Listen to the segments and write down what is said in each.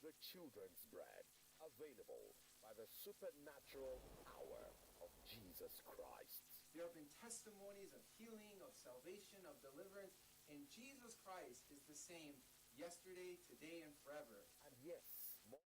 the children's bread, available by the supernatural power of Jesus Christ. There have been testimonies of healing, of salvation, of deliverance, and Jesus Christ is the same yesterday, today, and forever. And yes, more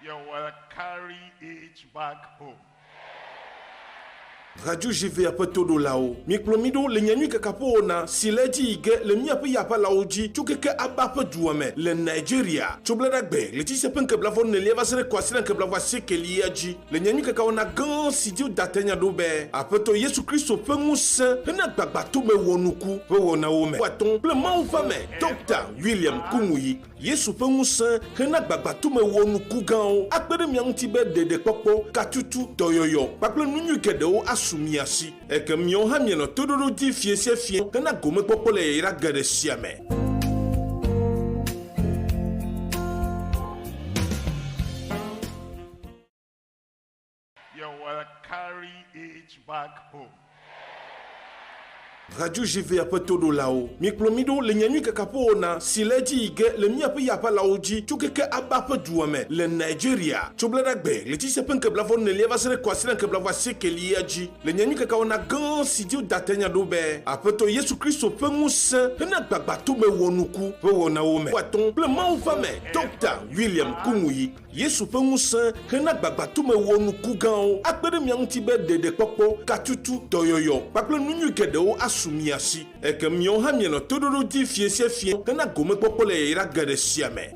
You will carry it back home. Radio JV apetodo lao. Miklomido le nyanyui kakapo na sileji ige le miape yapa laoji chukeke abape duame le Nigeria. Chobladagbe le tise pen keblavon ne leva sere kwasina keblavwa sekeli yaji. Le nyanyui kakao na gan sidio datenya dobe. Apeto Yesu Kristo pengusen hena gbagbato me wonuku. Wona wome. Waton ple maufame. Dr. William Kumuyi. Yesu pengusen hena gbagbato me wonuku gao. Akbede miantibe dede popo katutu toyoyo. Pakle nunyu kedeo sumiasi eke mion ha mieno todoro di fiesie fie kana gome popole ira gade siame You will carry it back home. Radio JV apetodo lao. Miklomido le nyanyui kakapo na sileji ige le miape yapa laoji chukeke abape duame le Nigeria. Chobladagbe le tise pen keblavon ne leva sere kwasina keblavwa sekeli yaji. Le nyanyui kakao na gan sidio datenya dobe. Apeto Yesu Kristo pengusen hena gbagbato me wonuku. Wona wome. Waton ple maufame. Dr. William Kumuyi. Yesu pengusen hena gbagbato me wonuku gao. Akbede miantibe dede popo katutu toyoyo. Pakle nunyu kedeo sumiasi eke mion ha mieno todoro di fiesie fie kana gome popole ira gade siame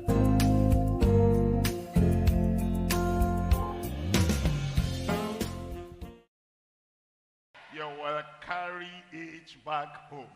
You will carry it back home.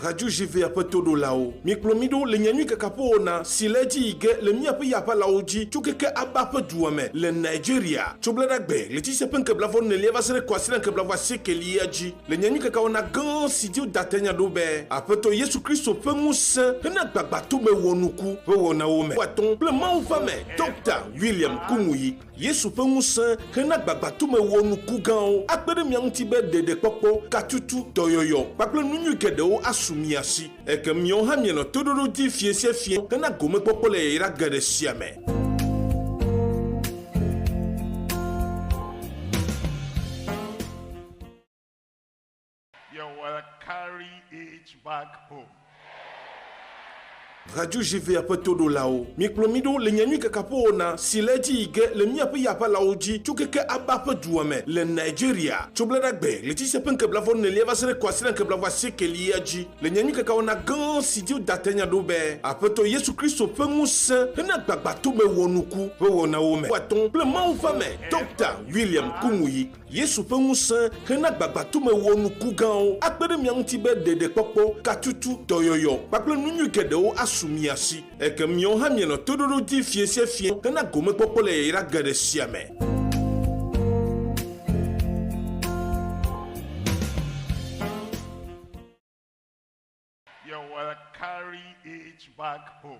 Radio JV apetodo lao. Miklomido le nyanyui kakapo na sileji ige le miape yapa laoji chukeke abape duame le Nigeria. Chobladagbe le tise pen keblavon ne leva sere kwasina keblavwa sekeli yaji. Le nyanyui kakao na gan sidio datenya dobe. Apeto Yesu Kristo pengusen hena gbagbato me wonuku. Wona wome. Waton ple maufame. Dr. William Kumuyi. Yesu pengusen hena gbagbato me wonuku gao. Akbede miantibe dede popo katutu toyoyo. Pakle nunyu kedeo sumiasi eke mion ha mieno todoro di fiesie fie kana gome popole ira gade siame You will carry it back home. Radio JV apetodo lao. Miklomido le nyanyui kakapo na sileji ige le miape yapa laoji chukeke abape duame le Nigeria. Chobladagbe le tise pen keblavon ne leva sere kwasina keblavwa sekeli yaji. Le nyanyui kakao na gan sidio datenya dobe. Apeto Yesu Kristo pengusen hena gbagbato me wonuku. Wona wome. Waton ple maufame. Dr. William Kumuyi. Yesu pengusen hena gbagbato me wonuku gao. Akbede miantibe dede popo katutu toyoyo. Pakle nunyu kedeo sumiasi eke mion ha mieno todoro di fiesie fie kana gome popole ira gade siame You will carry it back home.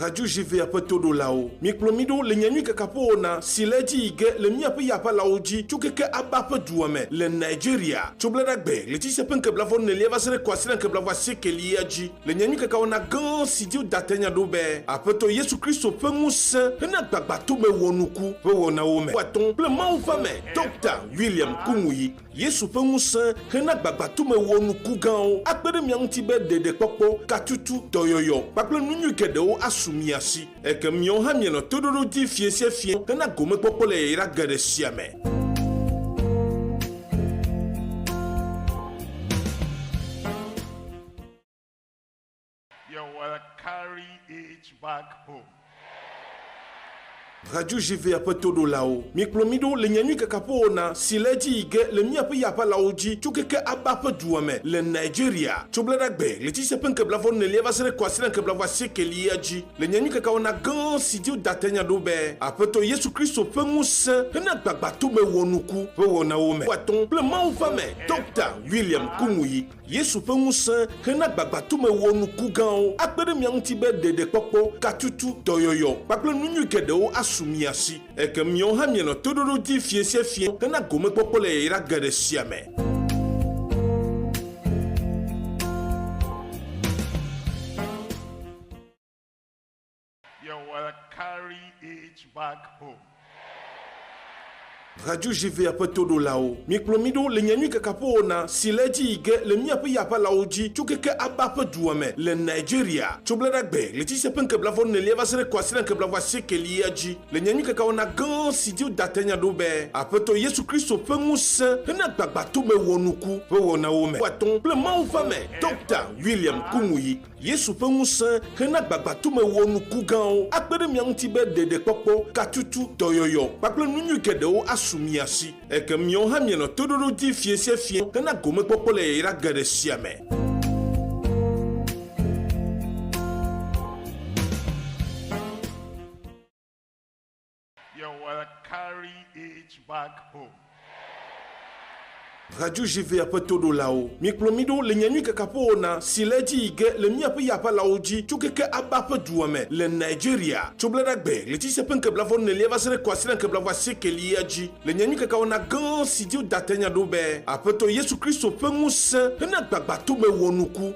Radio JV apetodo lao. Miklomido le nyanyui kakapo na sileji ige le miape yapa laoji chukeke abape duame le Nigeria. Chobladagbe le tise pen keblavon ne leva sere kwasina keblavwa sekeli yaji. Le nyanyui kakao na gan sidio datenya dobe. Apeto Yesu Kristo pengusen hena gbagbato me wonuku. Wona wome. Waton ple maufame. Dr. William Kumuyi. Yesu pengusen hena gbagbato me wonuku gao. Akbede miantibe dede popo katutu toyoyo. Pakle nunyu kedeo sumiasi eke mion ha mieno todoro di fiesie fie kana gome popole ira gade siame You will carry it back home. Radio JV apetodo lao. Miklomido le nyanyui kakapo na sileji ige le miape yapa laoji chukeke abape duame le Nigeria. Chobladagbe le tise pen keblavon ne leva sere kwasina keblavwa sekeli yaji. Le nyanyui kakao na gan sidio datenya dobe. Apeto Yesu Kristo pengusen hena gbagbato me wonuku. Wona wome. Waton ple maufame. Dr. William Kumuyi. Yesu pengusen hena gbagbato me wonuku gao. Akbede miantibe dede popo katutu toyoyo. Pakle nunyu kedeo sumiasi eke mion ha mieno todoro di fiesie fie kana gome popole ira gade siame You will carry it back home. Radio GV ape todo lao. Mikplomido le nyanyu kakapo na sileji ige le miape yapa laoji chukeke abape duame le Nigeria. Chobledagbe le tise pen keblavon ne lieva sere kwasire keblavwa sekeli aji. Le nyanyu kakaona gan sidio datenya dobe. Apeto Yesu Kristo pe ŋusẽ hena gbagbato me wonuku pe wona wome. Waton ple mawu fame Dr. William Kumuyi. Yesu pe ŋusẽ hena gbagbato me wonuku gãwo. Akpede miaŋuti be dede kpɔkpɔ katutu dɔyɔyɔ. Kpakple nunyu geɖewo asumiasi. Eke miawo hã mienɔ toɖoɖo di fiesie fie hena gome kpɔkpɔ le yeyra geɖe sia me. You will carry it back home. Radio GV ape todo lao. Mikplomido le nyanyu kakapo na sileji ige le miape yapa laoji chukeke abape duame le Nigeria. Chobledagbe le tise pen keblavon ne lieva sere kwasire keblavwa sekeli aji. Le nyanyu kakaona gan sidio datenya dobe. Apeto Yesu Kristo pe ŋusẽ hena gbagbato me wonuku.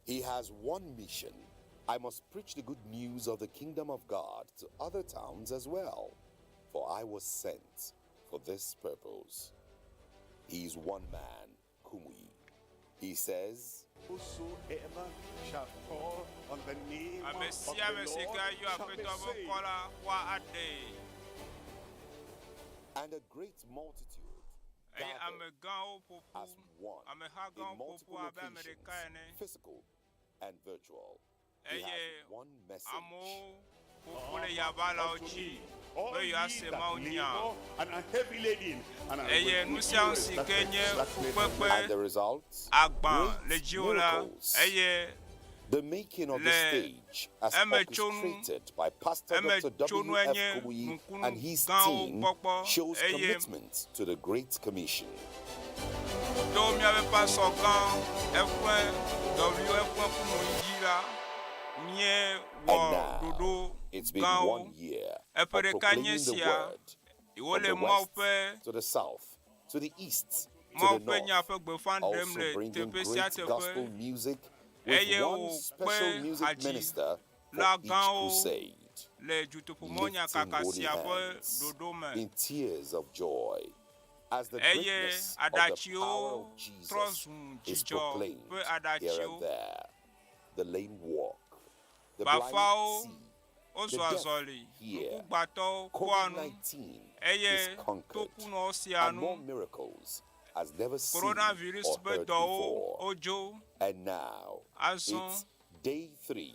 He has one mission. I must preach the good news of the kingdom of God to other towns as well, for I was sent for this purpose. He is one man, Kumuyi. He says, Whosoever shall call on the name of the Lord shall be saved. And a great multitude gathered as one in multiple locations, physical and virtual. He has one message. All ye that labor and are heavy laden and are And the results, great miracles. The making of the stage as orchestrated by Pastor Dr. W.F. Kumuyi and his team shows commitment to the Great Commission. Do mi avait pas son gang, F1, Mie wa dodo It's been gang 1 year e of pere proclaiming the kanyesia word iwo from le the mau west pe to the south, to the east, to mau the pe nya north, pe gbe fan dem also le bringing tepe sia great gospel tepe music with Eye one o special pe music haji minister for la each gang o crusade, le jutupumonya lifting holy kakasia pe hands dodo me in tears of joy as the Eye greatness of the adachio power of Jesus trozun is jijo proclaimed pe here adachio and there. The lame walk, the blind bafao see, o the zo deaf azoli hear. ngbato kwanu COVID-19 Eye is conquered, tokuno and sianu more miracles as never seen coronavirus or be heard do before. ojo And now, azon it's day 3,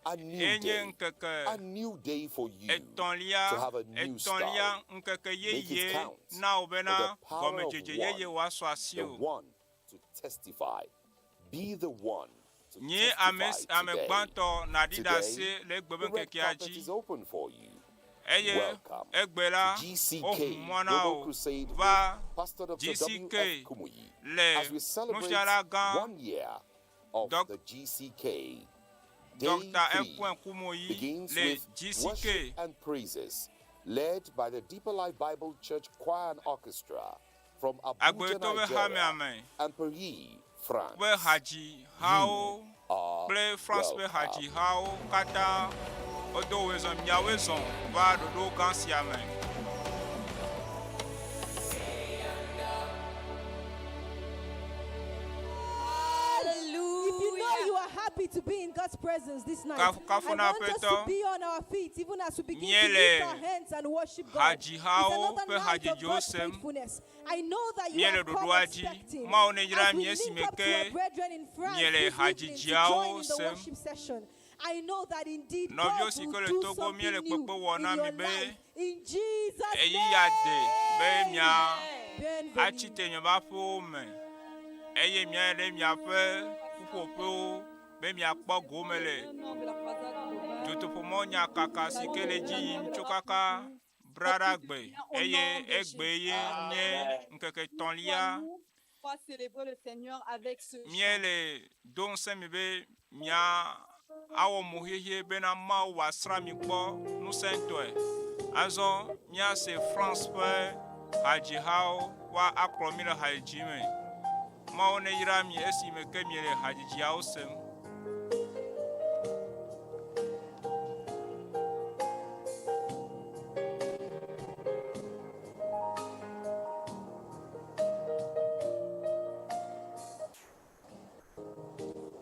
a new enye day, nkeke a new day for you Etɔlia to have a new start. nkeke Make it yeye count na for obena the power of gɔmedzedze yeye one, wa so the asio one to testify. Be the one to nye testify ame today. gbãtɔ naɖiɖa se Today, le egbe the be red ŋkekea carpet dzi is open for you. eye Welcome egbe la to GCK wohu mɔ na Global o Crusade va with Pastor Dr. GCK W.F. Kumuyi le as we celebrate nufiala gã 1 year of Doc- the GCK. Day Dr. 3 F. Kumoyi begins le with worship GCK and praises led by the Deeper Life Bible Church Choir and Orchestra from Abuja, agbeto be hame Nigeria ame and PERCEE, France. be haji hawo Are kple France be welcome. haji hawo katã wodo wezɔn miawoe zɔn va ɖoɖo gã sia me. If you know you are happy to be in God's presence this night, Kafu- I kafu na want us to peto. be on our feet even as we begin to Miele. lift our hands and worship God. Haji It's hao another pe night haji of God's Josem. faithfulness. I know that you Miele have come dodoaji. expecting. Ma one jira As we miesi link up to our meke. brethren in France Miele this haji evening to jiao join in the sem. worship session, I know that indeed Novio God si will ko le do Togo miele something new kpekpe wɔna in mi your be. life. In Jesus' Eyi name. ya de be mia Bienvenue. atsi te nye ba ƒewo me eye mia ɖe miaƒe ƒuƒoƒewo be miakpɔ gome le dzotoƒomɔ nyakaka si ke le dzi yim tso kaka bra ɖa gbe eye egbe ye nye ŋkeke etɔlia mie le do ŋusẽ mi be mia awɔ mo xexie bena Mawu wòasra mi kpɔ ŋusẽtɔe azɔ míase France ƒe hadzihawo wa akplɔ mi le hadzidzi me Mawu neyra mi esi me ke mi le hadzidziawo sem.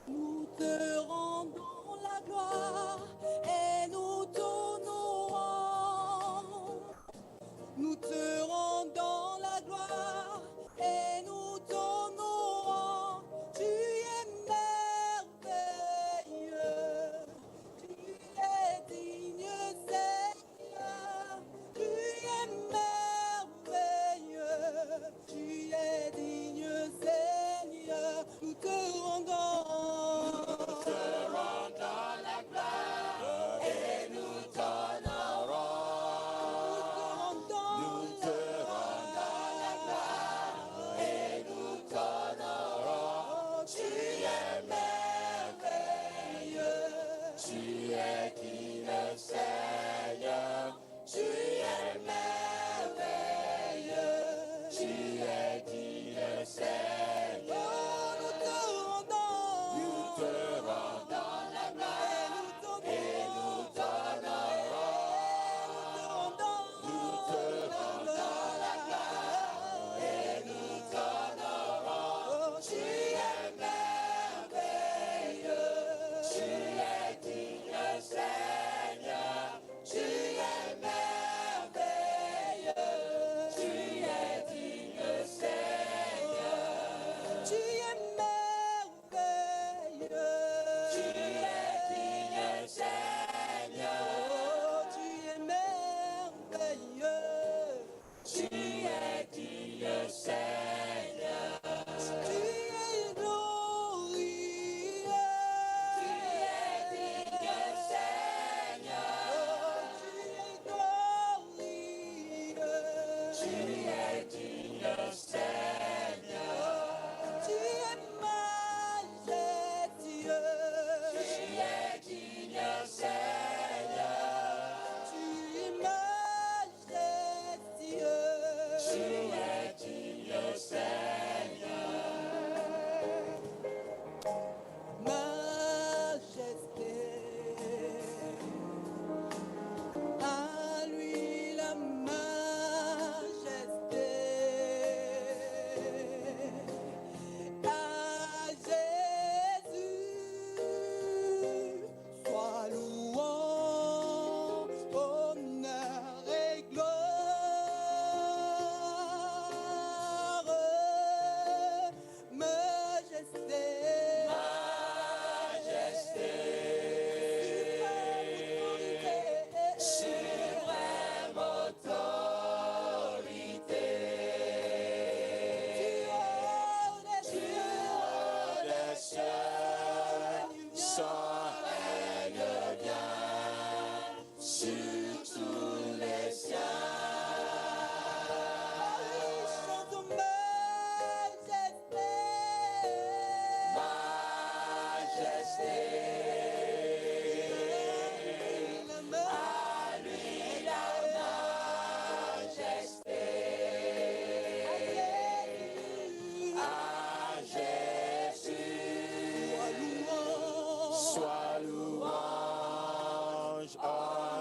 Nous te rendons la gloire et nous t'honorons. Nous te rendons la gloire et nous t'honorons. Tu es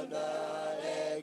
honneur et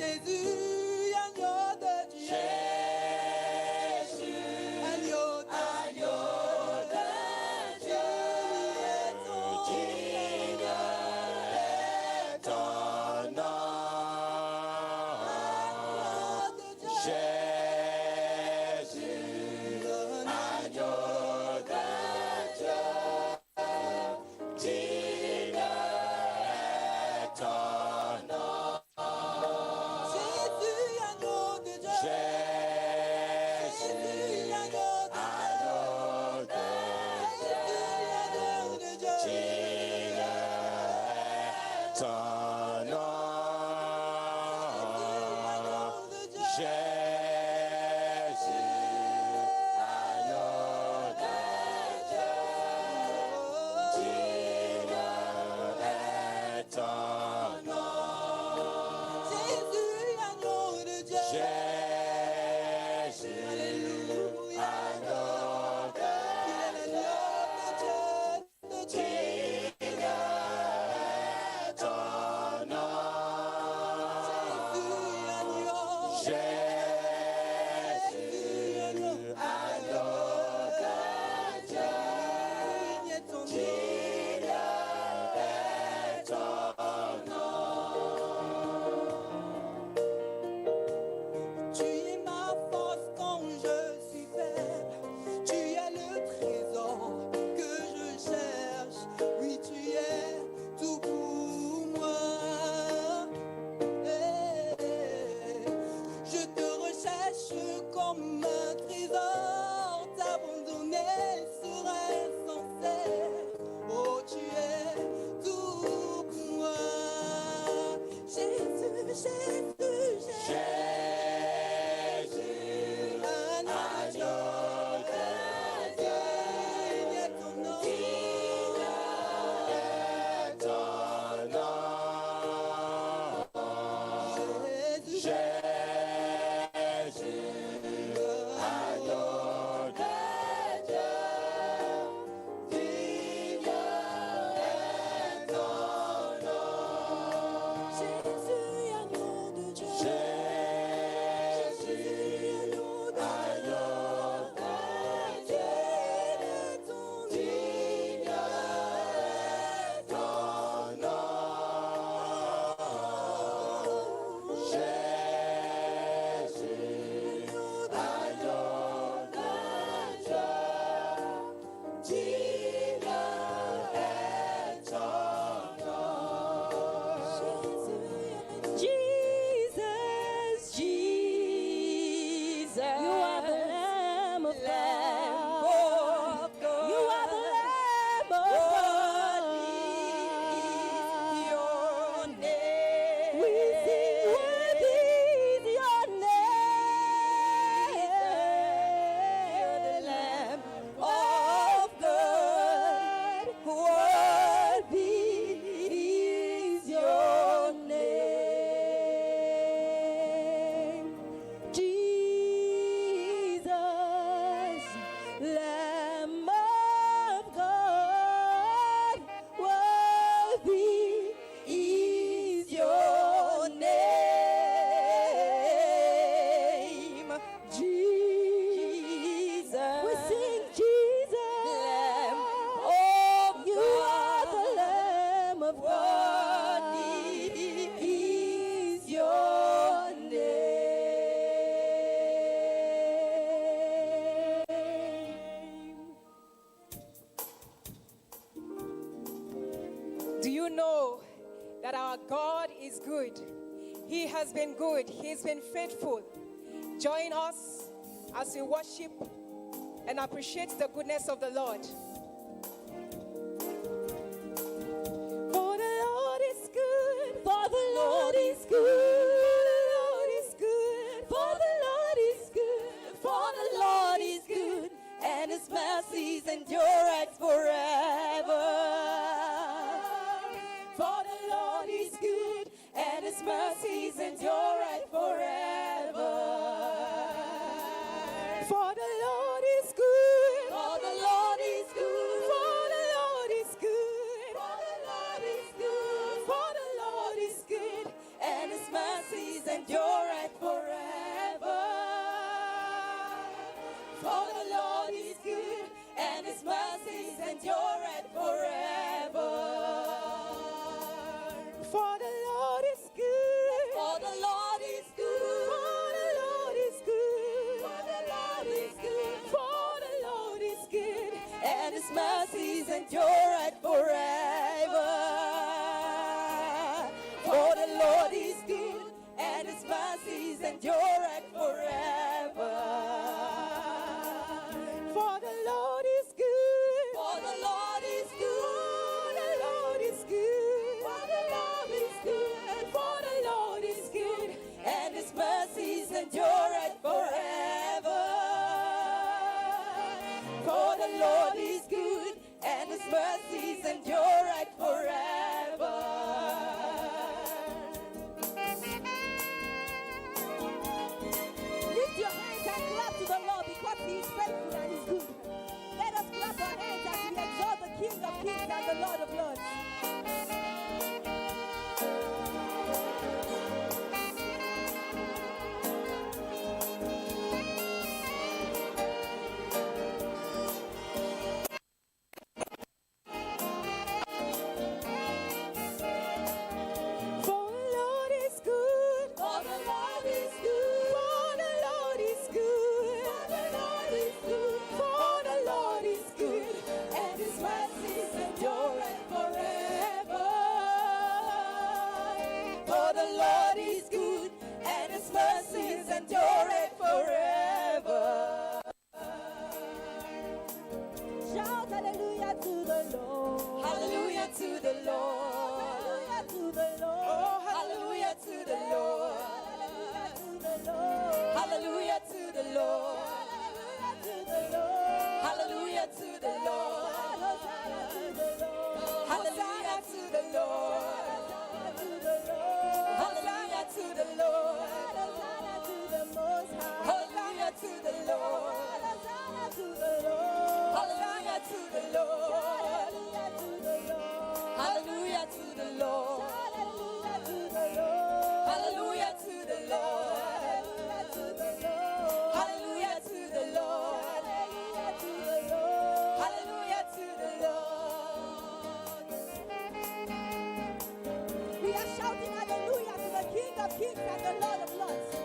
Jésus, Do you know that our God is good? He has been good. He's been faithful. Join us as we worship and appreciate the goodness of the Lord. For the Lord is good. For the Lord is good. For the Lord is good. For the Lord is good. For the Lord is good. And his mercies endure forever. For the Lord is good, and his mercies endure forever. For the Lord is good. For the Lord is good. For the Lord is good. For the Lord is good. For the Lord is good, and his mercies endure forever. For the Lord is good, and his mercies endure forever. For the Lord is good. For the Lord is good. For the Lord is good. For the Lord is good. For the Lord is good, and his mercies endure forever. For the Lord is good, and his mercies endure forever. For the Lord is good. For the Lord is good. For the Lord is good. For the Lord is good. For the Lord is good, and his mercies endure forever. For the Lord is good, and his mercies endure forever. Lift your hands and clap to the Lord because he is faithful and he's good. Let us clap our hands as we exalt the King of Kings and the Lord of Lords. For the Lord is good. For the Lord is good. For the Lord is good. For the Lord is good. For the Lord is good, and his mercies endure forever. For the Lord is good, and his mercies endure forever. Shout hallelujah to the Lord. Hallelujah to the Lord. Hallelujah to the Lord. Oh, hallelujah to the Lord. We are shouting hallelujah to the King of Kings and the Lord of Lords.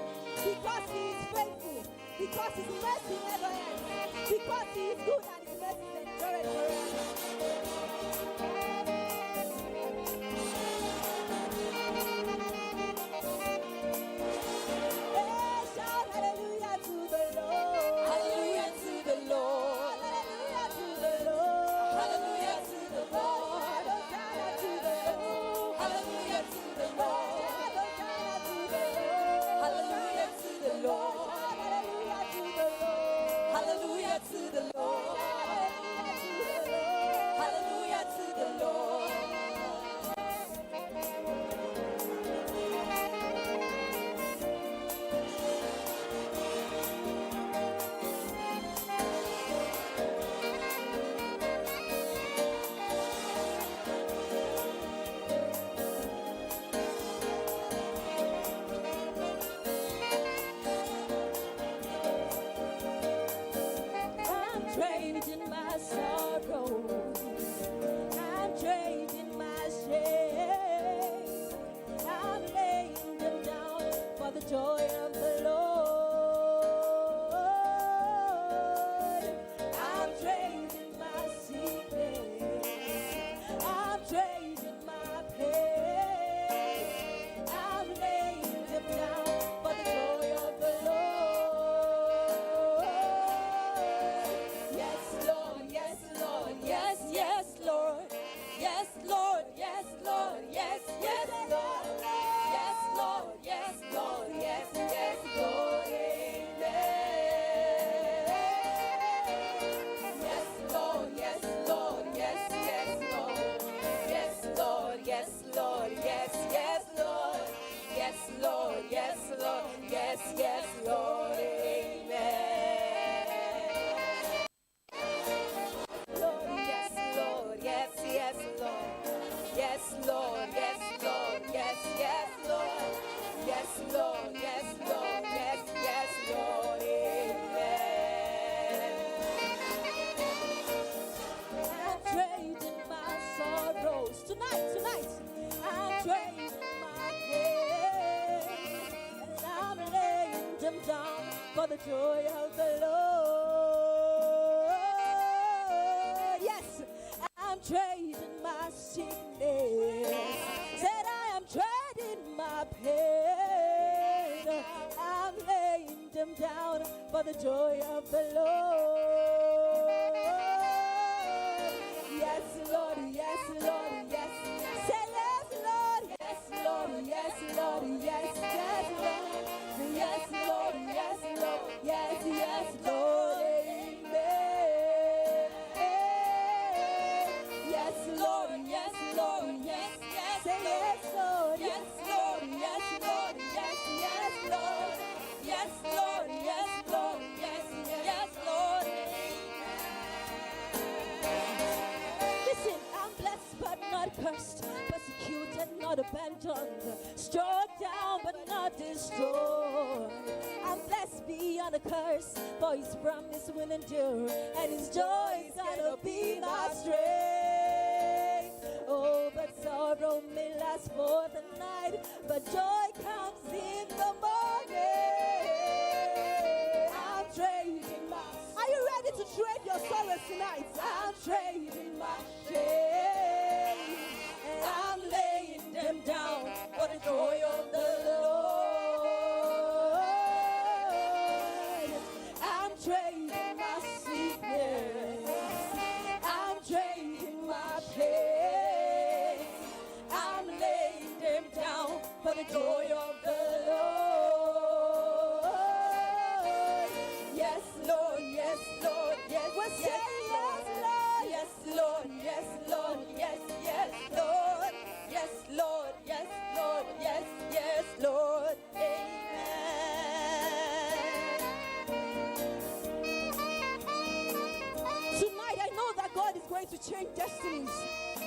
Because he is faithful. Because his mercy never ends. Because he is good and his mercy endureth forever. Shout hallelujah to the Lord. Hallelujah to the Lord. Hallelujah to the Lord. Hallelujah to the Lord. Hallelujah to the Lord. Hallelujah to the Lord. Hallelujah to the Lord. Hallelujah to the Lord. I'm trading my sorrow. I'm trading my shame. I'm laying them down for the joy of the Lord. I'm trading my sickness. I'm trading my pain. I'm laying them down for the joy of the Lord. Yes, Lord, yes, Lord, yes, yes, Lord. Yes, Lord, yes, Lord, yes, yes, Lord. Yes, Lord, yes, Lord, yes, yes, Lord. Amen. Yes, Lord, yes, Lord, yes, yes, Lord. Yes, Lord, yes, Lord, yes, yes, Lord. Yes, Lord, yes, Lord, yes, yes, Lord. Amen. Lord, yes, Lord, yes, yes, Lord. Yes, Lord, yes, Lord, yes, yes, Lord. Yes, Lord, yes, Lord, yes, yes, Lord. Amen. I'm trading my sorrows tonight. I'm trading my pain, and I'm laying them down for the joy of the Lord. Yes, I'm trading my sickness. Said I am trading my pain. I'm laying them down for the joy of the Lord. Yes, Lord, yes, Lord, yes. Say yes, Lord, yes, Lord, yes, Lord, yes, yes, Lord. Yes, Lord, yes, Lord, yes, yes, Lord. Amen. Yes, Lord, yes, Lord, yes, yes. Say yes, Lord, yes, Lord, yes, Lord, yes, yes, Lord. Yes, Lord, yes, Lord, yes, yes, Lord. Listen, I'm blessed but not cursed, persecuted, not abandoned, struck down but not destroyed. I'm blessed beyond a curse, for his promise will endure, and his joy is gonna be my strength. Oh, but sorrow may last for the night, but joy comes in the morning. I'm trading my. Are you ready to trade your sorrows tonight? I'm trading my shame, and I'm laying them down for the joy of the Lord. I'm trading my sickness. I'm trading my pain. I'm laying them down for the joy of the Lord. Yes, Lord, yes, Lord, yes. We're saying yes, Lord. Yes, Lord, yes, Lord, yes, yes, Lord. Yes, Lord, yes, Lord, yes, yes, Lord. Amen. Tonight I know that God is going to change destinies.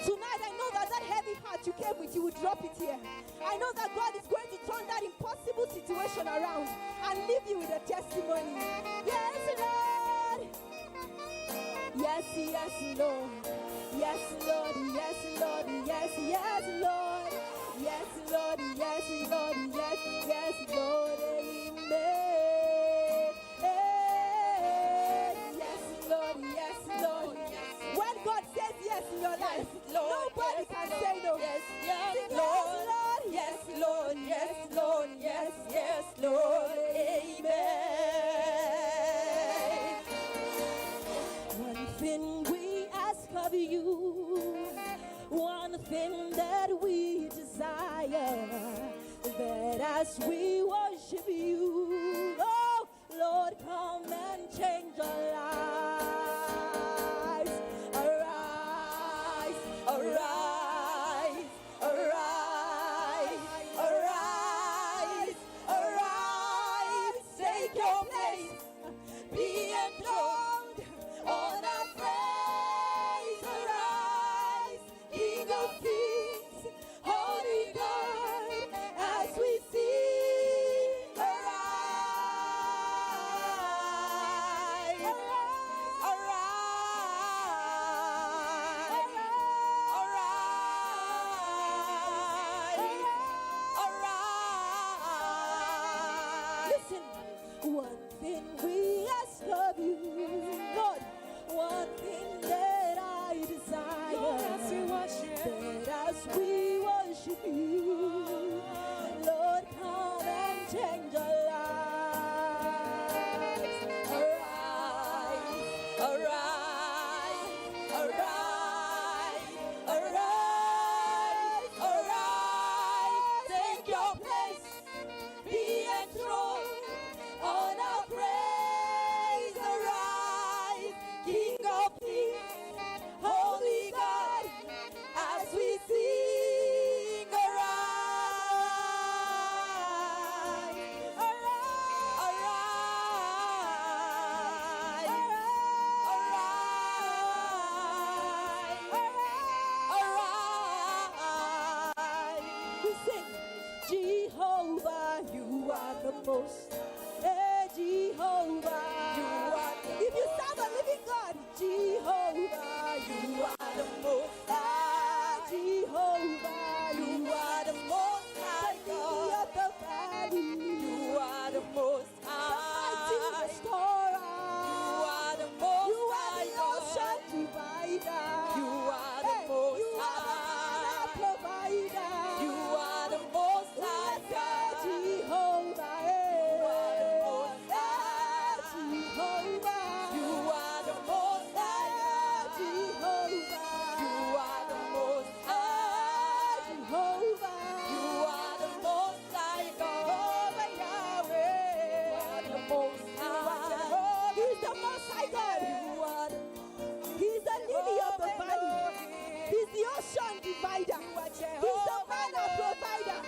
Tonight I know that heavy heart you came with, you will drop it here. I know that God is going to turn that impossible situation around and leave you with a testimony. Yes, Lord. Yes, yes, Lord. Yes, Lord. Yes, Lord. Yes, yes, Lord. Yes, thing we ask of you, one thing that we desire, that as we worship you, oh Lord, come and change our lives. Arise, arise, arise, arise, arise. Take your place, be enthroned on our praise. Arise, King of Kings, Holy God, as we sing. Arise, arise, arise. Listen, one thing we ask of you, Lord, one thing that I desire, that as we worship you, Lord, come and change our lives. Arise, arise, arise, arise, arise. Take your place, be enthroned on our praise. Arise, King of Kings, Holy God, as we sing. Arise, arise, arise, arise. We sing, Jehovah, you are the most. Hey, Jehovah, you are. If you serve a living God, Jehovah, you are the most high. Jehovah, you are the most high God. Of the valley, you are the most high. The mighty restorer, you are the most high. You are the ocean divider. You are the most high. Provider. You are the most high God. Jehovah, you are the most high. Jehovah, you are the most high. Jehovah, you are the most high. Jehovah, you are the most high God. Yahweh, you are the most high. He's the most high God. He's the lily of the valley. He's the ocean divider. He's the manna provider.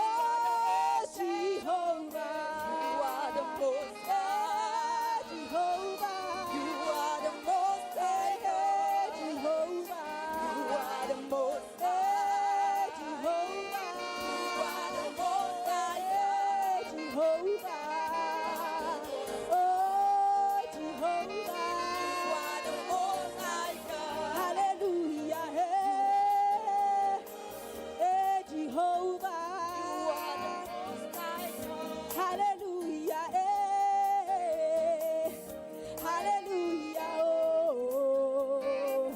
Oh, Jehovah, you are the most high. Jehovah, you are the most high. Jehovah, you are the most high. Jehovah, you are the most high. Jehovah, oh Jehovah, you are the most high God. Hallelujah, hey, hey Jehovah, you are the most high God. Hallelujah, hey, hallelujah, oh,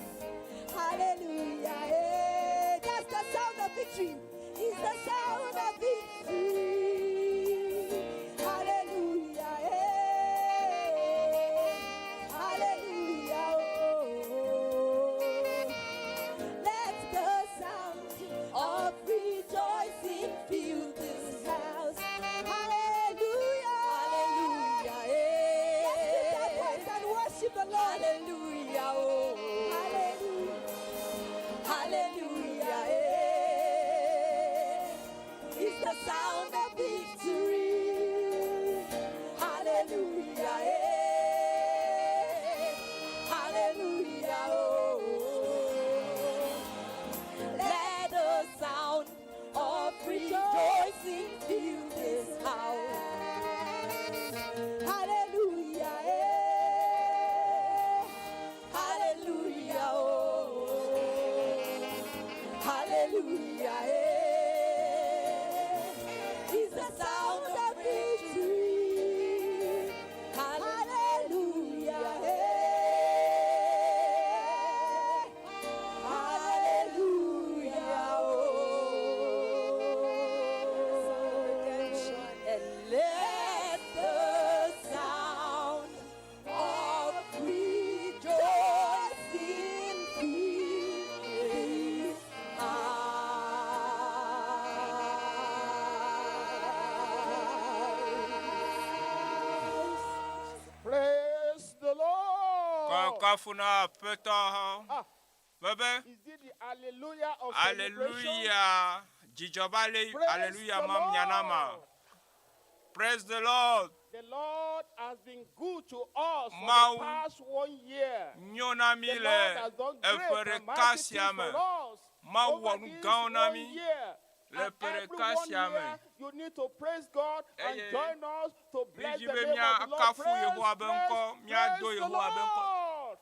hallelujah, hey. That's the sound of victory. It's the sound of victory. Hallelujah, hey, hallelujah, oh. Let the sound of rejoicing fill this house. Hallelujah, hallelujah, hey. Let's lift our voice and worship the Lord. Hallelujah, oh, hallelujah, hallelujah, hey. It's the sound of victory. Hallelujah, hey. Hallelujah, oh. Let the sound of rejoicing fill this house. Hallelujah, hey. Hallelujah, oh. Hallelujah, hey. It's the sound Kakafuna Peter. Bebe. Is it the hallelujah of celebration? Hallelujah. Jijobale. Hallelujah. Mam Yanama. Praise the Lord. The Lord has been good to us for Mau. the past 1 year. Nyonami The Lord le. has done great and mighty things for us. Mau Over wanu this gaonami. 1 year. Le And every 1 perekasiame. year, you need to praise God and Eye. join us to bless the Mijibe name mia of the Lord. akafu Praise, Yehowa benko, mia praise do the Yehowa benko. Lord.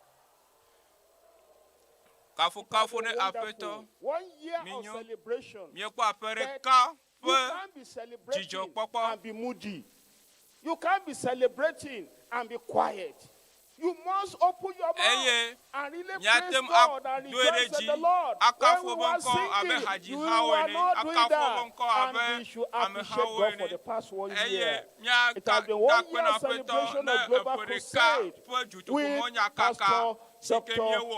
Kafu ne Wonderful. apeto. 1 year of Minyo. celebration. Mieko apere But ka. you can't be celebrating Jijo popo. and be moody. You can't be celebrating and be quiet. You must open your mouth and really praise God and rejoice in the Lord. When we were singing, you are not doing that. And we should appreciate God for the past 1 year. It has been 1 year celebration of Global Crusade with Pastor Dr.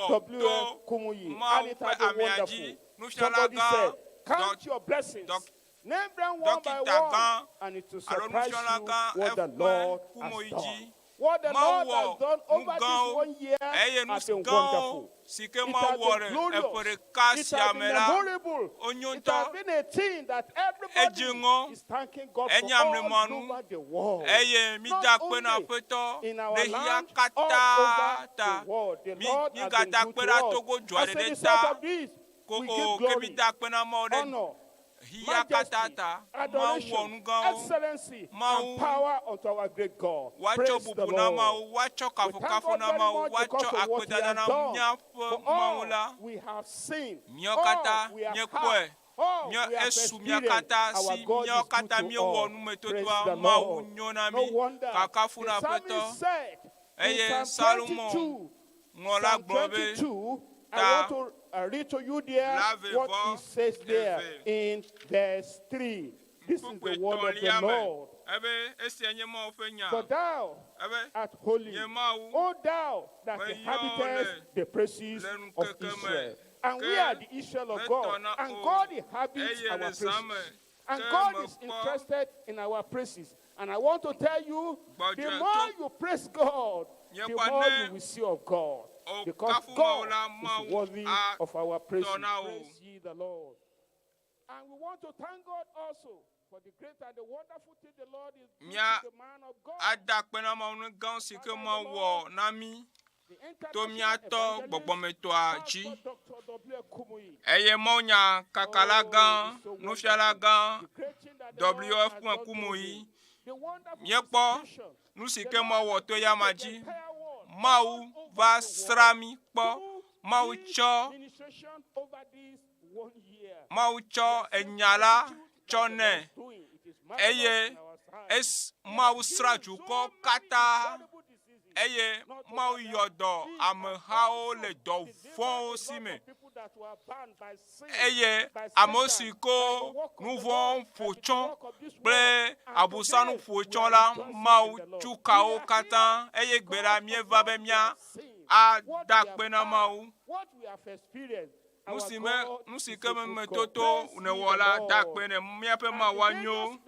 W. Kumuyi. And it has been wonderful. Somebody said, count your blessings. Name them one by one, and it will surprise you what the Lord has done. What the Lord has done over this 1 year has been wonderful. It has been glorious. It has been memorable. It has been a thing that everybody is thanking God for all over the world. Not only in our land, all over the world. The Lord has been good to us. As a result of this, we give glory, honor, majesty, adoration, excellency, and power unto our great God. Praise the Lord. We thank God very much because of what He has done. For all we have seen, all we have heard, all we have experienced, our God is good to all. Praise the Lord. No wonder the psalmist said in Psalm 22, I want to read to you there what he says there in verse 3. This is the word of the Lord. For thou art holy, O thou that inhabitest the praises of Israel. And we are the Israel of God. And God inhabits our praises. And God is interested in our praises. And I want to tell you, the more you praise God, the more you will see of God. Because God is worthy of our praise. Praise ye the Lord. And we want to thank God also for the great and the wonderful thing the Lord is doing to the man of God. Tomiato gbogbometo eye monya kakalagan nufialagan WF Kumuyi miekpo nusike mo wo to yamaji mau va srami kpo mau cho enyala chone eye es mau sraju ko kata eye mau yodo amehao le do fon sime eye amosiko nouvon fochon ple abusanu fochon la mau chukao katan eye gbera mieva be mia adakpena mau musike me toto ne wola dakpene miape mawanyo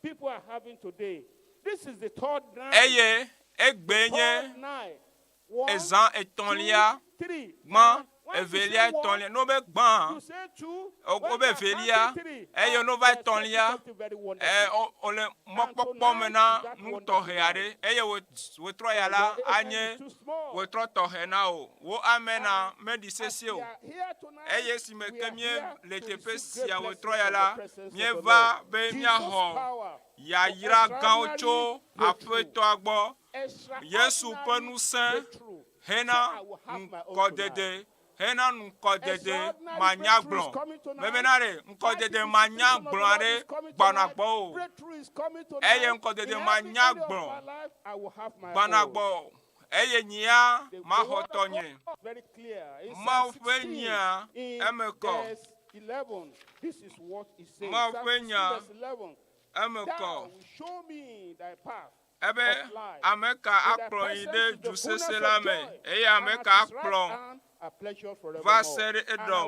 people are having today. This is the third night. Eye egbenye ezan etonlia gban evelia etonlia no be gban obe velia eye no va etonlia ole mopopo mena nu toheare eye we troya la anye we tro tohena o wo amena medisesi o eye si mekemie letepesia we troya la mieva be miaho ya yira gancho apeto agbo Yesu pe ŋusẽ hena ŋgɔgbedede hena ŋgɔgbedede manyagblɔ mebenare ŋgɔgbedede manyagblɔ aɖe gbɔna gbɔ o eye ŋgɔgbedede manyagblɔ gbɔna gbɔ eye nyia maxɔtɔ nye mawu ƒe nya eme kɔ mawu ƒe nya eme kɔ ebe ameka akplɔ yi ɖe dzusese la me eye ameka akplɔ va se ɖe Edom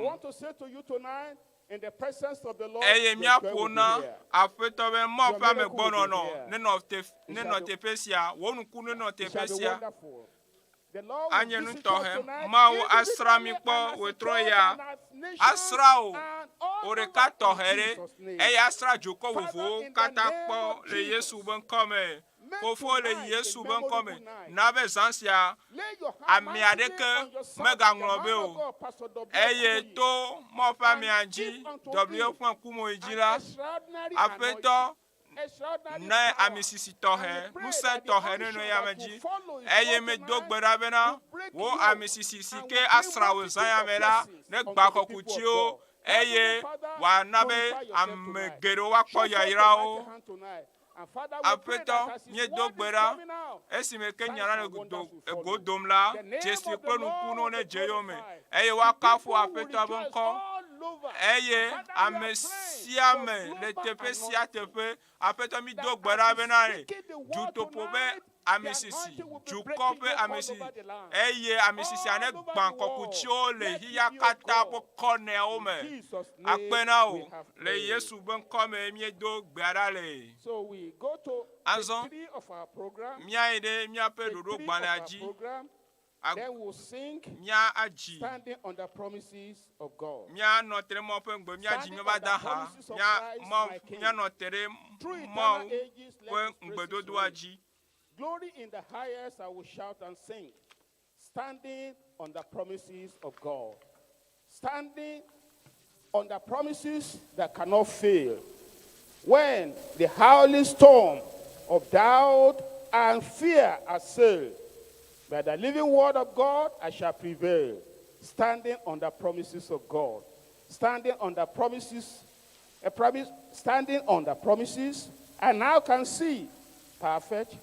eye míaƒo na aƒetɔ be mɔ ƒe amegbɔnɔnɔ nenɔ teƒe sia wo nuku nenɔ teƒe sia anye nu tɔhe mawo asra mi kpɔ wòtrɔ ya asra o ɖeka tɔhe ɖe eye asra dzokɔ vovowo katã kpɔ le Yesu be ŋkɔme fofo le Yesu be ŋkɔme na be zã sia ami aɖeke megaŋlɔ be o eye to mɔ ƒe amia dzi W ƒe ŋkume dzi la aƒetɔ ne ami sisi tɔhe ŋusẽ tɔhe ne no yame dzi eye medo gbe ɖa bena wo ami sisi si ke asra wo zã yame la ne gba kɔkutsiwo eye wòana be ame geɖewo woakpɔ yayrawo. Aƒetɔ miedo gbe ɖa esime ke nya la le go dom la dzesi kple nukunu ne dze yome eye woakafu aƒetɔ be ŋkɔ eye ame sia ame le teƒe sia teƒe aƒetɔ mi do gbe ɖa bena dutoƒo be ame sisi dukɔ ƒe ame sisi eye ame sisi ane gbã kɔkutsiwo le hiya katã ƒe kɔnɛawo me akpe na wo le Yesu be ŋkɔme miedo gbe ɖa le. Azɔ míayi ɖe míaƒe ɖoɖo gbalẽa dzi mía adzi míanɔ te ɖe Mawu ƒe ŋgbe míadzi míava da ha míanɔ te ɖe Mawu ƒe ŋgbedodoa dzi. Glory in the highest I will shout and sing, standing on the promises of God, standing on the promises that cannot fail. When the howling storm of doubt and fear assail, by the living word of God I shall prevail, standing on the promises of God, standing on the promises, standing on the promises, I now can see perfect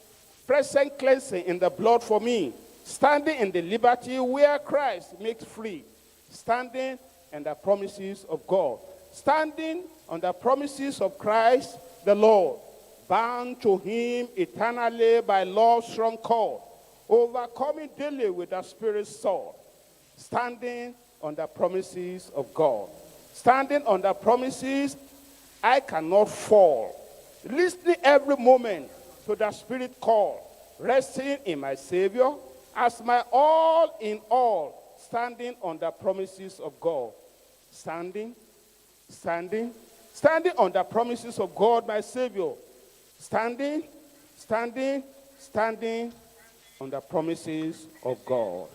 present cleansing in the blood for me, standing in the liberty where Christ makes free, standing in the promises of God, standing on the promises of Christ the Lord, bound to him eternally by love's strong cord, overcoming daily with the Spirit's sword, standing on the promises of God, standing on the promises I cannot fall, listening every moment to the Spirit call, resting in my Savior as my all in all, standing on the promises of God. Standing on the promises of God, my Savior. Standing on the promises of God.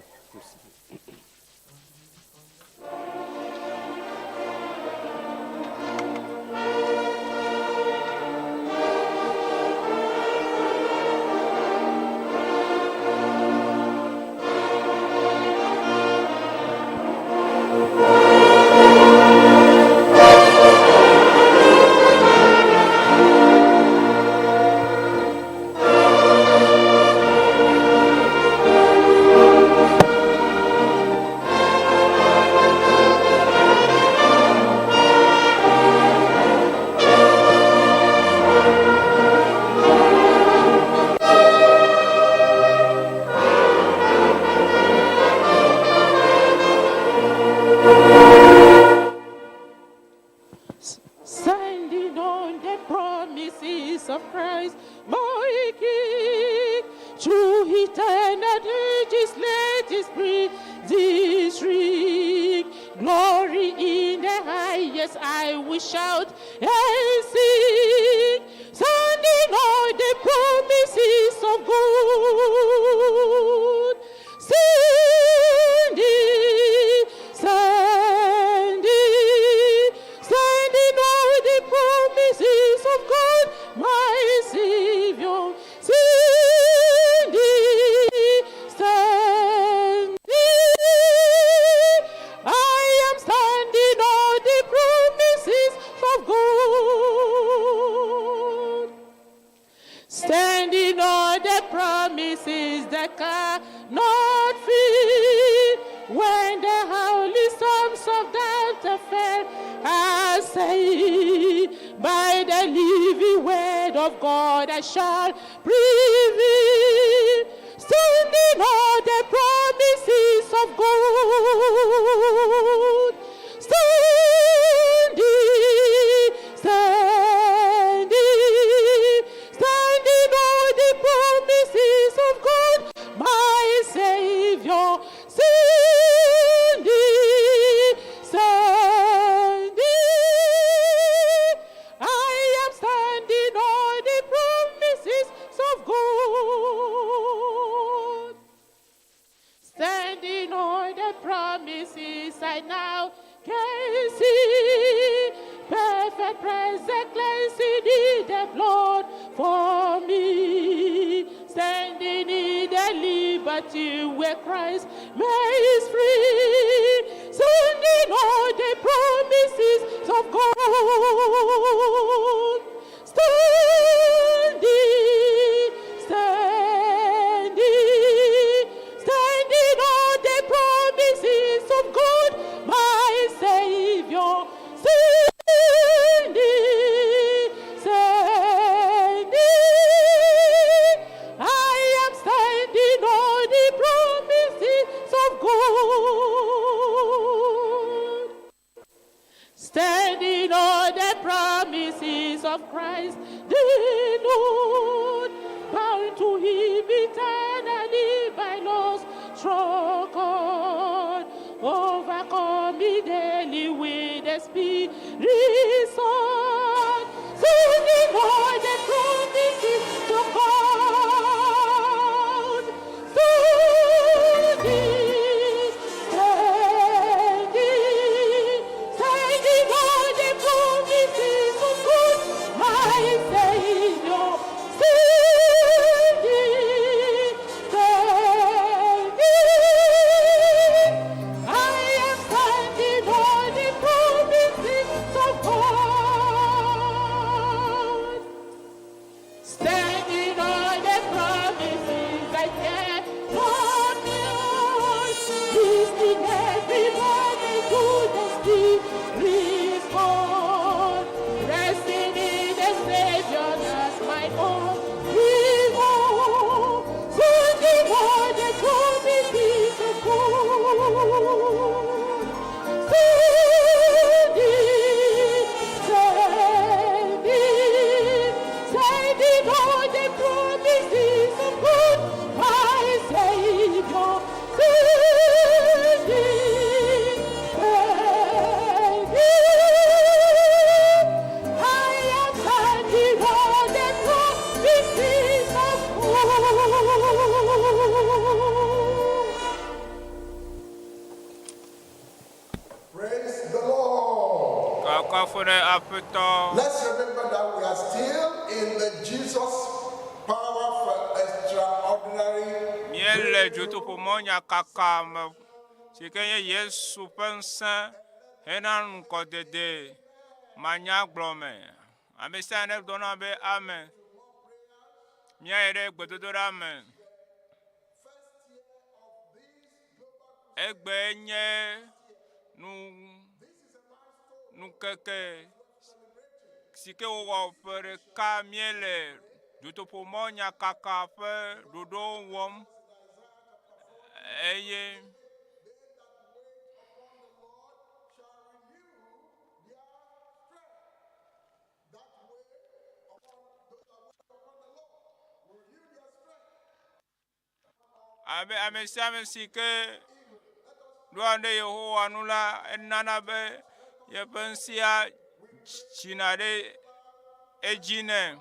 Standing on the promises of God, my Savior. Consequence in the blood for me, standing in the liberty where Christ makes free, standing on the promises of God, standing on the promises of God, my Savior. Standing on the promises of Christ, the Lord, bound to Him eternally by love's strong cord, overcome me daily with the Spirit sword. Standing on the promises of God, Let's remember that we are still in the Jesus power for extraordinary. Yesu pensa hena ңgɔgbedede manyagblɔ me. Amesa ne dona be amen. Mia ere gbedodo amen. Egbe nye nu keke sike wo per ka miele dutopo monya kaka pe dodo wom eye ame sike duande Yehowa nula enana be ye pensia chinade ejine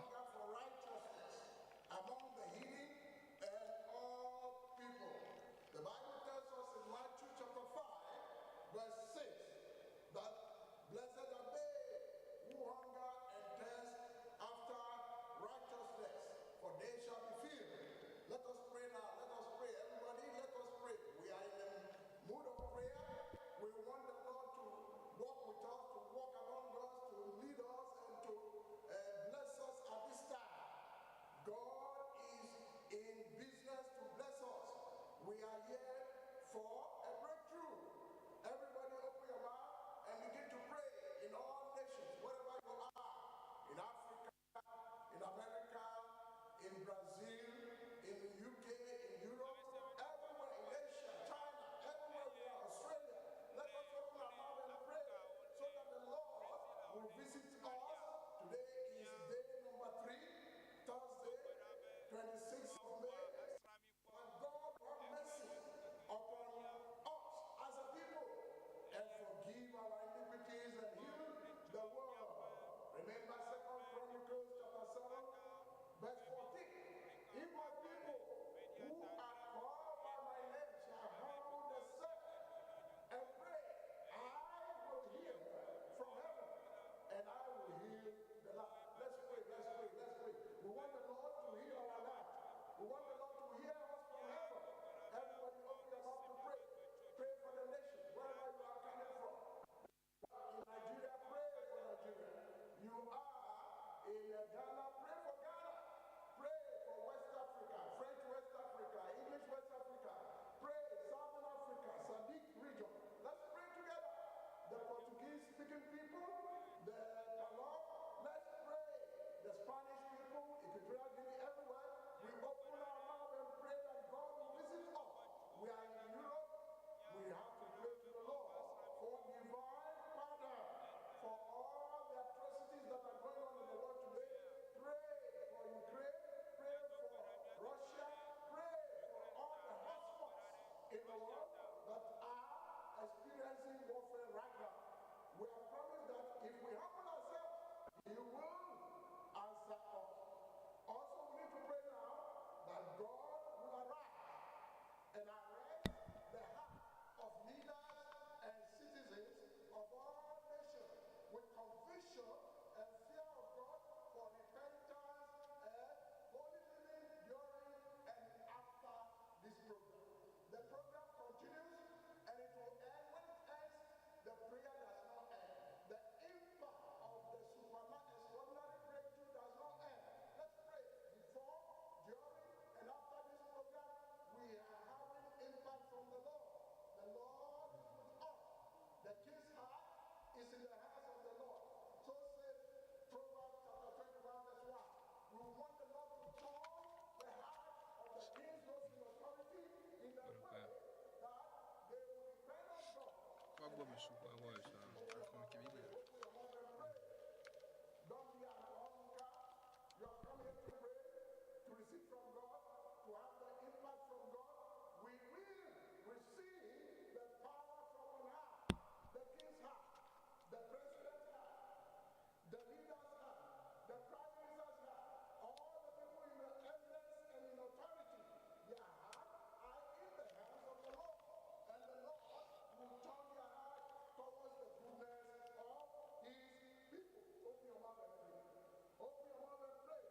Ghana, pray for Ghana. Pray for West Africa, French West Africa, English West Africa. Pray Southern Africa, Sadiq region. Let's pray together. The Portuguese-speaking people, the canaux, let's pray. The Spanish people, Equatorial Guinea, everywhere. We open our mouth and pray that God will visit us. We are in Europe. We have to pray to the Lord for divine pardon for all the atrocities that are going on in the world today. Pray for Ukraine. Pray for Russia. Pray for all the hotspots in the world that are experiencing warfare right now. We have promised that if we humble ourselves, He will answer us. Also, we need to pray now that God will arise and arrest the heart of leaders and citizens of all nations with conviction and fear of God for repentance and holy living during and after this program. The program continues and it will end. When it ends, the prayer does not end. The impact of the supernatural extraordinary breakthrough does not end. Let's pray. Before, during, and after this program, we are having impact from the Lord. The Lord is with us. The king's heart is in the hands of the Lord. So says Proverbs chapter 21 verse 1. We want the Lord to turn the heart of the kings, those in authority, in the way that they will depend on God. Don't be an onlooker. You have come here to pray, to receive from God, to have the impact from God. We will receive the power from on high, the king's heart, the president's heart, the leader's heart, the prime minister's heart, all the people in the eminence and in authority. Their heart are in the hands of the Lord, and the Lord will turn their heart towards the goodness of His people. Open your mouth and pray. Open your mouth and pray.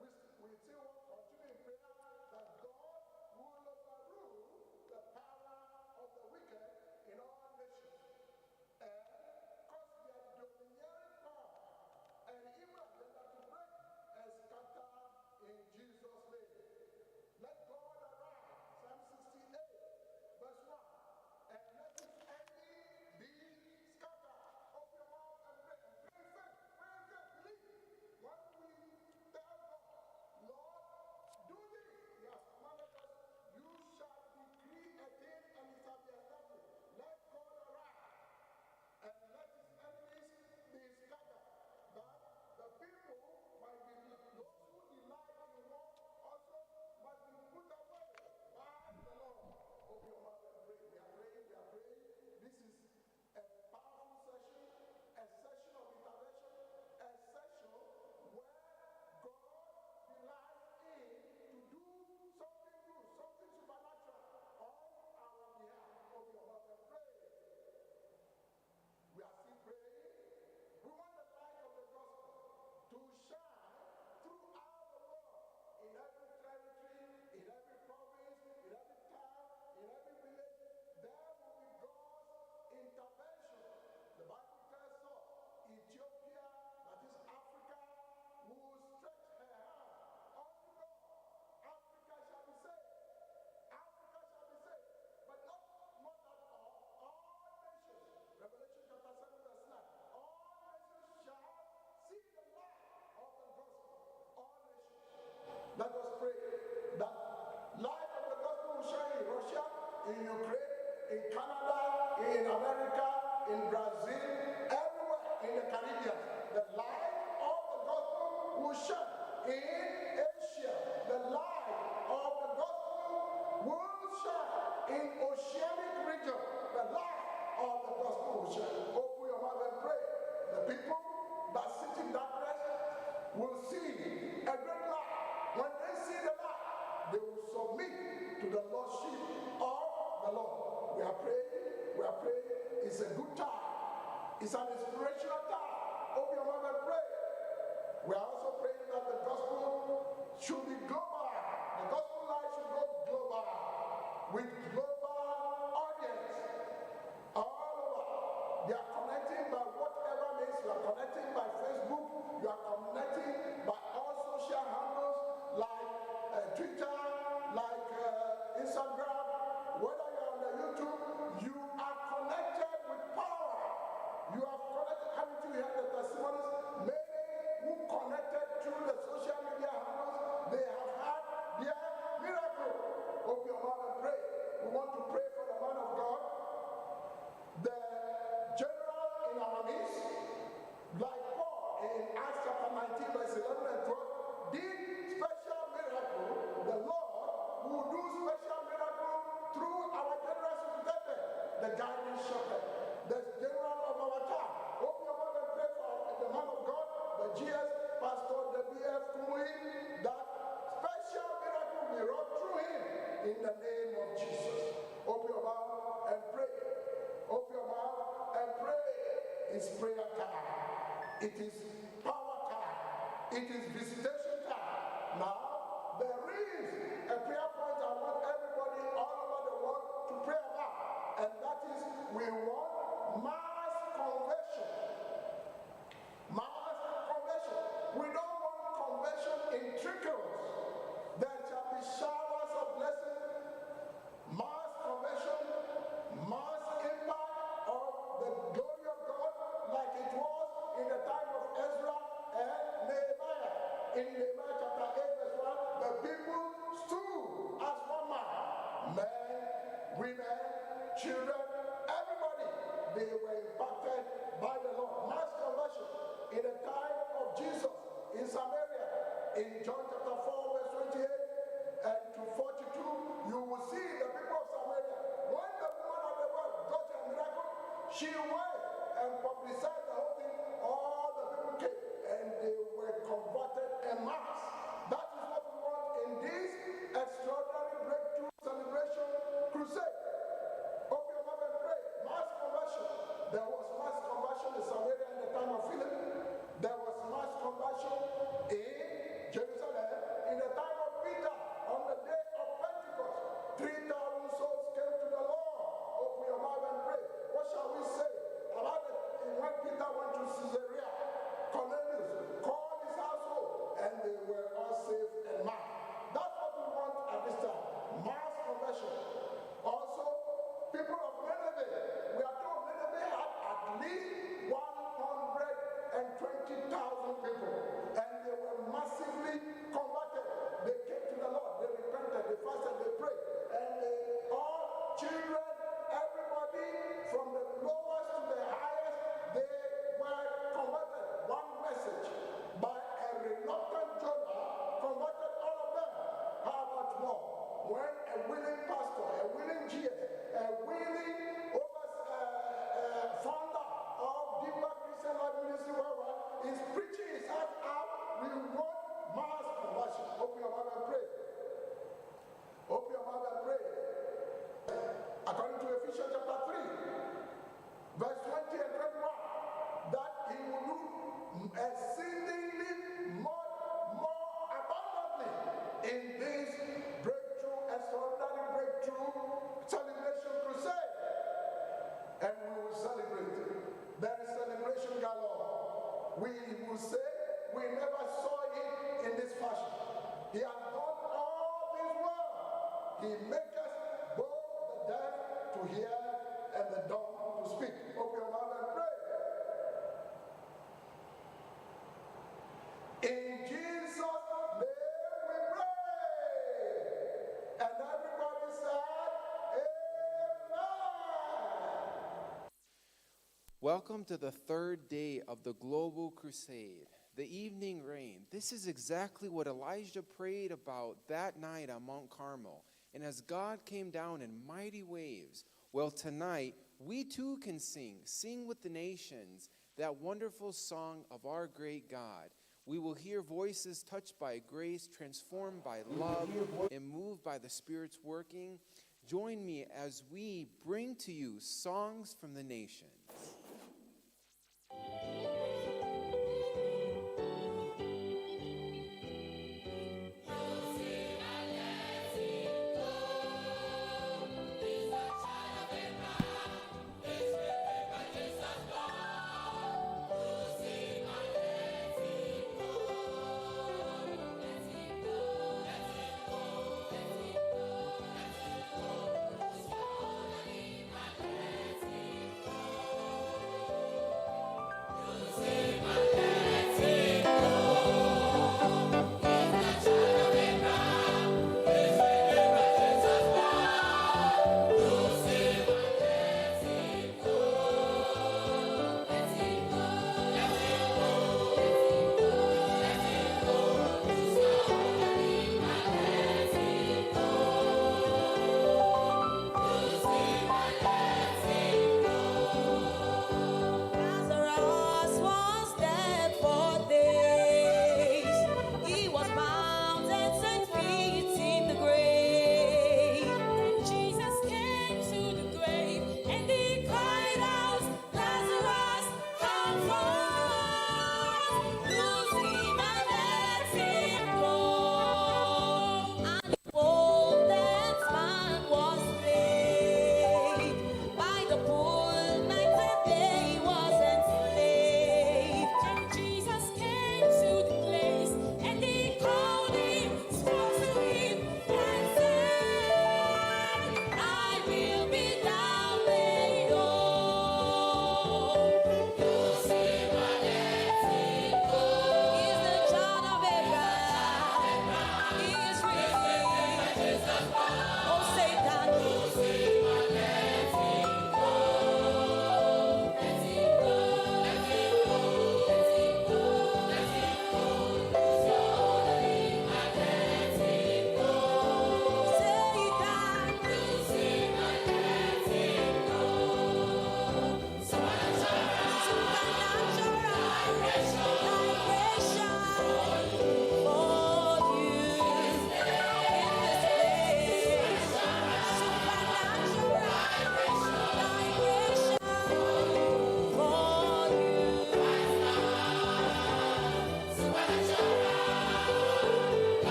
We still want to continue in prayer that God will overrule the power of the wicked in all nations and cause their domineering power and evil agenda to break and scatter in Jesus' name. Let God arise, Psalm 68, verse 1, and let His enemy be scattered. Open your mouth and pray. And pray in faith. Pray in faith. Believe. When we tell God, Lord, do this, He has commanded us, you shall decree a thing and it shall be established. Let God arise and let His enemies be scattered, that the people might be those who delight in war also must be put away by the Lord. Open your mouth and pray. We are praying, we are praying. This is a powerful session, a session of intervention, a session where God delights in to do something good, something supernatural on our behalf. Open your mouth and pray. We are still praying. We want the light of the gospel to shine throughout the world, in every territory, in every province, in every town, in every village. There will be God's intervention. The Bible tells us Ethiopia, that is Africa, will stretch her hand unto God. Africa shall be saved. Africa shall be saved. But not that all nations. Revelation chapter 7 verse 9. All nations shall see the light of the gospel. All nations. Let us pray that light of the gospel will shine in Russia, in Ukraine, in Canada, in America, in Brazil, everywhere in the Caribbean. The light of the gospel will shine in Asia. The light of the gospel will shine in Oceanic region. The light of the gospel will shine. Open your mouth and pray. The people that sit in darkness will see a great light. When they see the light, they will submit to the lordship of the Lord. We are praying. We are praying. It's a good time. It's an inspirational time. Open your mouth and pray. We are also praying that the gospel should be global. The gospel light should go global with global audience all over. They are connecting by whatever means. You are connecting by Facebook. You are connecting shepherd, the general of our time. Open your mouth and pray for the man of God, the GS, Pastor WF Kumuyi, that special miracle be wrought through him in the name of Jesus. Open your mouth and pray. Open your mouth and pray. It's prayer time. It is power time. It is visitation time. Now, there is a prayer point I want everybody all over the world to pray about. And that is, we want mass conversion. Mass conversion. We don't want conversion in trickles. There shall be showers of blessing, mass conversion, mass impact of the glory of God, like it was in the time of Ezra and Nehemiah. In Nehemiah chapter 8 verse 1, the people stood as one man. Men, women, children, everybody, they were impacted by the Lord. Mass conversion in the time of Jesus in Samaria. In John chapter 4 verse 28 and to 42, you will see the people of Samaria. When the woman of the world got a miracle, she went and publicized the whole thing. All the people came and they were converted en masse. That is what we want in this extraordinary breakthrough celebration crusade. Open your mouth and pray. Mass conversion. There was mass conversion in Samaria in the time of Philip. There was mass conversion in Jerusalem in the time of Peter. On the day of Pentecost, 3,000 souls came to the Lord. Open your mouth and pray. What shall we say about it? When Peter went to Caesarea, Cornelius called his household and they were all saved and marked. That's what we want at this time. Mass conversion. Also, people of Nineveh, we are told Nineveh had at least 120,000 people, and they were massively converted. They came to the Lord, they repented, they fasted, they prayed, and all children, everybody from the lowest to the highest, they were converted. One message by a reluctant Jonah converted all of them. How about more? When a willing pastor, a willing GS, a willing founder of Deeper Christian Life Ministry worldwide is preaching his heart out, we want mass conversion. Open your mouth and pray. Open your mouth and pray. According to Ephesians chapter 3, verse 20 and 21, that he will do exceedingly more abundantly in this breakthrough, extraordinary breakthrough celebration crusade. And we will celebrate. There is celebration galore. We will say we never saw it in this fashion. He has done all things well. He maketh both the deaf to hear and the dumb to speak. Open your mouth and pray. In Jesus' name we pray. And everybody said, Amen. Welcome to the third day of the global crusade, the evening rain. This is exactly what Elijah prayed about that night on Mount Carmel. And as God came down in mighty waves, well, tonight we too can sing with the nations, that wonderful song of our great God. We will hear voices touched by grace, transformed by love, and moved by the Spirit's working. Join me as we bring to you songs from the nations. Let's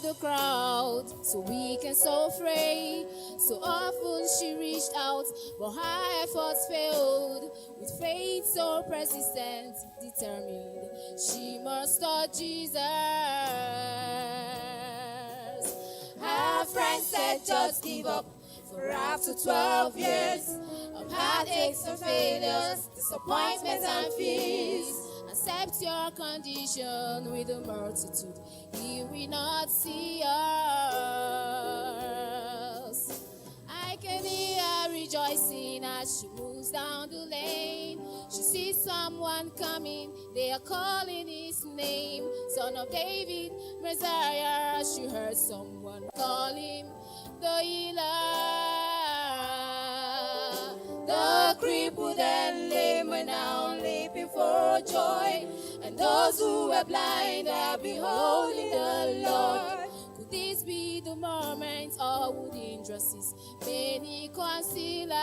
the crowd so weak and so afraid. So often she reached out, but her efforts failed. With faith so persistent, determined, she must touch Jesus. Her friend said, just give up. For after 12 years of heartaches and failures, disappointments and fears, accept your condition with a multitude. He will not see us. I can hear her rejoicing as she moves down the lane. She sees someone coming, they are calling his name. Son of David, Messiah. She heard someone call him the healer. The crippled and lame are now leaping for joy, and those who were blind are beholding the Lord. Could this be the moment, or would hindrances many conceal? Her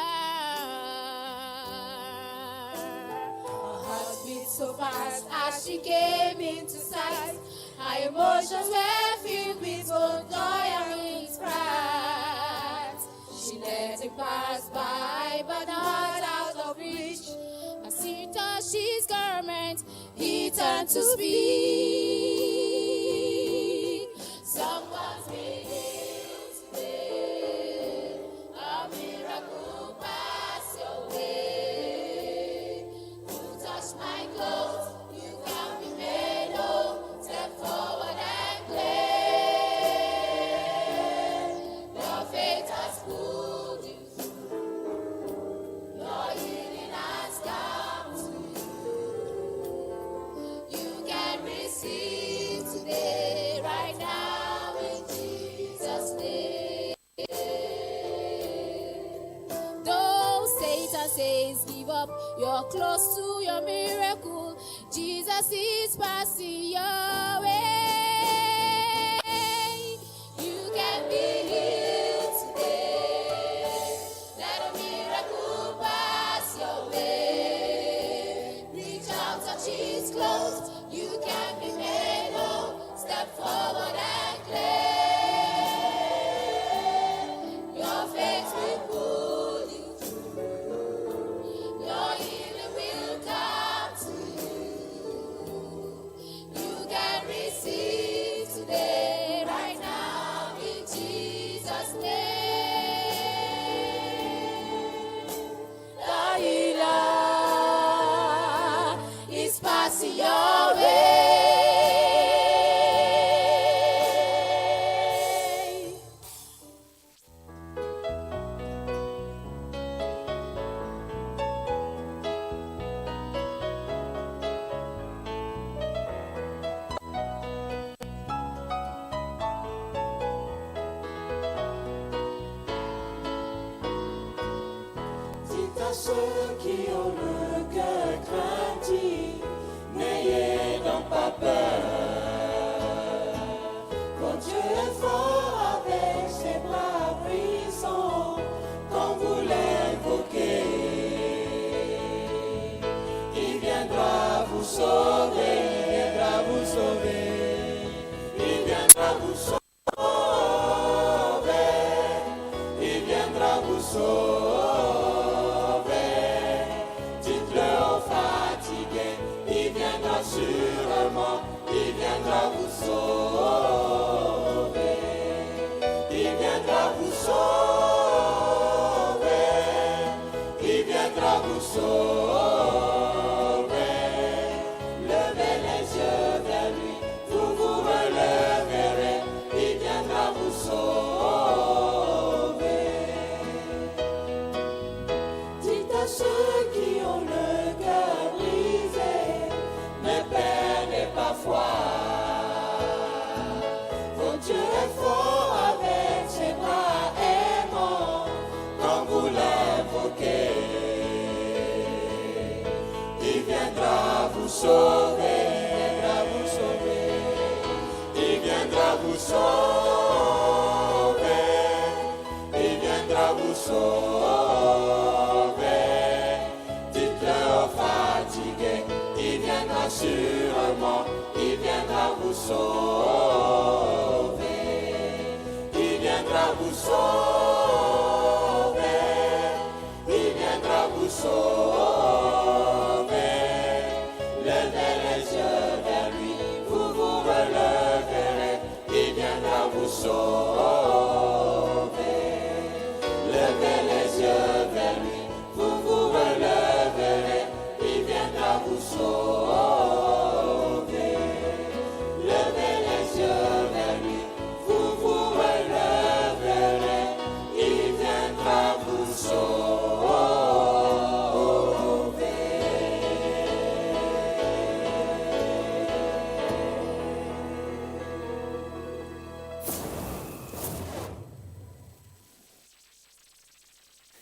heart beat so fast as she came into sight. Her emotions were filled with both joy and with pride. She let him pass by, but not out of reach. As he touched his garment, he turned to speak. Someone's been healed today. A miracle pass your way. Who touched my clothes? You can be made whole. Step forward and claim. Your faith has pulled you through. Your healing has come to you. You can receive today, right now, in Jesus' name. Though Satan says give up, you're close to your miracle. Jesus is passing your way. You can be healed today. Let a miracle pass your way. Reach out, touch his clothes. You can be made whole. Step forward and claim. Your faith will pull you through. Your healing will come to you. You can receive today, right now, in Jesus' name. The healer is passing your way. Dites à ceux qui ont le cœur craintif, n'ayez donc pas peur. Quand Dieu est fort avec ses bras puissants, quand vous l'invoquez, il viendra vous sauver, il viendra vous sauver, il viendra vous sauver, il viendra vous sauver. Dites-le aux fatigués, il viendra sûrement, il viendra vous sauver, il viendra vous sauver, il viendra vous sauver. Levez les yeux vers lui, vous vous releverez, il viendra vous sauver. Dites à ceux qui ont le cœur brisé, ne perdez pas foi. Votre Dieu est fort avec ses bras aimants, quand vous l'invoquez, il viendra vous sauver, il viendra vous sauver, il viendra vous sauver. Dites-le aux fatigués, il viendra sûrement, il viendra vous sauver. vous sauver. Il viendra vous sauver. Levez les yeux vers lui, vous vous releverez. Il viendra vous sauver. Levez les yeux vers lui, vous vous releverez. Il viendra vous sauver. Levez les yeux vers lui, vous vous releverez. Il viendra vous sauver.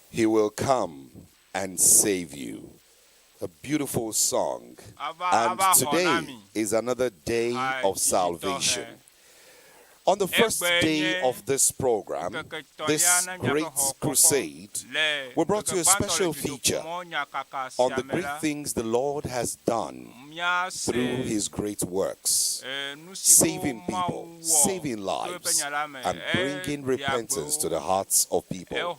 He will come and save you. A beautiful song. And today is another day of salvation. On the first day of this program, this great crusade, we brought you a special feature on the great things the Lord has done through his great works, saving people, saving lives, and bringing repentance to the hearts of people.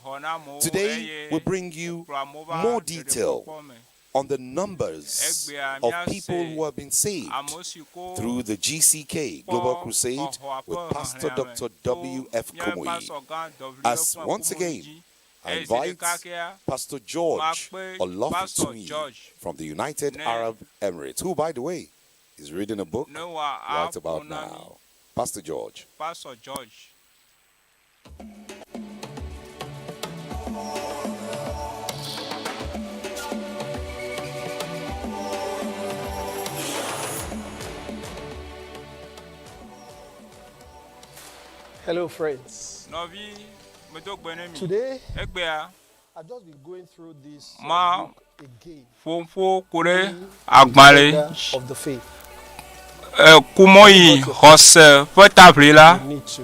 Today, we bring you more detail on the numbers of people who have been saved through the GCK Global Crusade with Pastor Dr. W.F. Kumoyi. As once again, I invite Pastor George Olofutumi from the United Arab Emirates, who, by the way, is reading a book right about now. Pastor George. Pastor George. Hello, friends. Today, I've just been going through this book again. Of the faith. Kumoyi hose fetablela. You need to.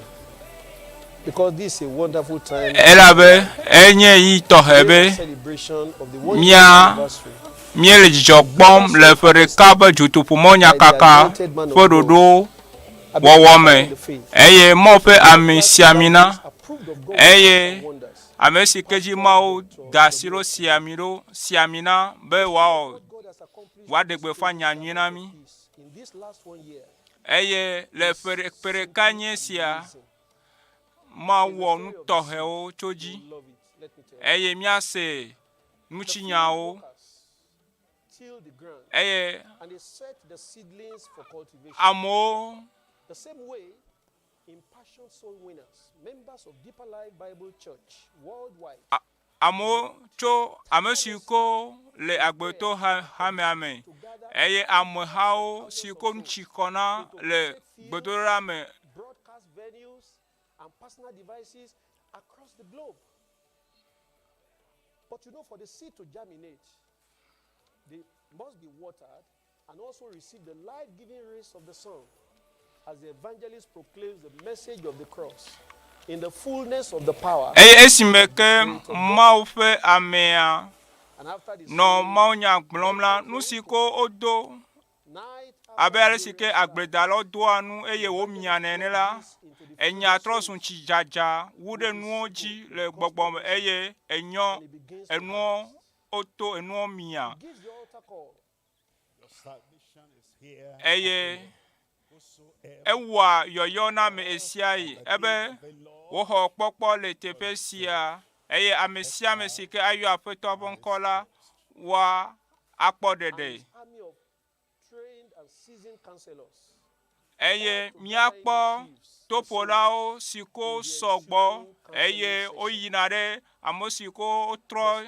Because this is a wonderful time. Elabe enye yi tohebe. Celebration of the 1 year anniversary. Miele jijogbom le fere kabe jutupu monya kaka fedodo wawome. Eye mofe ami siamina. Eye amesi keji mao dasiro siamina be wao wadegbe fanya nyinami. Eye le fere kanye sia ma wo nutohe o choji. Eye miase nuchinyao. Eye amo the same way impassioned soul winners, members of Deeper Life Bible Church worldwide. Amo cho amesiko le agbeto hame eye amhao siko nchikona le gbedorame broadcast venues and personal devices across the globe. But you know, for the seed to germinate, they must be watered and also receive the life-giving rays of the sun as the evangelist proclaims the message of the cross in the fullness of the power. Esimeke maufe amea no manyagblomla nusiko odo abele sike agbedalo doanu eye wo mianenela enya trosun chijaja wude nuoji le gbogbom eye enyo enu oto enu mia eye ewa yoyo na me esiai ebe wo ho popo le tepesia eye amesia mesike ayo apeto bonkola wa akpodede eye miakpo topolao siko sogbo eye oyinare amosiko otro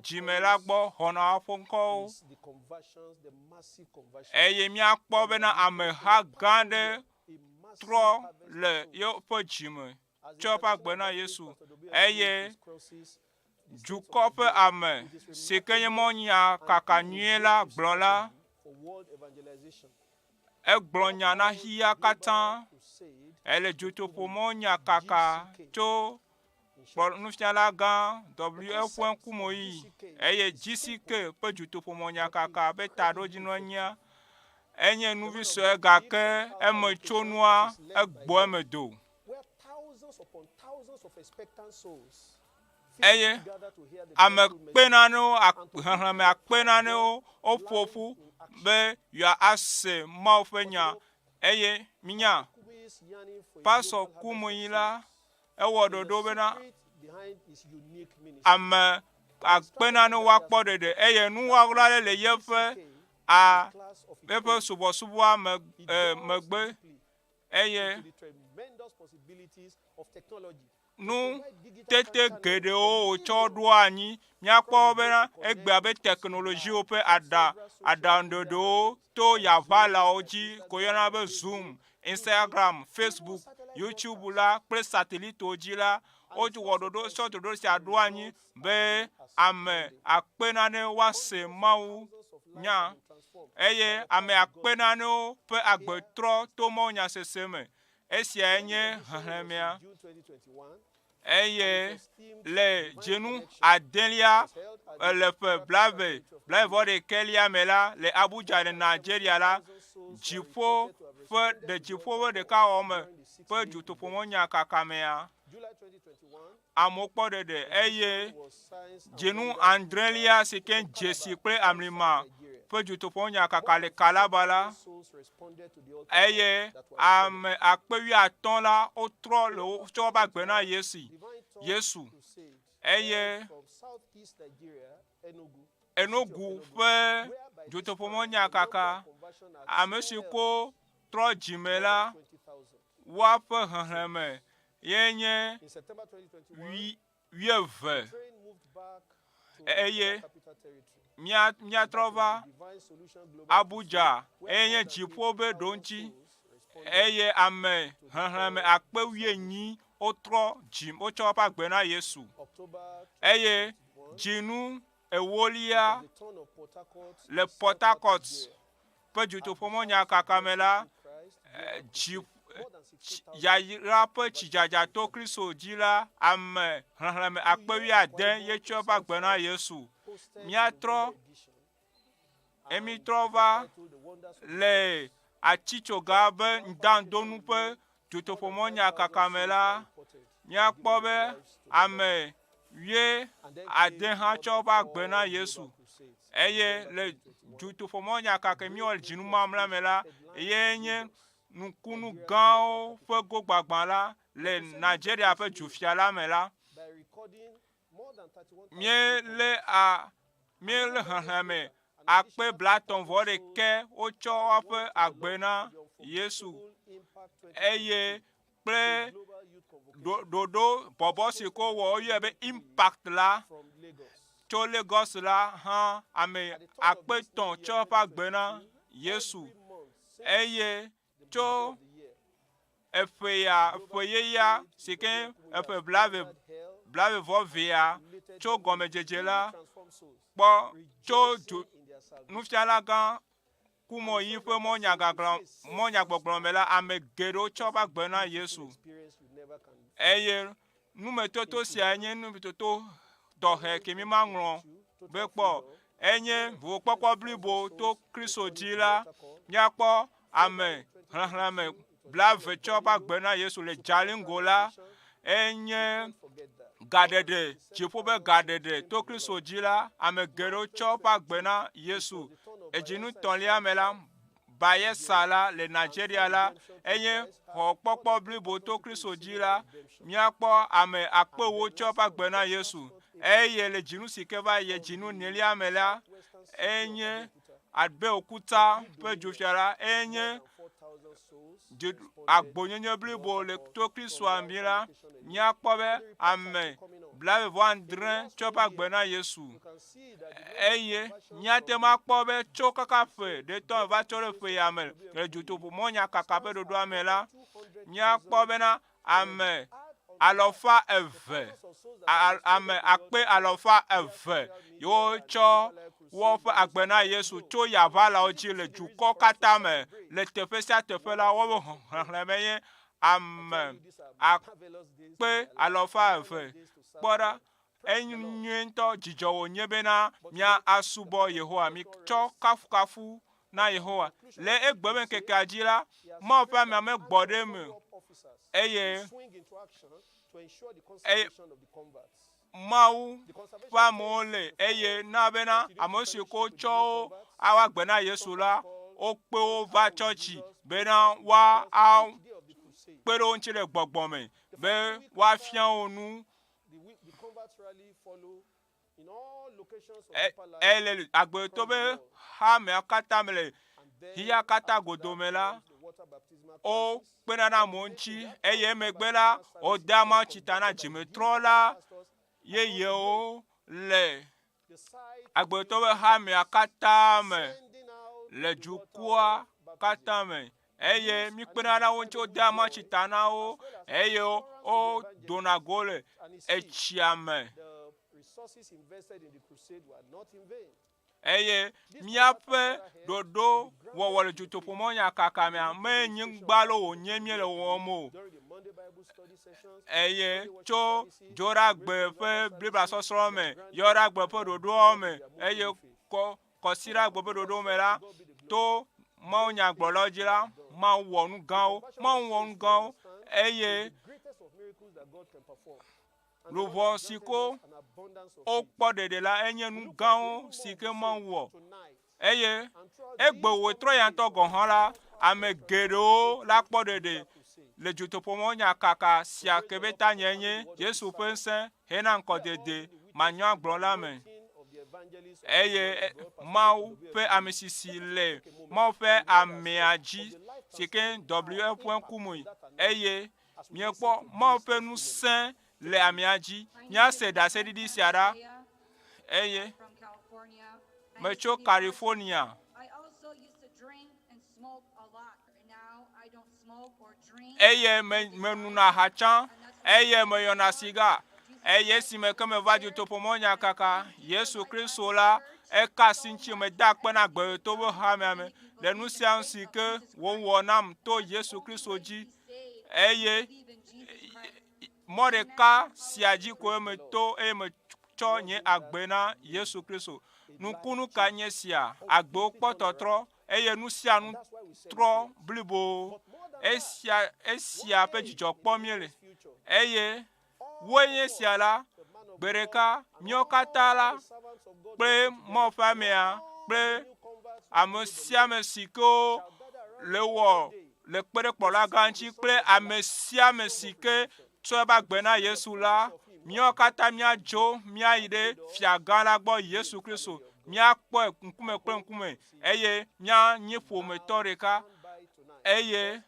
jimelagbo hona afonko eye miakpo bena ameha gande tro le yo po jime chopa gbena Yesu eye jukope ame sekenye monya kakanyela gblola eglonya na hiya katan ele jutopo monya kaka cho nufiala gan WF Kumoyi eye GCK pe jutopo monya kaka beta dojinonya enye nuviso egake emechonua egbo emedo upon thousands of expectant souls. eye ame kpenanu hehleme akpenanu oƒoƒu be ya ase mawo ƒe nya eye minya pastor kumunyi la ewɔ ɖoɖo bena ame akpenanu wakpɔ ɖeɖe eye nuwawla le yeƒe eƒe subɔsubɔa megbe eye nu tete geɖewo wotsɔ ɖo anyi míakpɔ bena egbe abe technologiwo ƒe aɖaŋuɖoɖowo to yavalawo dzi ko yɔna be Zoom, Instagram, Facebook, YouTube la kple satellitewo dzi la wɔ ɖoɖo sɔ ɖoɖo sia ɖo anyi be ame akpenane woase Mawu nya eye ame akpenanewo ƒe agbetrɔ to Mawu nyasese me. Esia nye hehlẽmea eye le dzenu adelia le ƒe blaeve-vɔ-ɖekɛlia me la le Abuja le Nigeria la dziƒo ƒe ɖeka wɔ me ƒe dzotoƒomɔ nyakakamea amewo kpɔ ɖeɖe eye dzenu adrelia si ke dzesi kple amlima ƒe dzotoƒomɔ nyakaka le Kalaba la eye ame akpe 15 la wotrɔ le wotsɔ woƒe agbe na Yesu eye Enugu ƒe dzotoƒomɔ nyakaka ame si ko trɔ dzime la woaƒe hehlẽme ye nye 12 eye míatrɔ va Abuja eye nye dziƒo be ɖoŋtsi eye ame hehlẽme akpe 18 wotrɔ dzim wotsɔ woƒe agbe na Yesu eye dzinu ewolia le Port Harcourt ƒe dzotoƒomɔ nyakaka me la yayra ƒe tsidzadza to Kristo dzi la ame hehlẽme akpe 16 ye tsɔ woƒe agbe na Yesu. Emitrɔ va le atitsoga be ŋdandonu ƒe dzotoƒomɔ nyakaka me la míakpɔ be ame 16 hã tsɔ woƒe agbe na Yesu eye le dzotoƒomɔ nyakaka mi wɔ dzinu mamla me la ye nye nukunu gãwo ƒe gogbagba la le Nigeria ƒe dzofia la me la míele hehlẽme akpe 31 wotsɔ woƒe agbe na Yesu eye kple ɖoɖo bɔbɔ si ko wɔ woyɔe be impact la tso Lagos la hã ame akpe 3 tsɔ woƒe agbe na Yesu eye tso eƒeyeya si ke eƒe blaeve-vɔ-vea tso gɔmedzedze la kpɔ tso nufiala gã Kumoyi ƒe mɔnyagbɔgblɔ me la ame geɖewo tsɔ woƒe agbe na Yesu eye numetoto sia nye numetoto tɔxɛ ke mi maŋlɔ be kpɔ enye ʋukpɔkpɔ blibo to Kristo dzi la míakpɔ ame hehlẽme blaeve tsɔ woƒe agbe na Yesu le Jalingo la enye gaɖeɖe dziƒo be gaɖeɖe to Kristo dzi la ame geɖewo tsɔ woƒe agbe na Yesu. Edzinu tɔlia me la Bayelsa la le Nigeria la enye xɔkpɔkpɔ blibo to Kristo dzi la míakpɔ ame akpe 10 tsɔ woƒe agbe na Yesu eye le dzinu si ke va ye dzinu 9lia me la enye Abeokuta ƒe dzofia la enye agbonyenye blibo le to Kristoa mi la míakpɔ be ame blaeve-vɔ-adre tsɔ woƒe agbe na Yesu eye míate makpɔ be tso kaka ƒe ɖetɔ va tsɔ ɖe ƒe ya me le dzotoƒomɔ nyakaka ƒe ɖoɖoa me la míakpɔ bena ame alɔfa 2 ame akpe alɔfa 2 yiwo tsɔ woƒe agbe na Yesu tso yavalawo dzi le dukɔ katã me le teƒe sia teƒe la woƒe hehlẽme nye ame akpe alɔfa 2 kpɔ ɖa enyuie ŋutɔ dzidzɔ wònye bena mía asubɔ Yehowa mi tsɔ kafukafu na Yehowa le egbe ŋkekea dzi la Mawu ƒe amea me gbɔ ɖe me eye to ensure the conservation of the converts. Mau pa mole eye na bena amosi ko cho awa gbena Yesu la o pe o va church bena wa a pero nchire gbogbon me be wa fian onu The converts rally follow in all locations of the palace. ele agbe to be ha me akata mele hiya kata godomela o pena na monchi eye megbela o dama chitana jimetrola ye o le agbe to be ha me akata me le jukua kata me eye mi pena na wonchi o dama chitana o eye o donagole echiame The resources invested in the crusade were not in vain. eye miape dodo wowole jutopomonya kakamia me nyingbalo o nyemie le womo During the Monday Bible study sessions, eye cho jora gbe fe bibla sosro me yora gbe fe dodo me eye ko sira gbe fe dodo me la to ma onyagbolo jira ma wonu gan eye the greatest of miracles that God can perform. lovo siko o podede la enye nu gan sike ma wo eye egbe wo tro yan to go han la amegero la podede le jutopomo nya kaka sia kebeta nyenye Yesu pense hena nkɔdede manyagblɔ la me eye mau pe amisisi le mau pe amiaji sike w.kumui eye miekpo mau pe nusen le amiaji nya se da se didi siara eye mecho California eye menuna hachan eye meyona siga eye si me keme va du topomonya kaka Yesu Kristo la e ka sinchi me da pena gbe to bo ha me le nu sia nsi ke wo wonam to Yesu Kristo ji eye Mordeka siaji ko me to e me cho nye agbena Yesu Kristo nu kunu ka nye sia agbo pototro eye nu sia nu tro blibo esia pe jijo pomiele eye woye sia la bereka miokata la pe mo famia pe amosia mesiko le wo le pere pola ganchi pe amesia mesike so ba gbena Yesu la miokata mia jo mia ide fia gana gbo Yesu Kristo mia po nkume eye mia nyifo metoreka eye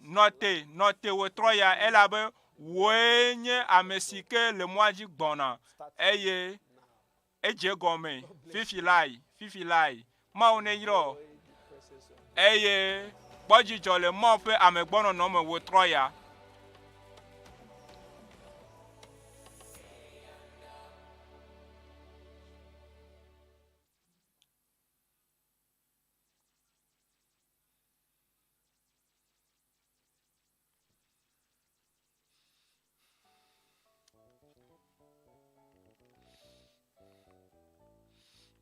note wo troya elabe wenye amesike le moaji gbona eye eje gome fifi lai ma one yiro eye boji jole mo pe amegbono no me wo troya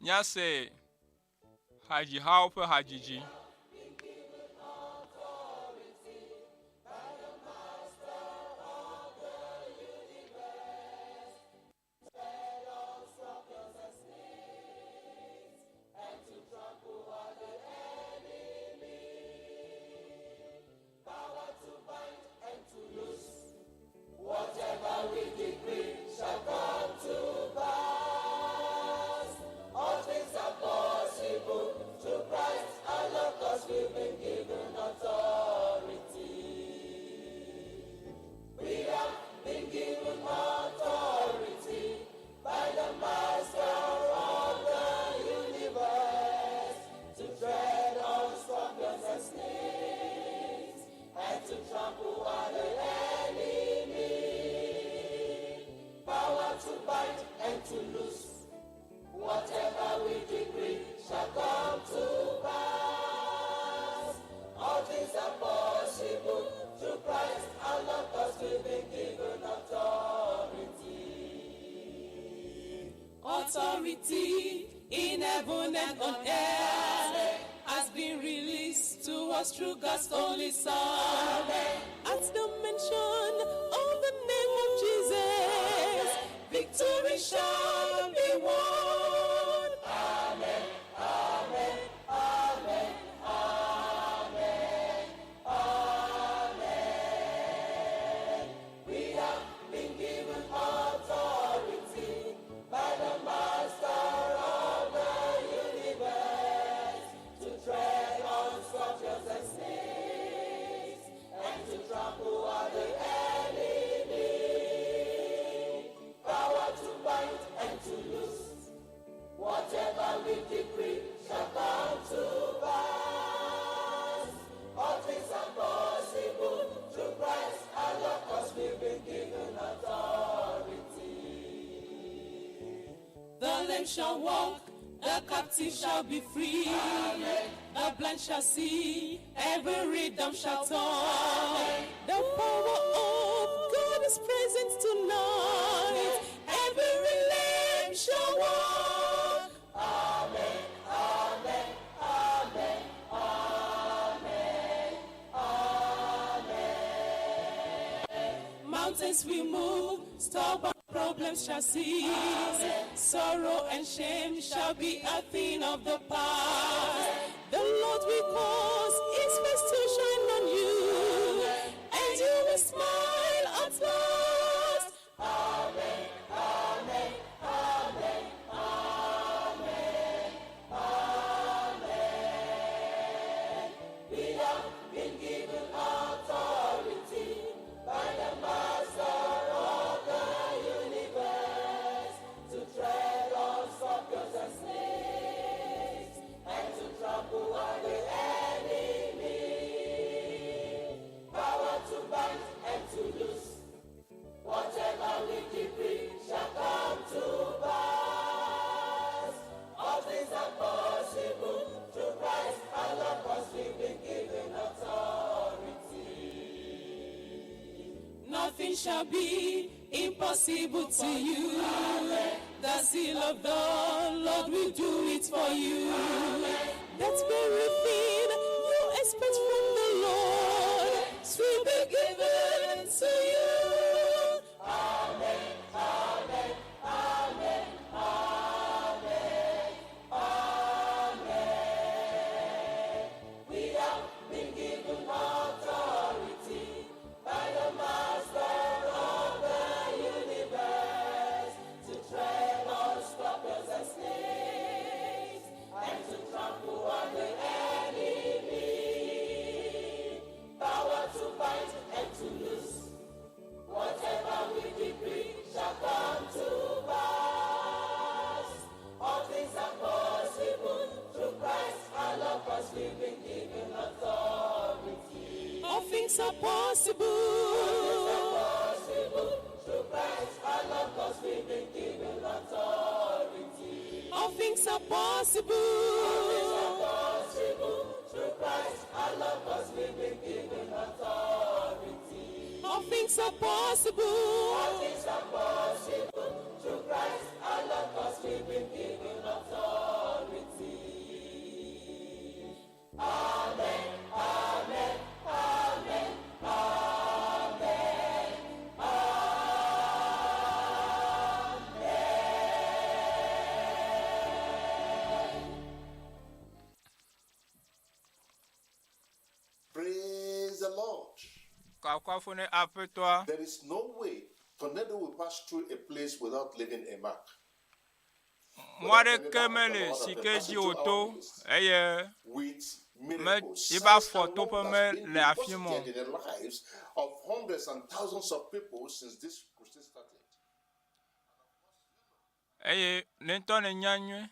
nyase haji haupe hajiji Authority in heaven and on earth has been released to us through God's only Son. At the mention of the name lame shall walk, the captive shall be free. Amen. The blind shall see, every rhythm shall turn. The power of God is present tonight. Every lame shall walk. Amen, amen, amen, amen, amen. Mountains will move, stubborn problems shall cease. Amen. Sorrow and shame shall be a thing of the past. The Lord will cause His face to shine on you, and you will smile at last. Amen, amen, amen, amen, amen. We have been given authority by the Master of the universe to tread on scorpions and snakes and to trample on the enemy. Power to bind and to loose. Whatever we decree shall come to pass. All things are possible through Christ our Lord, 'cause we've been given authority. Nothing shall be impossible to you. Amen. The seal of the Lord will do it for you. Amen. That very thing you expect from the Lord will be given to you. Amen, amen, amen, amen, amen. We have been given authority by the Master of the universe to tread on scorpions and snakes and to trample on the enemy. Power to bind and to loose. Whatever we decree shall come to pass. All things are possible through Christ our Lord, 'cause we've been given authority. All things are possible. Through Christ our Lord, 'cause we've been given authority. All things are possible. Through Christ our Lord, 'cause we've been given authority. All things are possible. All things are possible through Christ our Lord, 'cause we've been given authority. Amen, amen, amen, amen, amen. Praise the Lord. Kakafone There is no way tornado will pass through a place without leaving a mark. Mware kemele sikeji oto eye With me miracles, iba signs and foto pe wonders me being le afimo. deposited in the lives of hundreds and thousands of people since this crusade started. Eye lento ne nyanywe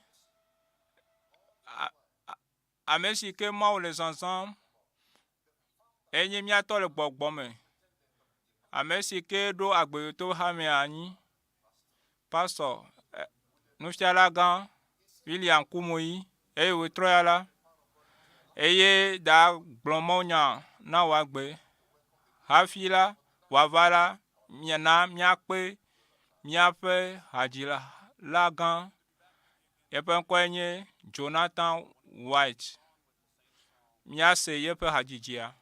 amesi ke ma o le zanzan enye miato le gbogbo me amesi ke do agbeyoto ha me anyi pastor nufiala gan William Kumoyi ewe troyala eye da gblomonya na wagbe hafila wavala miana miakpe miape hajila lagan yepe kwenye Jonathan White miase yepe hajijia.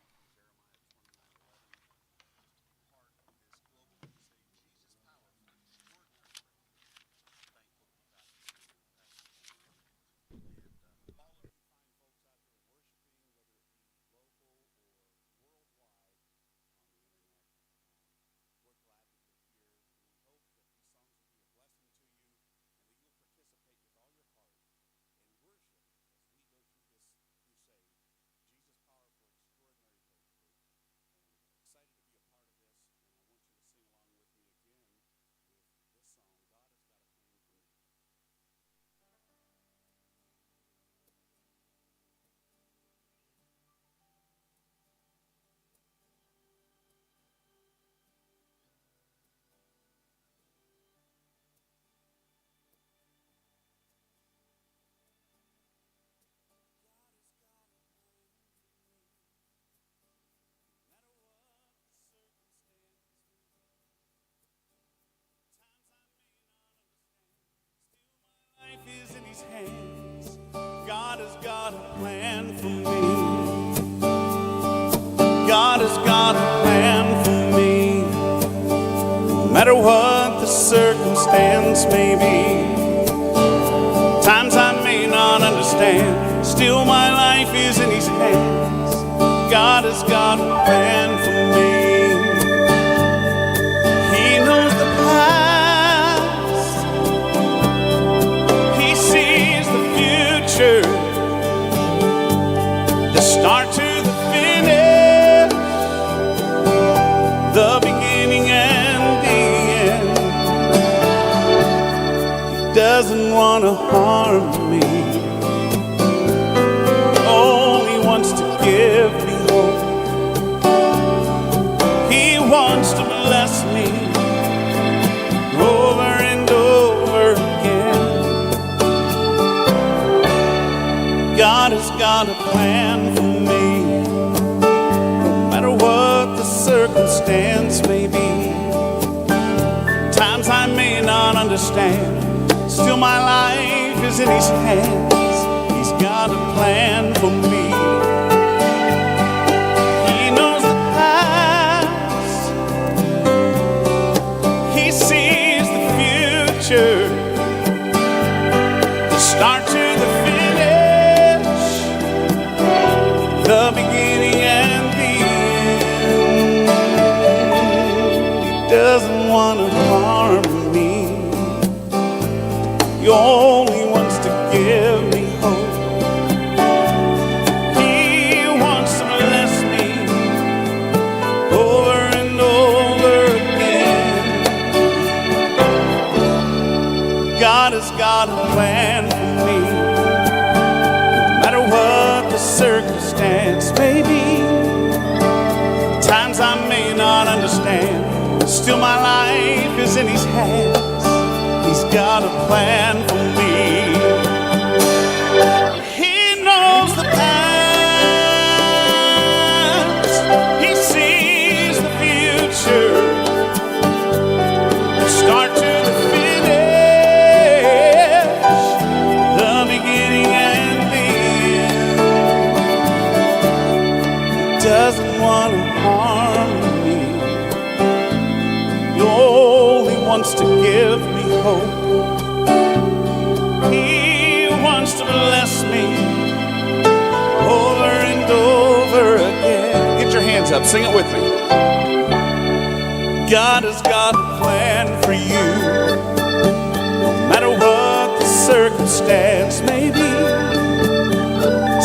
life is in his hands. God has got a plan for me. God has got a plan for me. No matter what the circumstance may be, times I may not understand, still my life is in his hands. God has got a plan for me. He knows the past. He sees the future, the start to the finish, the beginning and the end. He doesn't want to harm me, only wants to give me hope. He wants to bless me over and over again. God has got a plan for me, no matter what the circumstance may be. Times I may not understand, still my life is in his hands. He's got a plan for me. He knows the past. He sees the future, the start to the finish, the beginning and the end. He doesn't want to harm me. He only wants to give me hope. He wants to bless me over and over again. God has got a plan for me, no matter what the circumstance may be. Times I may not understand, still my life is in his hands. He's got a plan for me. He knows the past. He sees the future, the start to the finish, the beginning and the end. He doesn't want to harm me. He only wants to give me hope. He wants to bless me over and over again. Get your hands up, sing it with me. God has got a plan for you, no matter what the circumstance may be.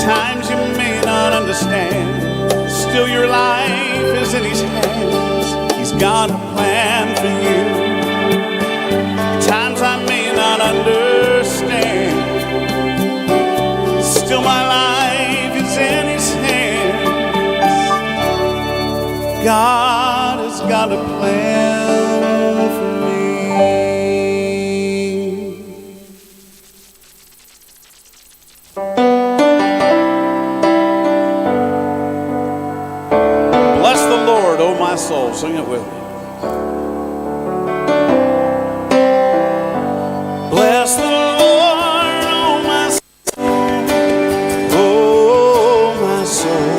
Times you may not understand, still your life is in his hands. He's got a plan for you. Times I may not understand, still my life is in his hands. God has got a plan for me. Bless the Lord, O my soul. Sing it with me. Bless the Lord, oh my soul,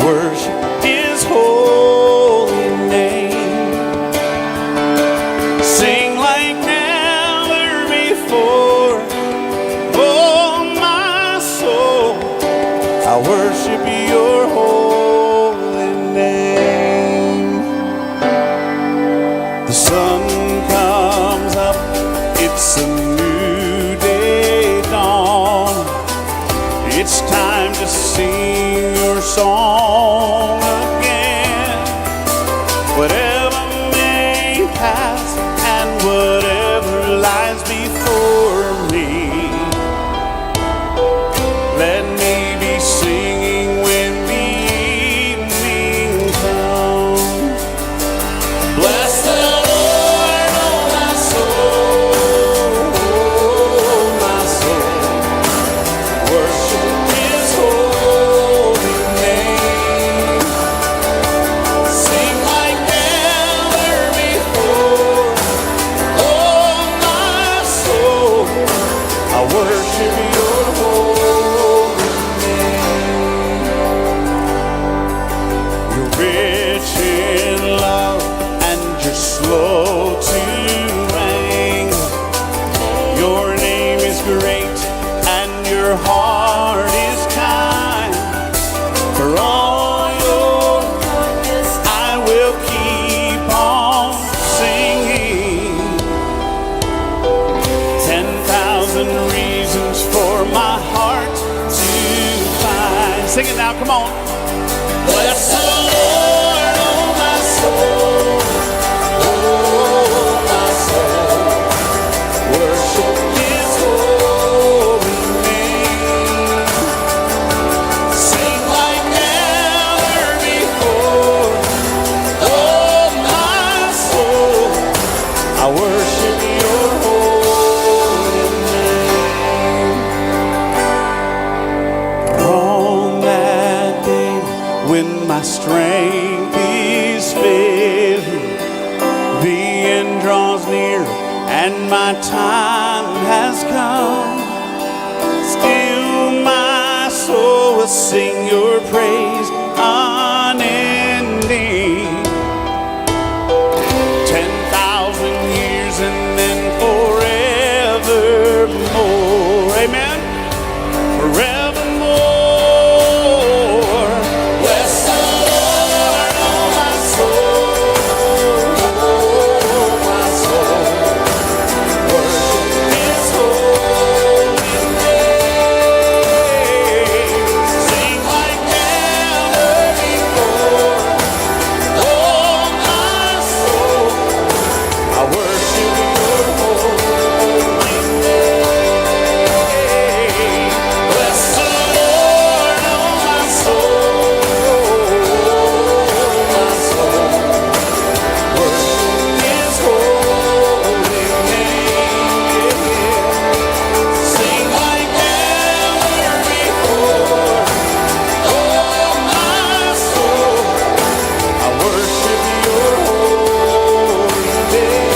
worship his holy name. Sing like never before, oh my soul, I worship your holy name. The sun comes up, it's a new day dawn. It's time to sing your song again. Whatever may pass and whatever lies before me, let me be singing when the evening comes. Bless the Lord, oh my soul, worship his holy name. Sing it now, come on. Bless the Lord, oh my soul. Oh, my soul. Worship His holy name. Sing like never before. Oh, my soul. I worship your holy name. On that day when my strength is failing, the end draws near and my time has come. Still my soul will sing your praise unending. 10,000 years and then forevermore. Amen. Forevermore. Bless the Lord, oh my soul. Oh, my soul. Worship His holy name. Sing like never before. Oh, my soul. I worship your holy name. Bless the Lord, oh my soul. My soul. Worship His holy name. Sing like never before. Oh, my soul. I worship your holy name.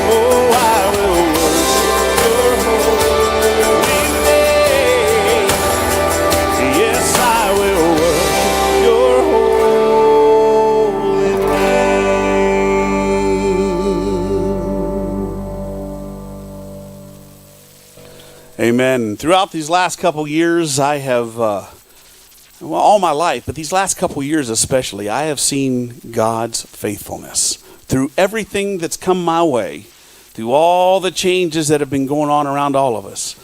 Oh, I will worship your holy name. Yes, I will worship your holy name. Amen. Throughout these last couple years, I have, well, all my life, but these last couple years especially, I have seen God's faithfulness. Through everything that's come my way, through all the changes that have been going on around all of us,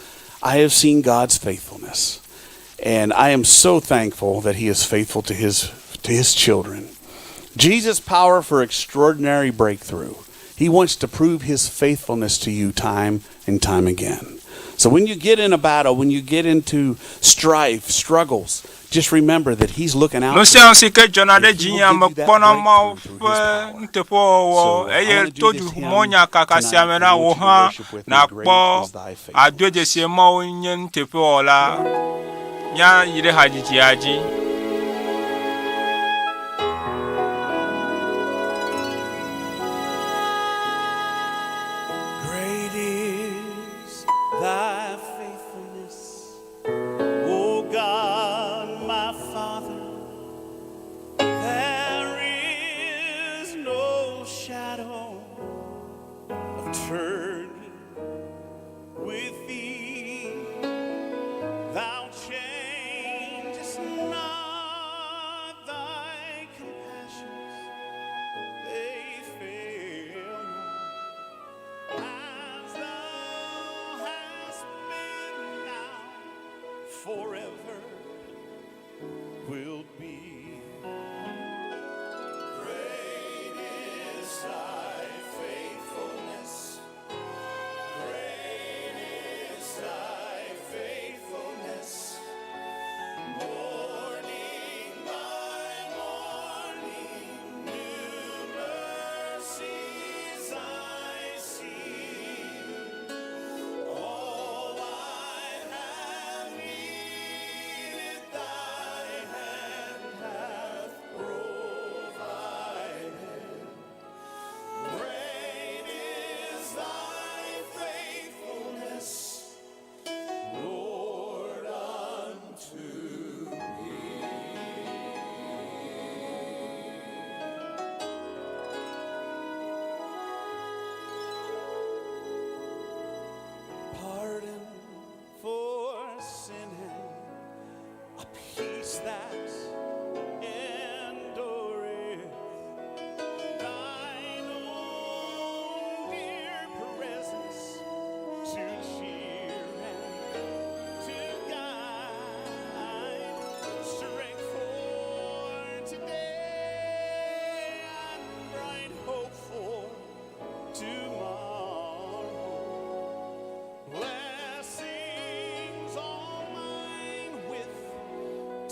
I have seen God's faithfulness. And I am so thankful that He is faithful to His children. Jesus' power for extraordinary breakthrough. He wants to prove His faithfulness to you time and time again. So when you get in a battle, when you get into strife, struggles, just remember that He's looking out. Nous sommes si que John de Jinya mokona ma ntepo eye toju monya kakasi amena wo ha na kpo adwe de sie ma onye ntepo la nya yire hajiji aji. Great is thy faithfulness, O God, my Father. There is no shadow of turning with thee. Thou changest not.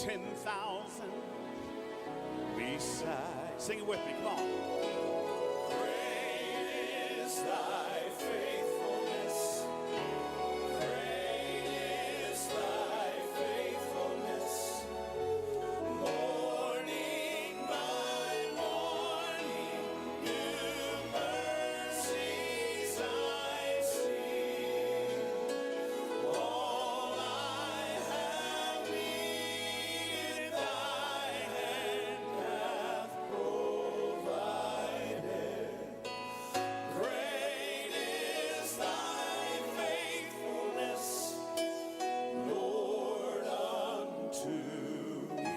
10,000 beside. Sing it with me, come on. Great is thy faithfulness. Great is thy faithfulness. Morning by morning, new mercies I see. All I have needed, thy hand hath provided. Great is thy faithfulness, Lord, unto me.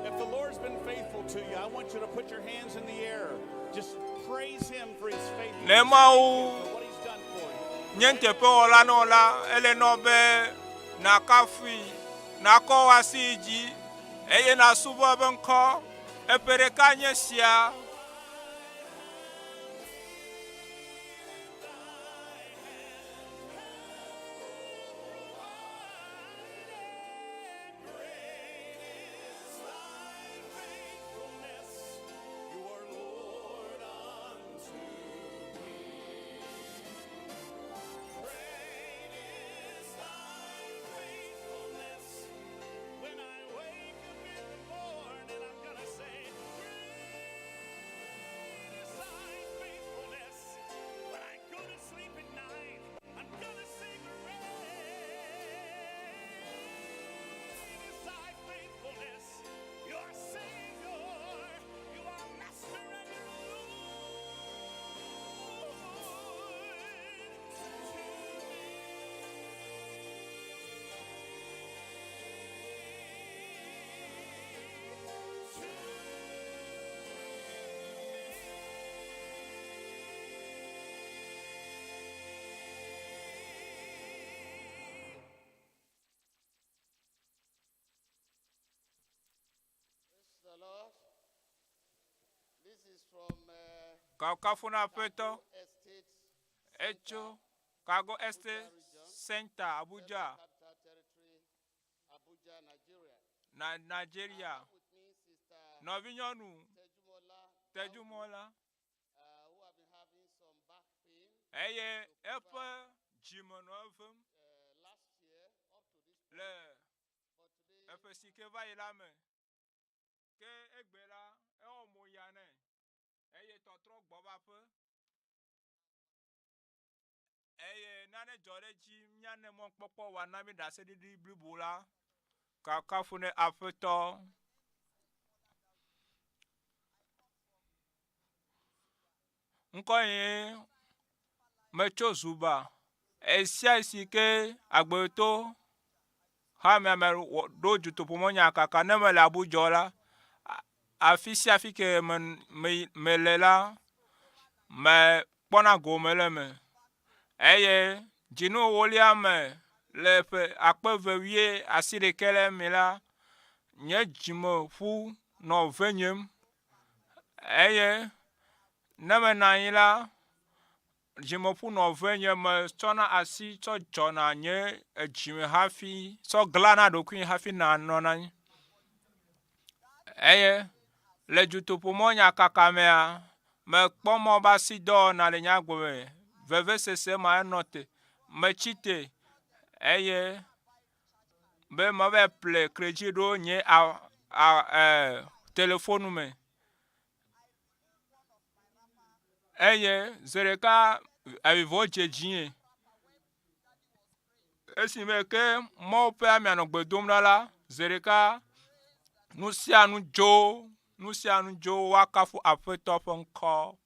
If the Lord's been faithful to you, I want you to put your hands in the air. Just praise him for his faithfulness. Ne mau nyente pe ola no la ele no be na kafi na ko wasiji eye na subo benko epere kanye sia. The Lord. This is from Kafuna peto Estate echo Kago Este Center Abuja Capital Territory, Abuja, Nigeria. Nigeria. With me, Sister Novinyonu Tejumola, Tejumola who have been having some back pain eye epe jimonovum last year up to this le but today epe sike va ilame ke egbela e omoyane eye totro gboba pe eye nane joreji nyane mon popo wa na mi dase didi blibula kakafune afeto nkoyin mecho zuba esia isike agbeto ha me do juto pomonya kaka ne mele abujola afisi afike melela me pona gomele me eye jinu wolia me le pe akpeve wie asire kele mela nye jimo fu no venyem eye neme na yila jimopu no venye me tsona asi tso jona nye ejime hafi tso glana do kwin hafi na nona eye le jutopo monya kakamea me kpomo basi do na le nyagwe veve sese ma enote me chite eye be ma be ple kreji do nye telefonu me eye zereka avivo jejie esime ke mo pe amiano gbedom la zereka nusianu jo wakafu afeto fonko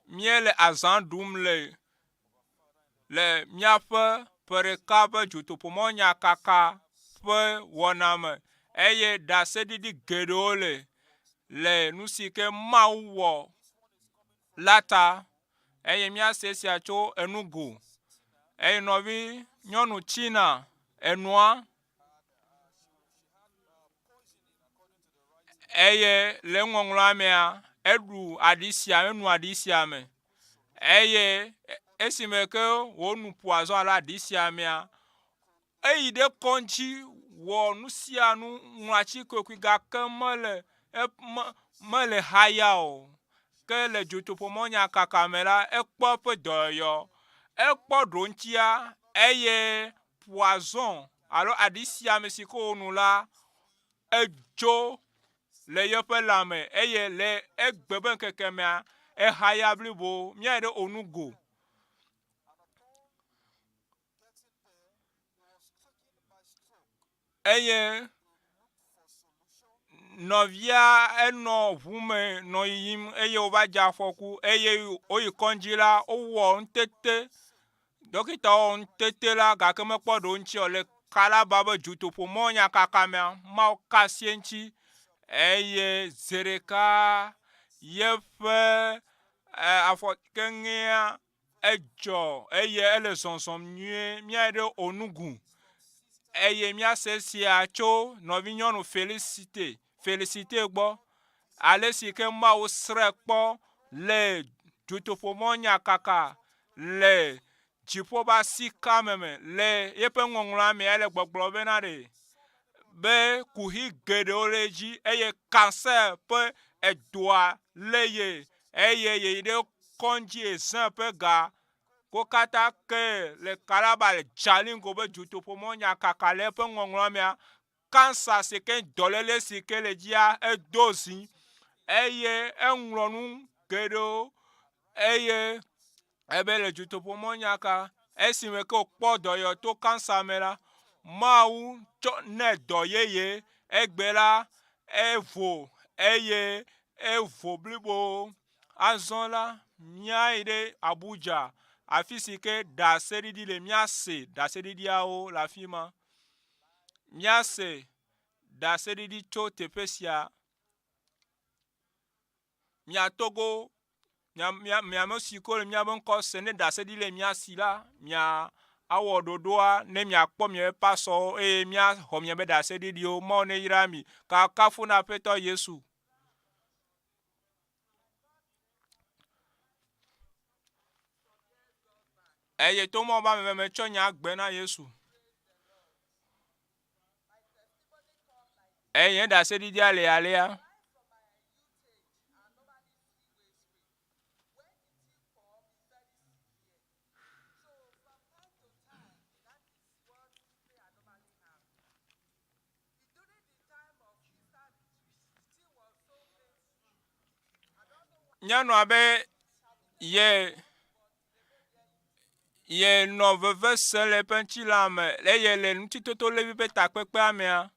miele azandum le miafe perekabe jutopomonya kaka pe woname eye dase didi gedole le nusike mauwo lata eye mia sesia cho enugu eye novi nyonu china enua eye le ŋɔŋlɔ mea eɖu adisia enu adisia me eye esime ke wo nu poison la adisia mea eyi ɖe kɔndzi wɔ nu sia nu ŋlɔtsi kokui gake mele haya o ke le dzotoƒomɔ nyakaka me la ekpɔ eƒe dɔyɔyɔ ekpɔ ɖo ŋutia eye poison alo adisia me si ke wonu la edzo le yeƒe lãme eye le egbe be ŋkeke mea ehaya blibo mía ɖe onugo eye nɔvia enɔ ʋu me nɔ yiyim eye wova dze afɔku eye woyi kɔndzi la wowɔ nutete dɔkita wɔ nutete la gake mekpɔ ɖo ŋuti o le kalaba be dzotoƒomɔ nyakaka mea mawo ka asie ŋuti eye ze ɖeka yeƒe afɔkeŋea edzɔ eye ele zɔzɔm nyuie mía ɖe onugu eye mía se sia tso nɔvi nyɔnu Félicité gbɔ ale si ke Mawu srɛ kpɔ le dzotoƒomɔ nyakaka le dziƒo ba sika me le yeƒe ŋɔŋlɔa me ele gbɔgblɔ bena ɖe be kuhi geɖewo le dzi eye cancer ƒe edoa le ye eye yi ɖe kɔndzi ezẽ ƒe ga wo katã ke le kalaba le dzalingo be dzotoƒomɔ nyakaka le eƒe ŋɔŋlɔa mea cancer si ke dɔléle si ke le dzia edo zi eye eŋlɔ nu geɖewo eye ebe le dzotoƒomɔ nyaka esime ke wokpɔ dɔyɔ to cancer me la Mawu tsɔ ne dɔ yeye egbe la evo eye evo blibo azɔ la mía yi ɖe Abuja afi si ke daseɖiɖi le mía se daseɖiɖiawo le afi ma mía se daseɖiɖi tso teƒe sia mía Togo mía me si ko le mía be ŋkɔ se ne daseɖiɖi le mía si la mía awɔ ɖoɖoa ne mía kpɔ mía be pasɔwo eye mía xɔ mía be daseɖiɖiwo Mawu ne yra mi kakafu na Aƒetɔ Yesu. Eye to mɔ ba me metsɔ nya agbe na Yesu. Eye daseɖiɖia le alea. Nyɔnua be ye nɔ veve se le eƒe ŋuti la me eye le ŋutitoto levi ƒe takpekpea mea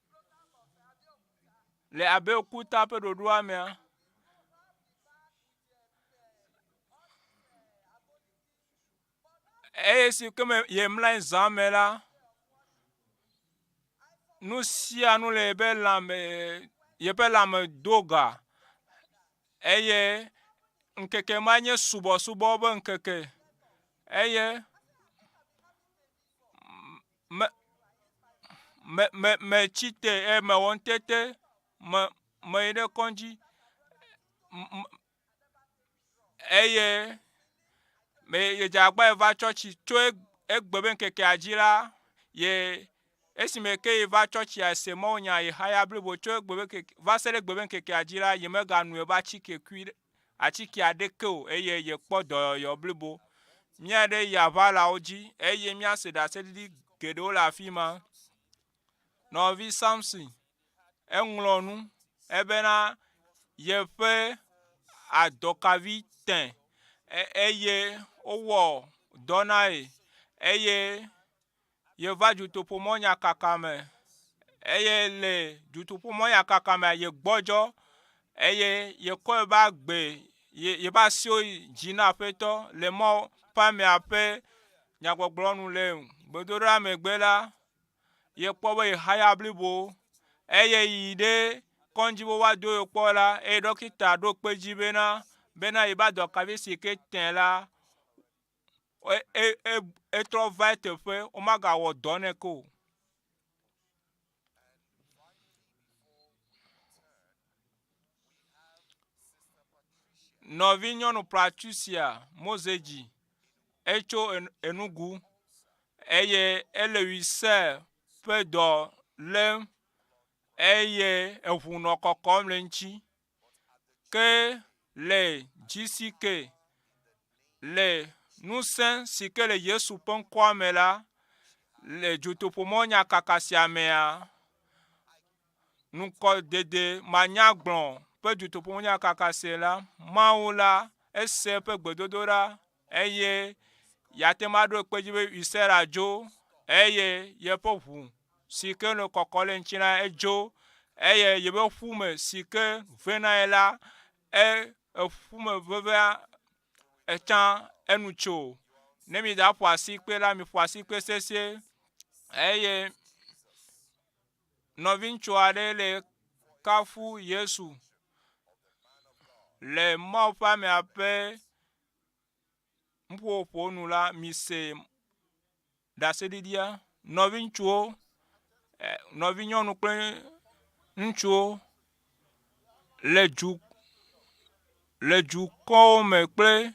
le Abeokuta ƒe ɖoɖoa mea eye si ke me ye mla zã me la nu sia nu le yeƒe lãme do ga eye ŋkeke ma nye subɔsubɔ be ŋkeke eye me tsite me wɔ ŋutete me yi ɖe kɔndzi eye me ye dze agba eva tsɔtsi tso egbe be ŋkekea dzi la ye esime ke ye va tsɔtsia se Mawu nya ye haya blibo tso egbe be ŋkeke va se ɖe egbe be ŋkekea dzi la ye meganu ye be atike aɖeke o eye ye kpɔ dɔyɔyɔ blibo mía ɖe ya ʋalawo dzi eye mía se daseɖiɖi geɖewo le afi ma. Nɔvi Samson eŋlɔ nu ebena yeƒe adɔkavi tẽ eye wowɔ dɔ na ye eye yeva dzotoƒomɔ nyakaka me eye le dzotoƒomɔ nyakaka me ye gbɔdzɔ eye ye kɔ ye ba gbe ye ba siwo dzi na Aƒetɔ le Mawu ƒe amea ƒe nyagbɔgblɔ nu le gbedoɖa megbe la ye kpɔ be ye haya blibo eye yi ɖe kɔndzi be woado ye kpɔ la eye ɖɔkita ɖo kpe dzi bena ye ba dɔkavi si ke tẽ la etrɔ va teƒe womagawɔ dɔ nɛ ke o. nɔvi nyɔnu Patricia Mozeji etso Enugu eye ele 8 ƒe dɔ lém eye eʋu nɔ kɔkɔm le ŋtsi ke le GCK le ŋusẽ si ke le Yesu ƒe ŋkɔa me la le dzotoƒomɔ nyakaka sia mea ŋgɔgbedede manyagblɔ ƒe dzotoƒomɔ nyakaka sia la Mawu la ese ƒe gbedodoɖa eye yatema ɖo kpe dzi be Israel dzo eye yeƒe ʋu si ke le kɔkɔ le ŋtsi la edzo eye yebe ƒume si ke vena ye la ƒume vevea etsã enu tso ne mi da ƒo asikpe la mi ƒo asikpe sesie eye nɔvi ŋutsu aɖe le kafu Yesu le Mawu ƒe amea ƒe ŋuƒoƒo nu la mi se ɖaseɖiɖia nɔvi ŋutsuwo nɔvi nyɔnu kple ŋutsuwo le dukɔwo me kple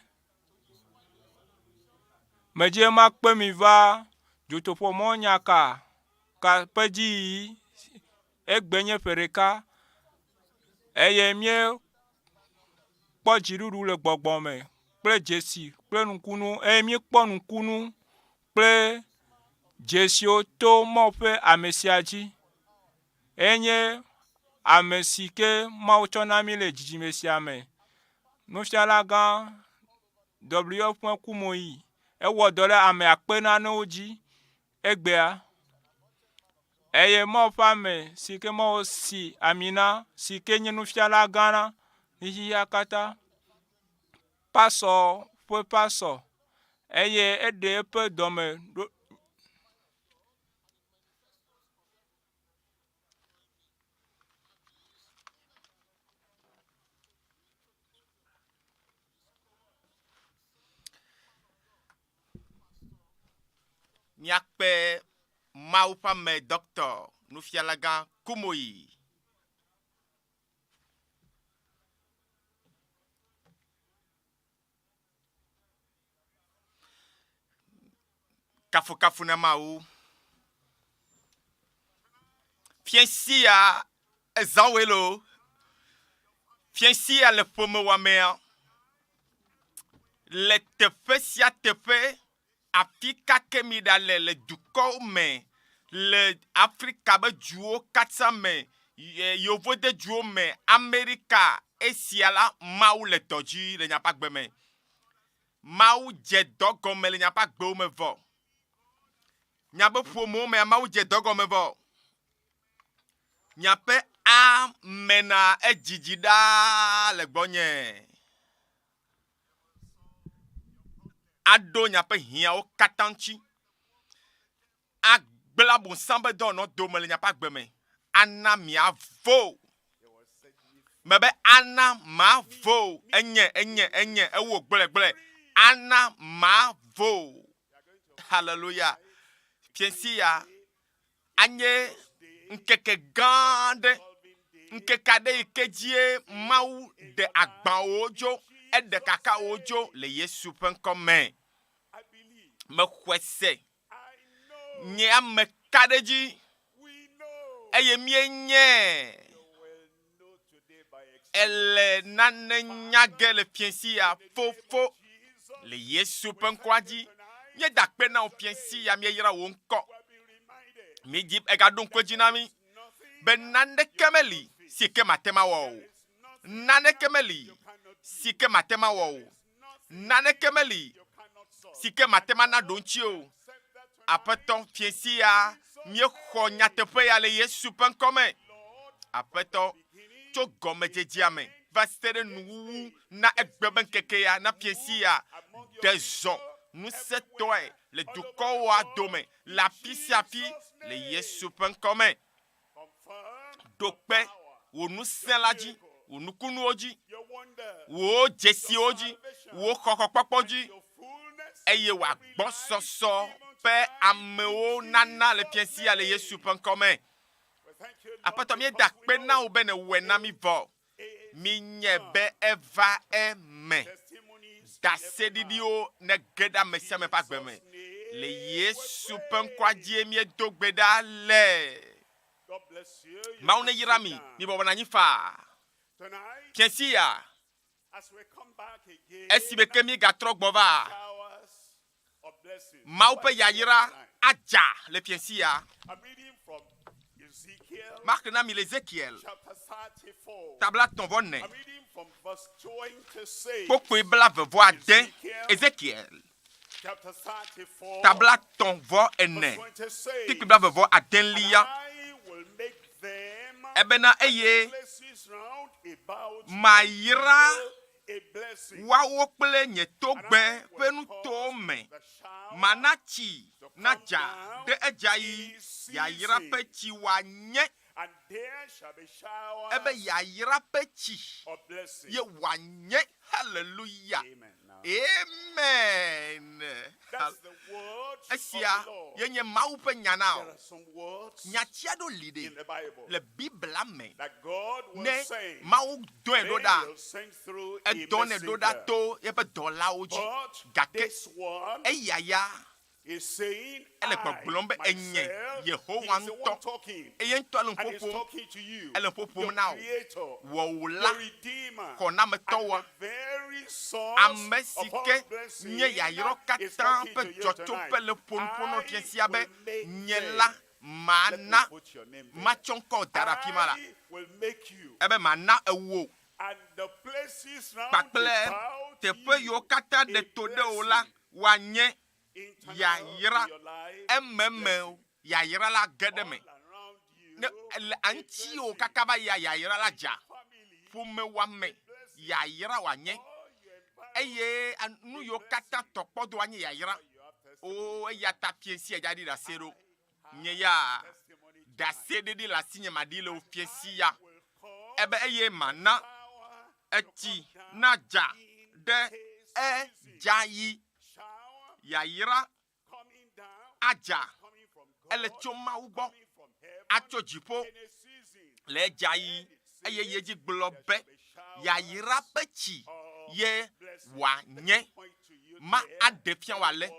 medie ma kpe mi va dzotoƒomɔ nyaka ka ƒe dzi yi egbe nye ƒe ɖeka eye mie kpɔ dziɖuɖu le gbɔgbɔ me kple dzesi kple nukunu eye mi kpɔ nukunu kple dzesiwo to Mawu ƒe ame sia dzi enye ame si ke Mawu tsɔ na mi le dzidzime sia me nufiala gã W.F. Kumoyi ewɔ dɔ ɖe ame akpe nanewo dzi egbea eye Mawu ƒe ame si ke Mawu si amina si ke nye nufiala gã na xixia katã pasɔ ƒe pasɔ eye eɖe eƒe dɔme miakpe Mawu ƒe ame Dr. Nufialaga Kumoyi. Kafu na Mawu. Fiensia ezawelo. Fiensia le pomo wa mea. Le teƒe sia teƒe afi kake mi da le dukɔwo me le Afrika be duwo katã me yovo de duwo me Amerika esia la Mawu le dɔ dzi le nyaƒe agbe me Mawu dze dɔ gɔme le nyaƒe agbewo me vɔ nyabe ƒomewo me Mawu dze dɔ gɔme vɔ nyaƒe amena edzidzi ɖaa le gbɔnye ado nyaƒe hiãwo katã ŋtsi agbla bonsam be dɔ nɔ dome le nyaƒe agbe me ana miavo mebe ana mavo enye ewo gble ana mavo hallelujah fiensia anye ŋkeke gã aɖe ŋkeke aɖe yi ke dzie Mawu de agbawo dzo ede kakawo dzo le Yesu ƒe ŋkɔ me mexɔe se nye ame ka ɖe dzi eye mienye ele nane nyage le fiensia fofo le Yesu ƒe ŋkɔa dzi mieda kpe na wo fiensia mieyra wo ŋkɔ miedzi egaɖo ŋkue dzi na mi be naneke meli si ke mate ma wɔ o naneke meli si ke mate ma wɔ o naneke meli si ke mate ma na ɖo ŋtsi o aƒetɔ fiensia miexɔ nyateƒe ya le Yesu ƒe ŋkɔ me aƒetɔ tso gɔmedzedzea me va se ɖe nuwuwu na egbe be ŋkeke ya na fiensia de zɔ ŋusẽtɔe le dukɔwoa dome le afi sia afi le Yesu ƒe ŋkɔ me ɖo kpe wò ŋusẽ la dzi wò nukunuwo dzi wò dzesiwo dzi wò xɔxɔkpɔkpɔ dzi eye wò agbɔsɔsɔ ƒe amewo nana le fiensia le Yesu ƒe ŋkɔ me aƒetɔ mieda kpe na wo be ne wɔe na mi vɔ Minyebe eva eme. Dase didio ne geda mesia me pagbeme. Le Yesu penkwadie mi edogbeda le. Maune yirami ni bobana nifa. Piensia. Esibe kemi gatrok bova. Maupe yayira aja le piensia. Marc na mi l'Ézéchiel. Tabla ton bonne. Pourquoi bla voix d'un Ézéchiel. Tabla ton voix ene. Tikwi bla voix a den lia. Ebena eye. Mayira. Wa wokple nye togbe penu tome. Manachi naja de ejayi yayira pechi wa nye. And there shall be showers ebe yayira pechi of blessing. ye wa nye. Hallelujah. Amen. Now, Amen. that's the word Esia of the Lord. yenye maupe nyanao. There are some words Nyatiado lide. in the Bible Le Bible ame. that God will Ne say. mau don edoda. He will send through a Edon edoda messenger. to yebe dola oji. But Gake this one eyaya. is saying, Ele I, gbogbolo mbe enye. myself, Yehowa he's the one nto. talking. Eye nto And he's alunpopo. talking to you, Ele popo your now. creator, Wola. your redeemer, Kona and metowa. the very source Ame of all sike blessing nye yayiro is katan talking pe to you joto tonight. pe le ponpono I fiensia be will make nye them. la Let me mana put your name there. machonko dara pimala. I will make you, Ebe mana ewo. and the places round Pakple about tepe you yo kata de a tode ola wanye internal yayira to your life, emmeme yayira la gedeme. around you, Ne anchi o kakaba yayira la ja. family, Pume wame yayira wanye. Eye anu yo kata tokpo do wanye yayira. O ya tapiensi ya jadi da sero. Nye ya da sede di la sinye madile o fiensi ya. Ebe eye mana eti na ja de e jayi yayira coming down, aja coming from God, ele choma ugbo coming from heaven, acho jipo in a season, le jayi eye yeji globe yayira pechi ye wanye point to you ma there, adefian wale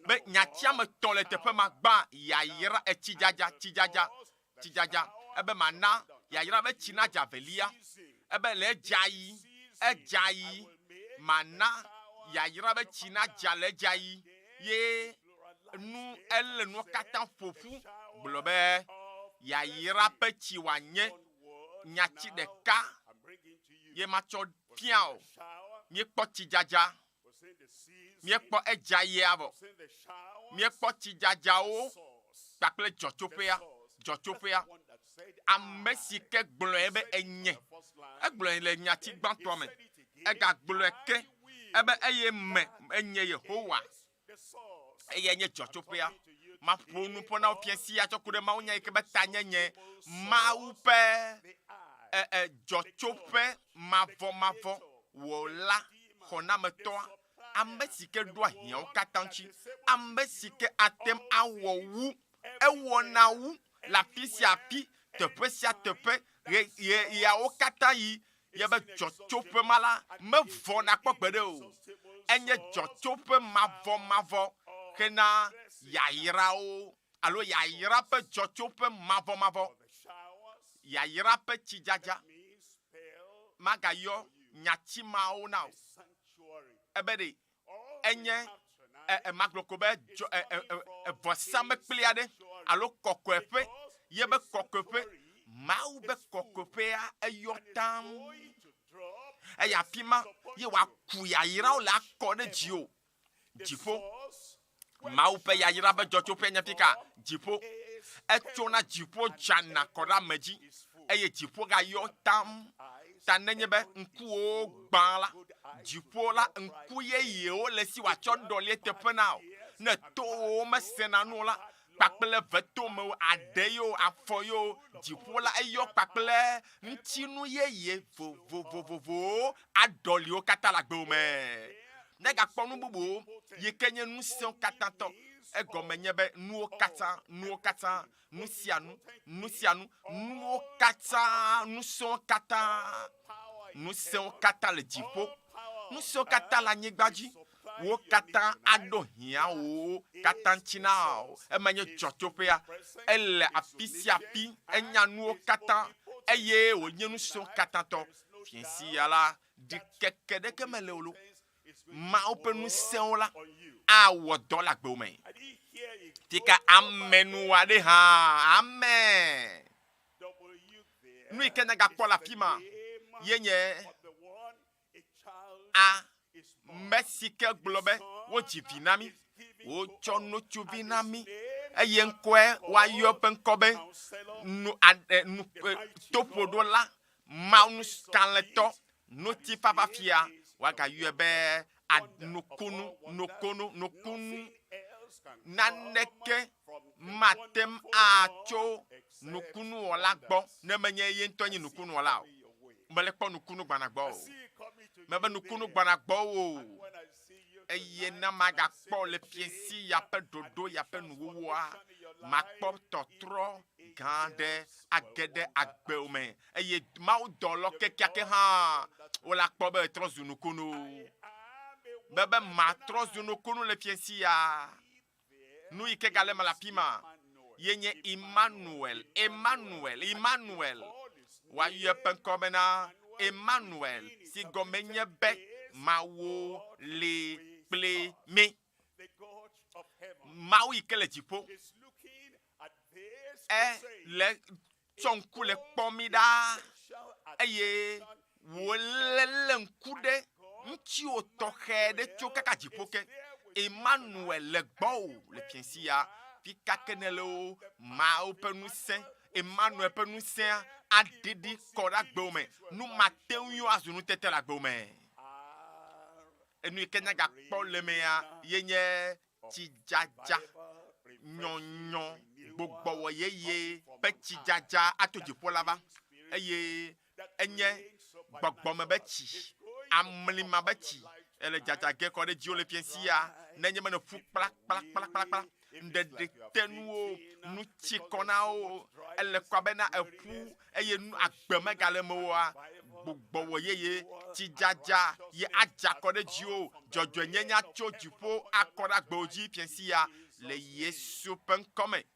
be nyatia me ton le tepe ma gba yayira echijaja chijaja ebe mana yayira be china javelia ebe le jayi ejayi mana yayira be china jale jayi ye nu ele nu katan fofu globe yayira pechi wanye nyati de ka I'm bringing to you, ye macho piao shower, mi kpo chijaja was in the season, mi kpo ejaye abo was in the shower, mi kpo chijaja o source, pakle jochopea one that said, amesike gblo ebe enye first line, egblo le nyati gbanto me said it again, ega gblo eke ebe eye me enye Yehowa the source, eye enye jochopea ma ponu pona opiesi ya chokure ma unya ike betanyenye ma upe jochope mavo wola hona metoa amesike do ahian katanchi amesike atem awowu ewona wu la pisi api tepe sia tepe ya o katayi ye be jochope mala me vo na kpogbede o enye jochope mavo hena yayira o alo yayira pe jochope mavo yayira pe chijaja magayo nyati mao now ebede enye maglokobe vosame pliade alo kokoepe yebe kokoepe mau be kokopea eyotam eya pima ye wa ku yayira o la kone jio jipo mau pe yayira be jochope nyafika jipo etona jipo jana kora meji eye jipo ga yotam tanenye be nku o gbala jipo la nku ye o le si wa chondole tepena ne to me senanu la pakple veto me adeyo afoyo jipo la eyo pakple ntinu ye vo adoli o katala gbe me nega kponu bubu ye kenye nu se katanto egomenye be nu kata nu sianu nu kata nu so kata nous sommes kata le dziƒo, nous sommes kata la nyigbaji, wo kata ado hia o, kata nchina o, emanye tchotopea, ele apisi api, enya nuo kata, eye o nye nous sommes kata to, fiensi ala, di keke de kemele olo, ma open nous sommes la, a wodo la gbeome. Tika amen wade ha, amen. Nous ikena ga kwa la pima, yenye a mesike globe wo jivinami wo chono chuvinami eyenkwe wa yopen kobe nu topodola maunus kanleto noti papa fia waga yebe nukunu naneke matem acho nukunu wala gbo nemenye yentonyi nukunu wala mbele po nukunu gbanagbo mebe nukunu gbanagbo o eye na maga po le piensi yape dodo yape nuwa makpo totro gande agede agbeume eye mau dolo kekiake ha wala kpo be trozu nukunu bebe ma trozu nukunu le piensi ya nu ike gale malapima yenye Emmanuel wa yepen komena Emmanuel si gomenye be mawo le ple me mawo ikele jipo le chonku le pomida eye wolele nkude nchi otohe de chokaka jipo ke Emmanuel le gbo le piensia fi kakenelo ma openuse Emmanuel penuse adidi kora gbome nu mateu azunu tete la gbome enu kenya ga pole mea yenye tijaja nyonyo gbogbo wo yeye pe tijaja atoji polaba eye enye gbogbo me bechi amlima bechi ele jaja ge ko de dio le piensia nenye me no fu plak ndede tenuo nu chikona o ele kwabena epu eye nu agbeme galemoa gbogbo wo yeye tijaja ye aja ko de dio jojo nyenya chojipo akora gboji piensia le Yesu penkome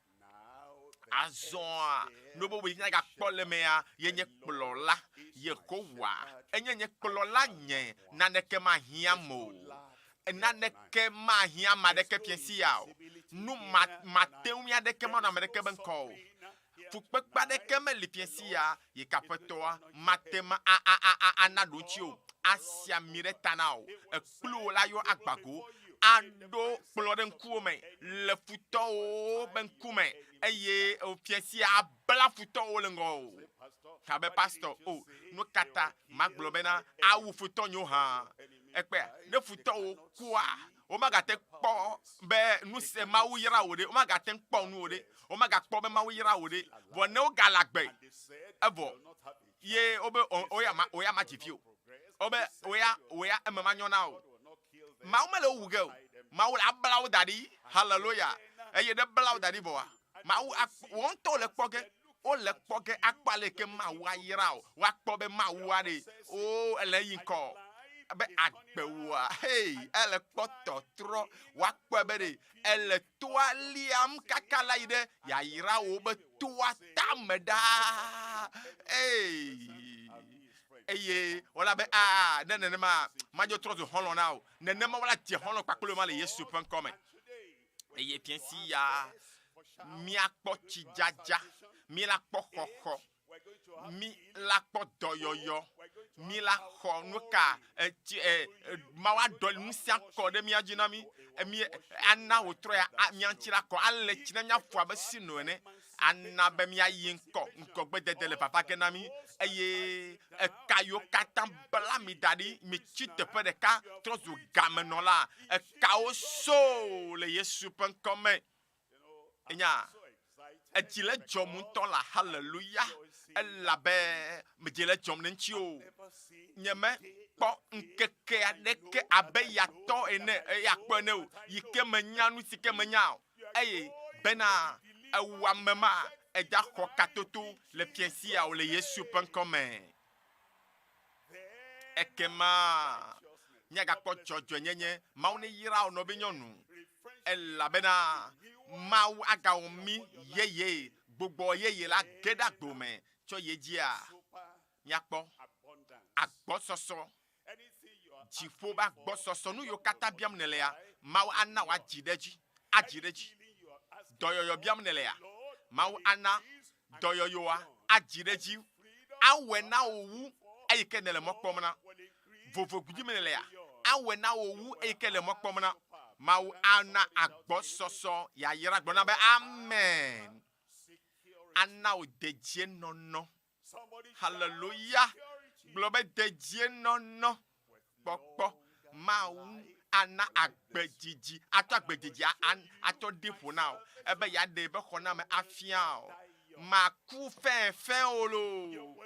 azon no bo wi ga kpole mea yenye kplola ye kowa enye kplola nye naneke ma hiamo naneke ma hiama de ke piensia nu mateunya de ke ma na de ke benko fukpekpa de ke me le piensia ye kapetoa matema anadochio asia miretanao ekplo la yo agbago ando ploden kume le futo ben kume eye o piensi a bla futo olengo kabe pastor o no kata maglobena awu futo nyo ha ekpe ne futo kwa o magate kpo be nu se mawu yira ode o magate kpo nu ode o maga kpo be mawu yira ode bo ne o galagbe evo ye obe oya ma jifio obe oya emama nyona o maumele ugel maul ablaw dadi hallelujah eye de blaw dadi boa mau won to le poke o le poke akpale ke mawa yirawo wa kpobe mawa de o ele yinko be agbewa hey ele poto tro wa kpobe de ele toa liam kakala ide ya yirawo be toa tameda hey eye wala be nene ma majo trozo holon now nene ma wala ti holon pakolo ma le Yesu pen come eye piensi ya mi akpo ti jaja mi la kpo koko mi la kpo doyoyo mi la ho nuka ma wa dol musi akode mi ajinami mi anna wotro ya mi anchira ko alle chinanya fo abasi no ne anna be mi ayinko ңKɔgbedede le papa kenami eye kayo katam bla mi dadi mi chite pe de ka trozu gameno la kawo so le Yesu pen come enya etile jomu to la hallelujah elabe me jele jom nchio nyeme po nkeke adeke abe yato ene yakpone o yike menyanu sike menyao eye bena awamema eja ko katoto le piensia o le Yesu pen comme ekema nyaga kpɔ dzɔdzɔ nyenye mawu ne yira wo nɔbe nyɔnu elabena mawu agawo mi yeye gbogbo yeye la ge ɖe agbo me tsɔ ye dzia miakpɔ agbɔsɔsɔ dziƒo ba gbɔsɔsɔ nu yiwo katã biam ne lea mawu ana wo adzi ɖe dzi dɔyɔyɔ biam ne lea mawu ana dɔyɔyɔa adzi ɖe dzi awɔe na wo wu eyi ke ne le mɔ kpɔm na vovo gudi me ne lea awɔe na wo wu eyi ke le mɔ kpɔm na mawu ana agbɔsɔsɔ yayra gblɔna be amen ana wo dedie nɔnɔ hallelujah gblɔ be dedie nɔnɔ kpɔkpɔ mawu ana agbedzidzi atɔ agbedzidzi atɔ deƒo na o ebe ya de be xɔ na me afia o maku fɛnfɛn o lo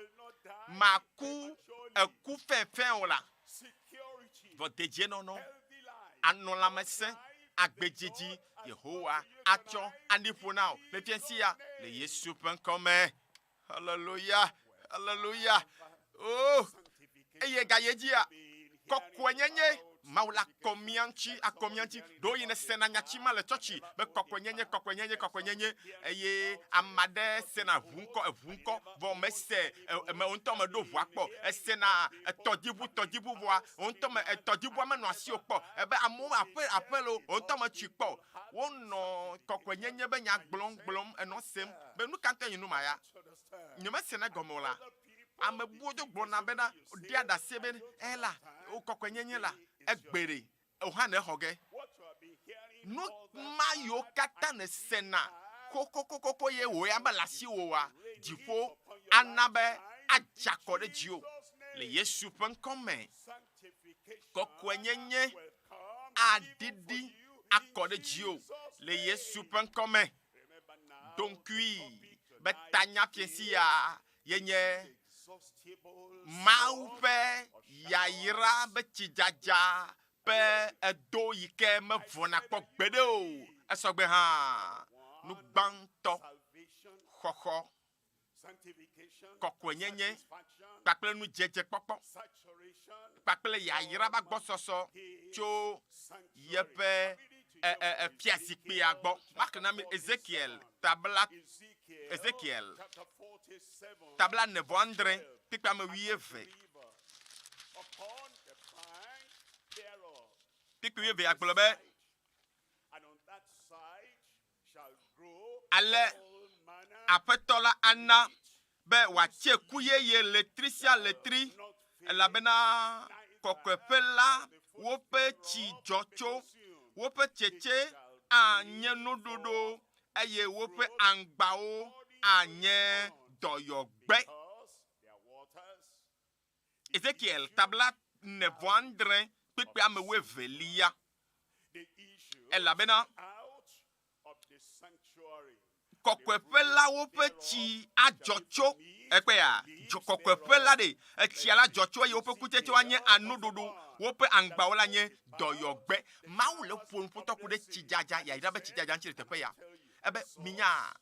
maku eku fɛnfɛn o la vɔ dedie nɔnɔ anɔlamesẽ agbedzidzi yehowa atsɔ adeƒo na o le fiasia le Yesu ƒe ŋkɔme hallelujah hallelujah oh eye ga ye dzia kɔkɔe nyenye mawu la akɔmiantsi do yi ne sena nyatsi ma le tsɔtsi be kɔkɔe nyenye eye ame aɖe sena eʋu ŋkɔ vɔ mese me ŋutɔ me ɖo ʋua kpɔ esena tɔdziʋu vɔa ŋutɔ me tɔdziʋua menɔ asi o kpɔ ebe amewo aƒe lo ŋutɔ me tsi kpɔ wonɔ kɔkɔe nyenye be nya gblɔm enɔ sem be nu kantɛ yi nu ma ya nyemesena gɔme o la ame buwo do gblɔna bena dia da se be la o kɔkɔe nyenye la egbere o hã ne xɔ ge nu ma yiwo katã ne sena kokokoko ye wo ya be le asi wo wa dziƒo ana be adzakɔ ɖe dziwo le Yesu ƒe ŋkɔme kɔkɔe nyenye adidi akɔ ɖe dziwo le Yesu ƒe ŋkɔme donkui be tanya fiesia yenye mawu ƒe yayra be tsidzadza ƒe edo yi ke mevɔna kpɔ gbeɖe o esɔgbe hã nugbãtɔ xɔxɔ kɔkɔe nyenye kpakple nu dzedze kpɔkpɔ kpakple yayra ba gbɔsɔsɔ tso yeƒe fiazikpuia gbɔ mark na mi Ezekiel tabla 9 kpekpe ame 12 kpekpe 12 agblɔ be ale aƒetɔ la ana be wòatse ku yeye letri sia letri elabena kɔkɔeƒe la woƒe tsi dzɔ tso woƒe tsetse anye nuɖuɖu eye woƒe aŋgbawo anye dɔyɔgbe. Ezekiel tabla 9 kpekpe ame 12 elabena kɔkɔeƒe la woƒe tsi adzɔ tso ekpea kɔkɔeƒe la de etsia la dzɔ tso eye woƒe kutsetsewo anye anuɖuɖu woƒe aŋgbawo la nye dɔyɔgbe mawu le ƒo ƒotɔku ɖe tsidzadza yayra be tsidzadza ŋtsi le teƒe ya ebe minya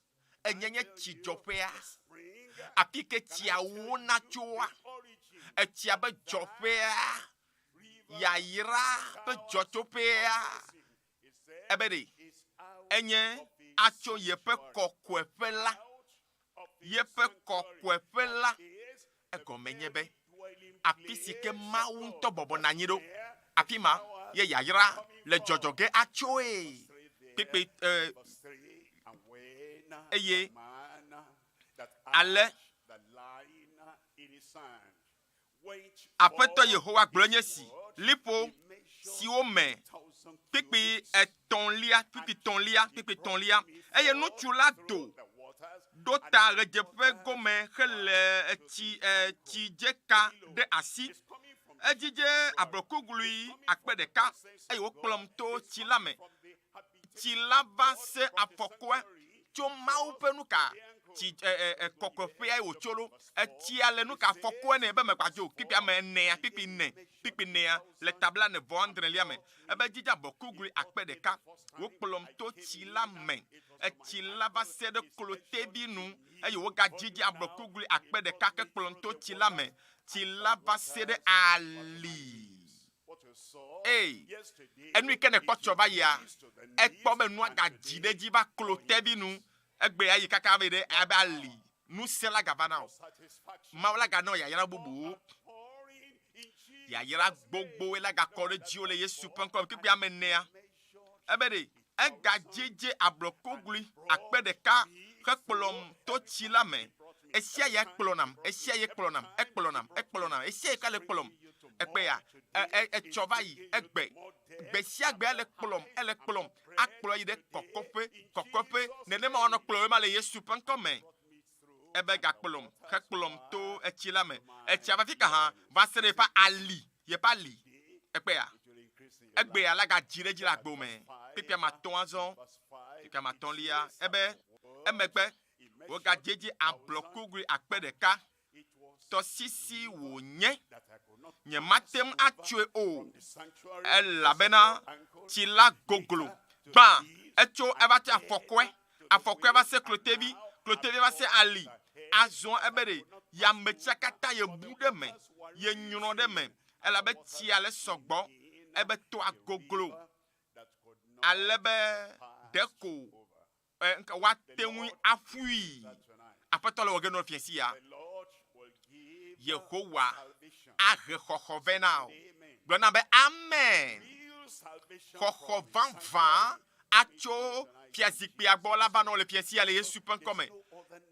enyenye tsidzɔƒea afi ke tsiawo na tsoa etsia be dzɔƒea yayra be dzɔtsoƒea ebe ɖe enye atso yeƒe kɔkɔeƒe la egɔme nye be afi si ke mawu ŋutɔ bɔbɔ na anyi ɖo afi ma ye yayra le dzɔdzɔge atsoe kpekpe eye ale aƒetɔ Yehowa gblɔ nye si liƒo siwo me kpekpe tɔ̃lia eye ŋutsu la ɖo ta ɣedzeƒe gome hele tsidzeka ɖe asi edzidze ablɔkuglu 1,000 eye wokplɔm to tsi la me tsi la va se afɔkɔe tso mawu ƒe nuka ti kokofea o cholo ti ale nu ka foko ne be me kwajo pipi ame ne pipi ne le tabla ne vendre liame e be jija bokugri akpe de ka wo kplom to ti la men e ti la va se de klote bi nu e yo ga jija bokugri akpe de ka ke kplom to ti la men ti la va se de ali enu ke ne kpocho ba ya e kpo be nu ga jide ji ba klote bi nu egbe ayi kaka be de abali nu sela gavana mawla ga no ya yara bubu ya yara gbogbo ela ga kore ji ole Yesu panko ki bia menea ebe de e ga jeje ablokogli akpe de ka kpolom to chila me esia ye kplonam esia ka le kplom ekpe ya chova yi egbe besia gbe ele kplom akplo yi de kokope nene ma ono kplo ma le Yesu panko me ebe ga kplom to echila me echava fika ha va sere pa ali ye pa li ekpe ya egbe ya la ga jire jila gbo me pipia ma ton azon pipia ma ton lia ebe emegbe wo ga jeje ablokugri akpe de ka to sisi wo nye matem atue o elabena ti la goglo ba echo eva ti afokwe va se klotebi va se ali azon ebere ya mechakata ye bude me ye nyuno de me elabe ti ale sogbo ebe to agoglo alebe deko nka wa tenwi afui apatolo oge no fiesi ya Yehowa aghe khokhove Blona be amen. Khochovan van acho piazikpi agbola banon le piesi ale Yesu pen comme.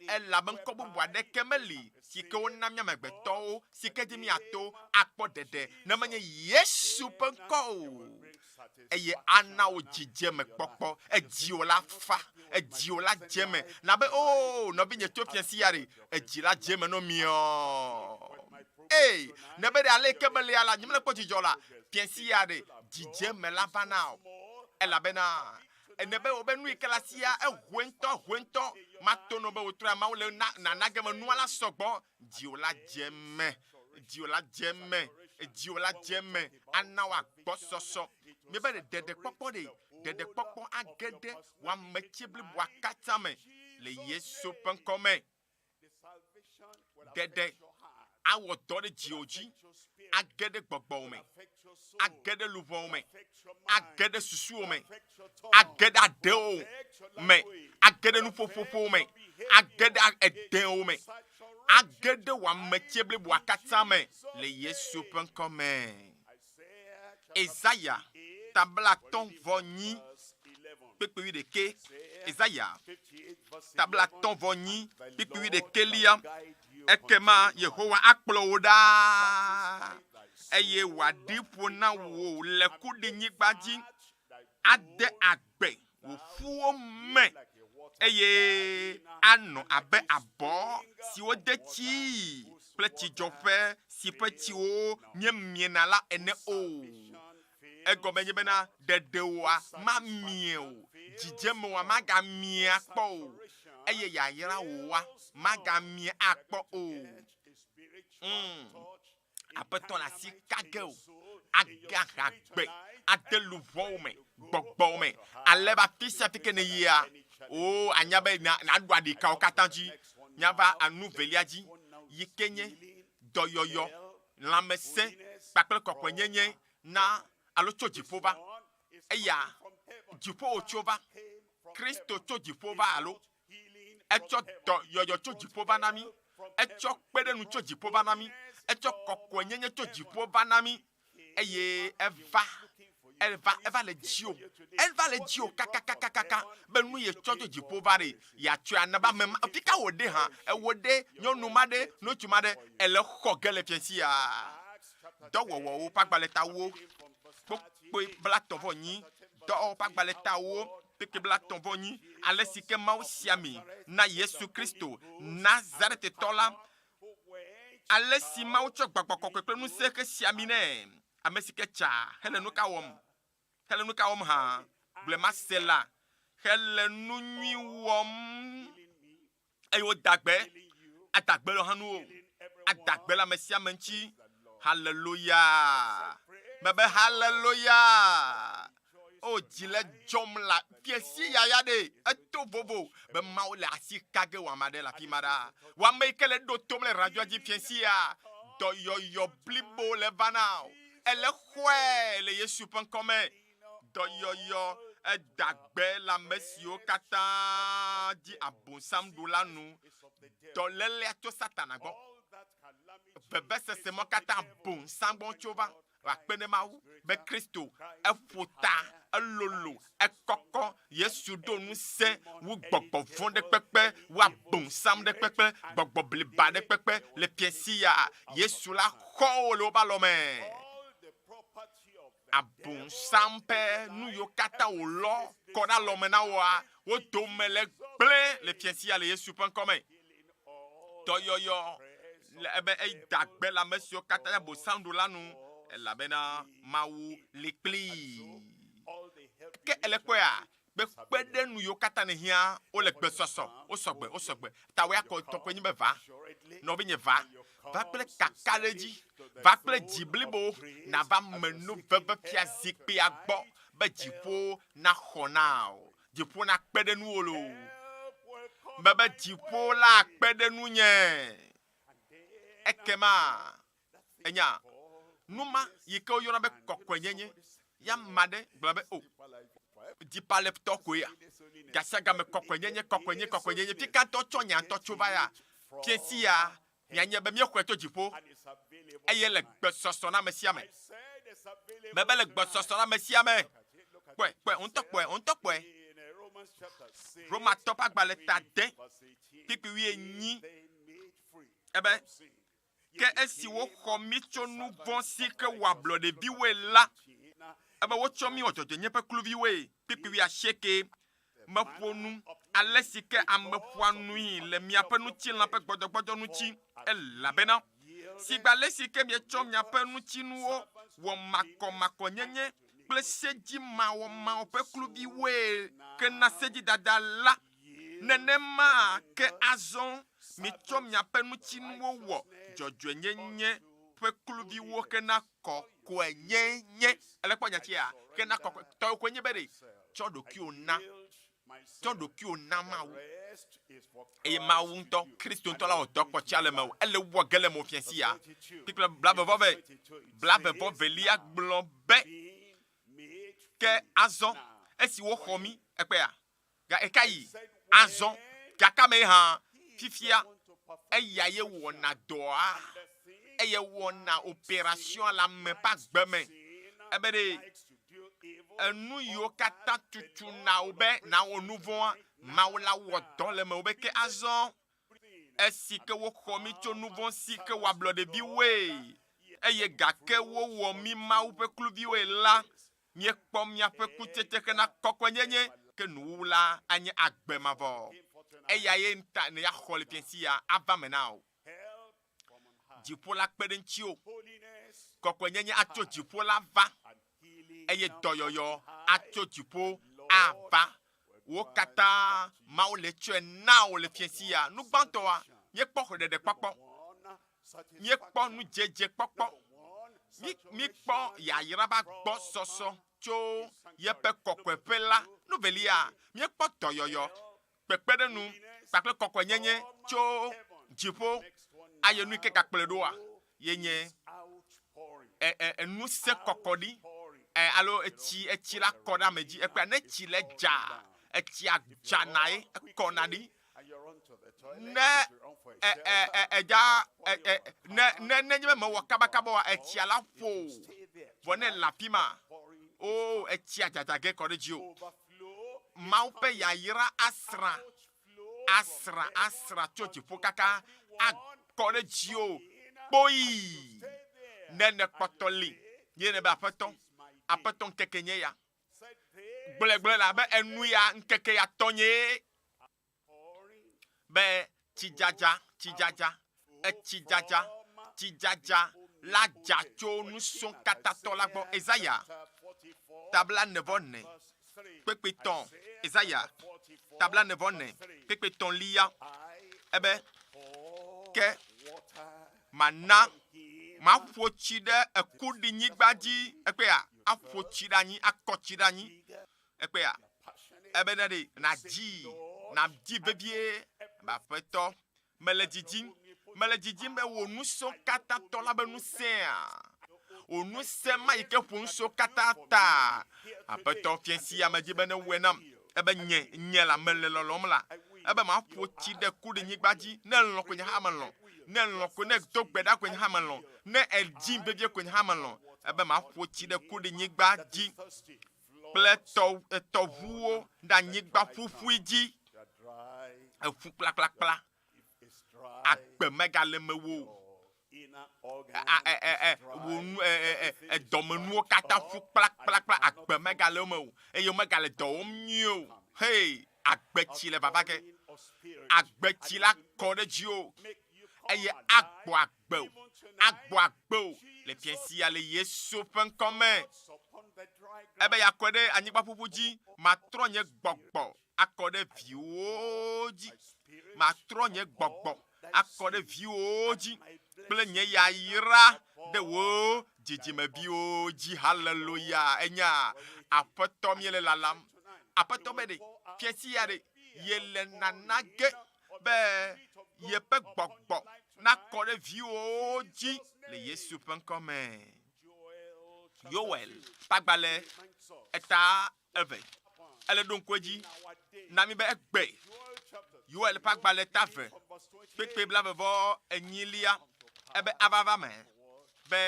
Elle la ben kobo boade kemeli. Si ke wona mia megbeto, si ke dimi ato akpo dede. Na manye Yesu pen ko. Eye ana o jije me popo e diola fa e diola jeme na be oh no bi nyeto piesi yare e dila jeme no mio eh na be ale kemeli ala nyimle ko jijola piesi yare jije me la bana e la bena e ne be obenu ikelasia e hwento matono be otra ma le na nagema nu ala sogbo diola jeme anawa gbososo me be dede popo agede wa mechibli wakata me le Yesu pen comme dede awo dore jioji agede gbogbo me agede luvon me agede susu me agede adeo me agede nufofofo me agede edeo me agede wa mechibli wakata me le Yesu pen comme Isaiah tablaton voni pipi de ke Isaiah tablaton voni pipi de kelia ekema Yehowa akploda eye wadipo na wo leku de nyigbaji ade agbe wo fuo me eye ano abe abo si o de chi pleti jofe si peti o nyemie la ene o ego benye bena dedewa ma mieo jijemo wa maga mie akpo eye ya yira wa maga mie akpo o apeton la si kageo agagbe adeluvo me gbogbo me aleba fisa fike ne ya o anyabe na adwadi ka okatanji nyaba anuveliaji yikenye doyoyo lamese pakle kokwenyenye na alo cho jipova eya jipo ochova Kristo cho jipova alo echo do yoyo cho jipova nami echo pedenu cho jipova nami echo kokwenyenye cho jipova nami eye eva le jio kaka benu ye cho jipova re ya cho anaba mem pika wode ha ewode nyonumade no tumade ele khogele piensi ya do wo pagbaleta wo po black tovoni do pagbaleta wo peke black tovoni alesike mausiami na Yesu Kristo Nazareth tola alesi maucho gbagbokokwekwe nu seke siamine amesike cha helenu ka wom ha blema sela helenu nwi wom Ayo dagbe. Adagbe lo hanu. Adagbe la Messia menchi. Hallelujah. Bebe hallelujah. Oh, jile jom la. Piesi ya yade. Eto bobo. Be maule asi kage wamade la pimada. Wameke le dotom le radio di piesi ya. Do yo blibo le vanao. Elle khwe le Yesu pen comme. Do yo dagbe la mesio kata di abonsam dola nou. Do lele to satana go. Bebe se mo kata abonsam bon chova. Akpene maou be Christo e fota e lolo e koko Yesu do nu se wu gbogbo fon de pepe wa bon sam de pepe gbogbo bliba de pepe le piesi ya Yesu la ko lo balome a bon sampe nu yo kata o lo kona lo mena wa wo do mele ble le piesi ya le Yesu pen comme to yo ebe e dagbe la mesio kata ya bo sandu la nu la bena maou l'église que elle quoi be pede nu yo kata ne hia o le gbe soso o sogbe ta we akọ to kwenyi be va no be nye va ple kakaleji va ple jiblibo na va menu bebe pia zikpi agbo be jipo na khonao jipo na pede nu olo bebe jipo la pede nu nye ekema enya Numa yike oyona be kokwenyenye ya made blabe o di pale toko ya gasaga me kokwenyenye pi kanto chonya to chuva ya piesi ya nyanye be mi okweto jipo eye le gbesoso na mesia me bebe le gbesoso na mesia me on tokwe Roma top agbale ta den pipi wi enyi ebe que esi wo komi chonu vonsi ke wablo de biwe la ebe wo chomi ojojo nyepe kluvi we pipi wi asheke mafonu alesi ke amefanu le miapenu chi la pe gbodogbodo nu chi elabena si gba lesi ke mi chom miapenu chi nu wo mako nyenye pleseji ma wo ma pe kluvi we ke na seji dada la nenema ke azon mi chom miapenu chi nu wo jojo nyenye pe kluvi wo ke na kokko nyenye ele kwa nyatia ke na kokko to kwenye bere chodo ki ona mawu e mawu nto Kristo nto la odo ko chale mawu ele wo gele mo fiansi ya people blabbe vove lia glombe ke azon esi wo khomi epe ya ga ekai azon kakame ha fifia eyaye wona doa eye wona opération la me pas gbeme ebede enu yo kata tutu na obe na onuvo maula wodo le me obe ke azon esi ke wo khomi to nouveau si ke wa blood bi we eye gake wo mi ma ou pe kluvi we la nye pom ya pe kutete ke na kokwenyenye ke nou la anye agbe mavo eya ye nta ne ya khole piensi ya ava menao jipo la kpedenchio kokwenyenye acho jipo la va eye doyoyo acho jipo ava wo kata ma o le tue na o le piensi ya nu banto wa nye kpo de kpokpo nye kpo nu jeje kpokpo mi kpo ya yiraba gbo soso cho ye pe kokwepe la nu velia mi kpo doyoyo pekpede nu pakle kokwenyenye cho jipo aye nu ke kakpledoa yenye nu se kokodi alo echi la koda meji ekpa ne chi le ja echi aja nai konadi ne ne nyeme mo wakabakabo wa echi ala fo vone la pima o echi aja ge kodejio maupe ya yira asra chochi fokaka akodejio boy nene potoli yene ba apeton kekenye ya gble la be enu ya nkeke ya tonye be chijaja la jacho nous son katato la bon Esaïa tabla nevone pepeton Esaïa tabla nevone pepeton lia ebe ke mana ma fochi de ekudi nyigbaji ekpe ya afochi danyi akochi danyi ekpe ya ebe na ji bebie ba feto melejiji be wonu so kata tola be nu se onu se ma yike fun so kata ta apeto fiensi amaji be ne wenam ebe nye la melelolom la ebe ma fochi de kudi nyigbaji ne lo ko nya hamalon ne lo ko ne dogbeda ko nya hamalon ne eljin bebie ko nya hamalon ebe ma fochi de kudi nyigbaji pleto etovuo da nyigba fufuiji efu kla akpe megalemewo domenu kata fu kla akpe megalemewo eyo megale domnyo hey agbechi le baba ke agbechi la kodejio eye agbo le piensi ale Yesu pen comme ebe yakode anyigba fufuji matronye gbogbo akode vioji matronye gbogbo akode vioji plenye ya ira de wo jijime bioji hallelujah enya apoto miele lalam apoto bede piesi yade yele nanage be yepe gbogbo na kode vioji le Yesu pen comme Yoel pagbale eta eve ele don kwaji na mi be egbe Yoel pagbale tave pepe blave vo enyilia ebe avava me be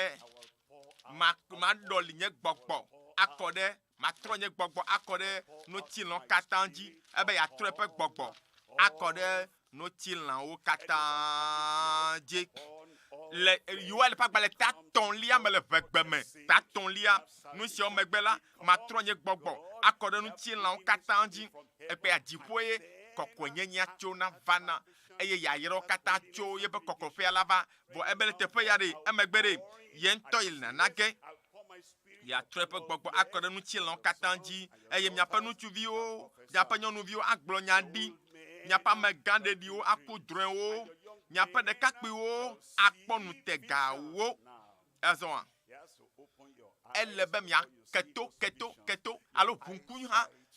ma doli nye gbogbo akode ma tronye gbogbo akode no tilon katanji ebe ya trepe gbogbo akode no tilon o katanji le Yoel pagbale ta ton lia me le vegbe me ta ton lia nous si on megbe la ma tronye gbogbo akode no tilon katanji ebe adipoye kokonyenya chona vana eye ya yero kata cho yebe kokofe alava bo ebele tepe yare emegbere yento ilna nage ya trepe gbogbo akode nu chilon katanji eye miapa nu tuvio miapa nyonu vio agblo nyadi miapa megande dio akudren o miapa de kakpi o akponu tega wo ezon elebe mia keto alo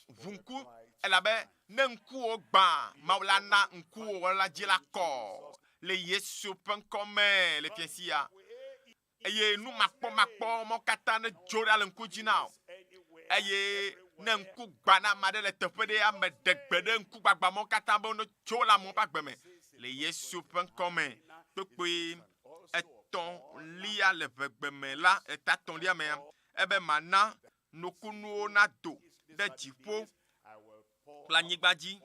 vunku elabe ne nku ogba maulana nku wala jila ko le Yesu pen comme le piensia eye nu makpo mo kata ne jora le nku jina eye ne nku gbana made le tepede am degbede nku gbagba mo kata bo no jola mo pagbeme le Yesu pen comme pepe eton lia le vegbeme la etaton lia me ebe mana nokunu na do de jipo la nyigbaji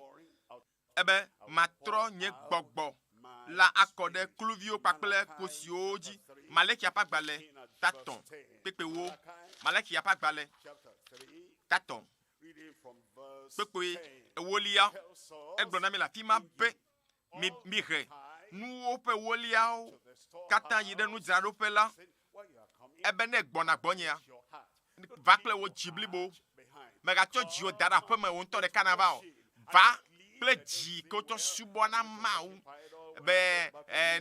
ebe matro nye gbogbo la akode kluvio pakple kosioji maleki apagbale taton pepe wo maleki apagbale taton pepe ewolia egbona mi la fima be mi re nu ope wolia o kata yide nu zaro pe la ebe ne gbona gbonya vakle wo jiblibo mega cho jio dara pe me wonto de carnaval va ple ji ko to subona mau be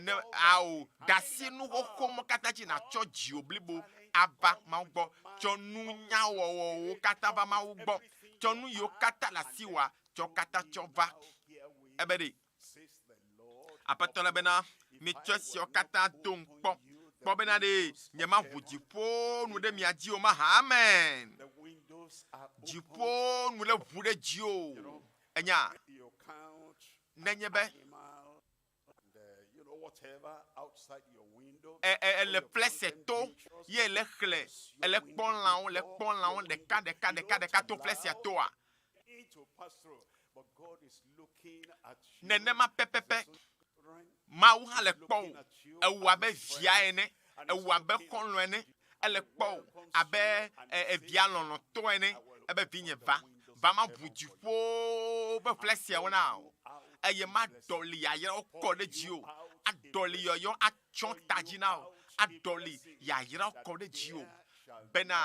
ne au dasi nu hoko mo kata ji na cho jio blibo aba ma gbo cho nu nya wo kata ba ma gbo cho nu yo kata la siwa cho kata cho va ebede apatola bena mi cho si o kata don po bena de nyema vuji po nu de mi aji o ma amen jipo nous le voulons Dieu enya nenyebe le place to ye le chle le pon laon de ka to place to a nenema pepepe ma u ha le pon e wa be via ene e wa be konlo ene ele kpo abe via lono to ene ebe vinye va ma buji fo be flesia wona eye ma doli ya yero ko de jio adoli yo achon tajina adoli ya yero ko de jio bena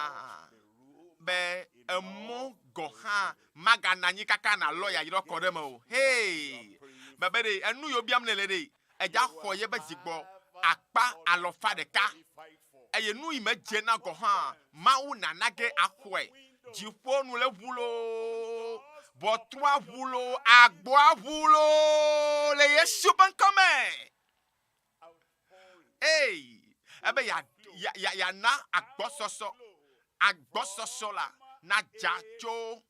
be emo goha magananyi kaka na lawyer yiro kodemo hey babere enu yo biam lelede eja hoye be zigbo akpa alofa de ka eye nu imeje na goha mawu nanage akwe jipo nu le vulo botwa vulo agbo vulo le Yesu ban come hey ebe ya na agbososo la na jacho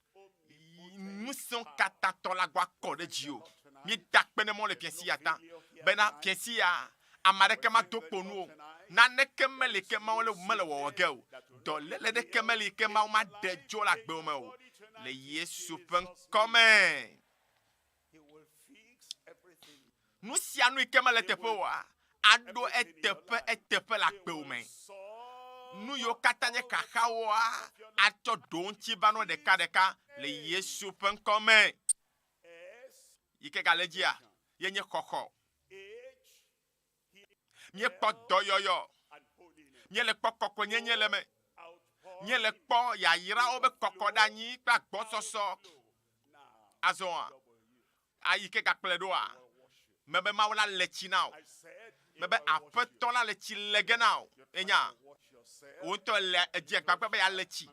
ŋusẽ katatola gwa kode jio mi dakpene mo le piensi ata bena piensi ya amare ma tokponu na ne kemele kema le mele wogel do le de kemele kema ma de jo la gbe o le Yesu pen come nous si anu kemele tepe wa ado etepe la gbe o men nous yo katanye kakawa ato donchi bano de kadeka le Yesu pen come ike galejia yenye koko nye kpo doyoyo nye le kpo koko nye le me nye le kpo ya yira obe koko danyi kpa gbososo azoa ayike gakpledo a mebe mawla lechi now mebe apeton la lechi lege now enya onto le eje gbagba be ya lechi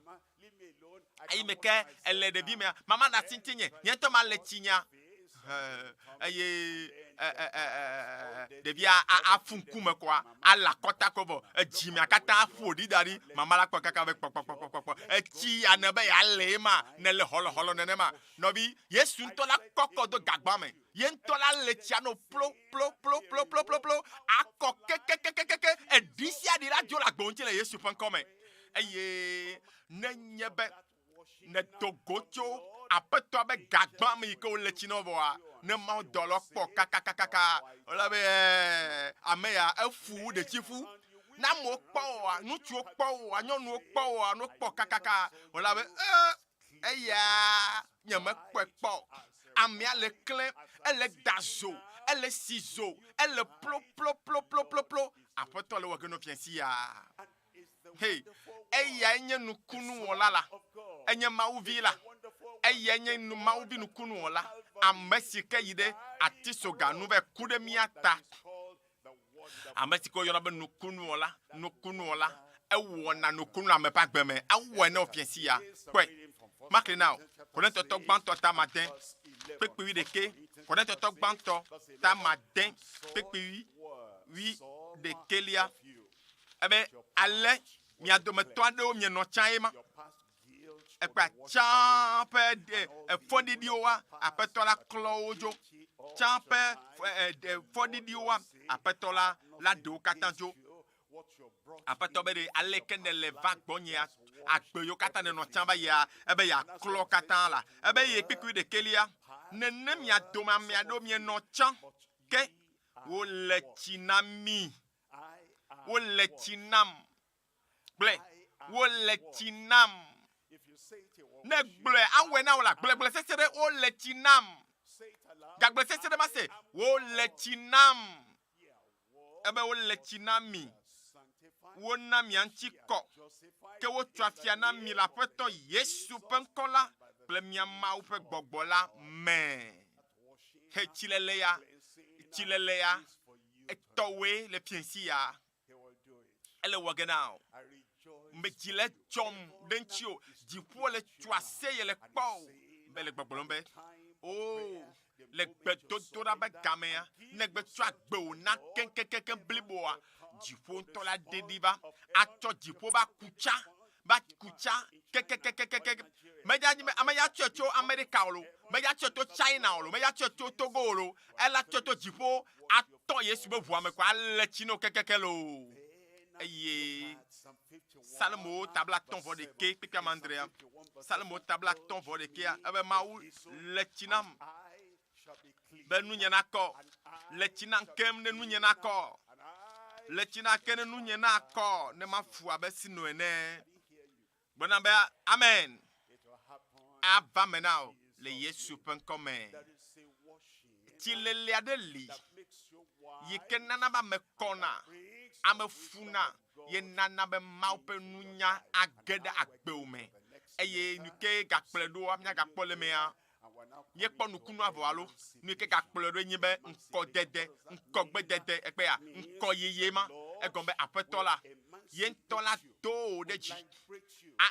ayi meke ele de bi me mama na tintinye nyento ma lechi nya devia afunkume kwa ala kota kobo ejimi akata afodi dari mama la kwa kaka be pop echi anabe ya lema nele holo nenema no bi Yesu ntola kokodo gagba me ye ntola lechi ano plo akọ keke edisi adira jo la gbonche le Yesu pan come eye nenyebe ne togocho apeto be gagba me ko lechi no boa ne ma dolo po kaka ola be ameya efu de chifu na mo po wa nu tu po wa nyonu po wa no po kaka ola be eya nyame po amia le clé elle dazo elle ciseau elle plo apeto le wageno piensi ya hey eya enye nukunu wolala enye mauvila eya enye mauvi nukunu wola amesike yide atisoga nube kude miata amesiko yona be nukunu wola ewona nukunu amepa gbeme awone opiensi ya kwe makle now konen to gbanto ta matin pepe de ke konen to gbanto ta matin pepe wi de kelia ebe ale mi adome to ade o mi no chaima ekpa champe de fodidiowa apetola clojo champe de fodidiowa apetola la do katanjo apetobe de alekende le vagbonya agbeyo katane no chamba ya ebe ya clo katala ebe ye piku de kelia nene mi adome mi ado mi no chan ke wo le chinami wo le chinam ble wo le chinam ne ble awe na wala ble sesere o le chinam gagble sesere ma se wo le chinam ebe wo le chinami wo na mi anchiko ke wo twafia na mi la peto Yesu penkola ble mi ma u pe gbogbola me he chileleya etowe le piensi ya ele wagenao mbejile chom denchio dipo le twase ye le kpo bele gbogbolombe oh le gbetoto da ba gamea ne gbetwa gbe o na kenkekeke bliboa dipo to la dediba ato dipo ba kucha kekekekeke mejaji amaya chocho America lo meja chocho China lo meja chocho Togo lo ela chocho dipo ato Yesu be vu ame kwa le chino kekekelo eye Salmo tabla ton vodeke pika mandrea Salmo tabla ton vodeke ebe maou le chinam ben nou nyena ko le chinan kem ne nou nyena ko le china ken nou nyena ko ne ma fu abe sino ene bona be amen aba menao le Yesu pen come ti le adeli yikenana ba mekona amefuna ye nana be maupe nunya agede akpeume eye nuke gakple do amia gakpo le mea ye kpo nukunu avo alo nuke gakple do nyibe ŋgɔgbedede ekpe ya ŋkɔ yeye ma egombe aƒetɔ la ye ŋtɔ la do de dzi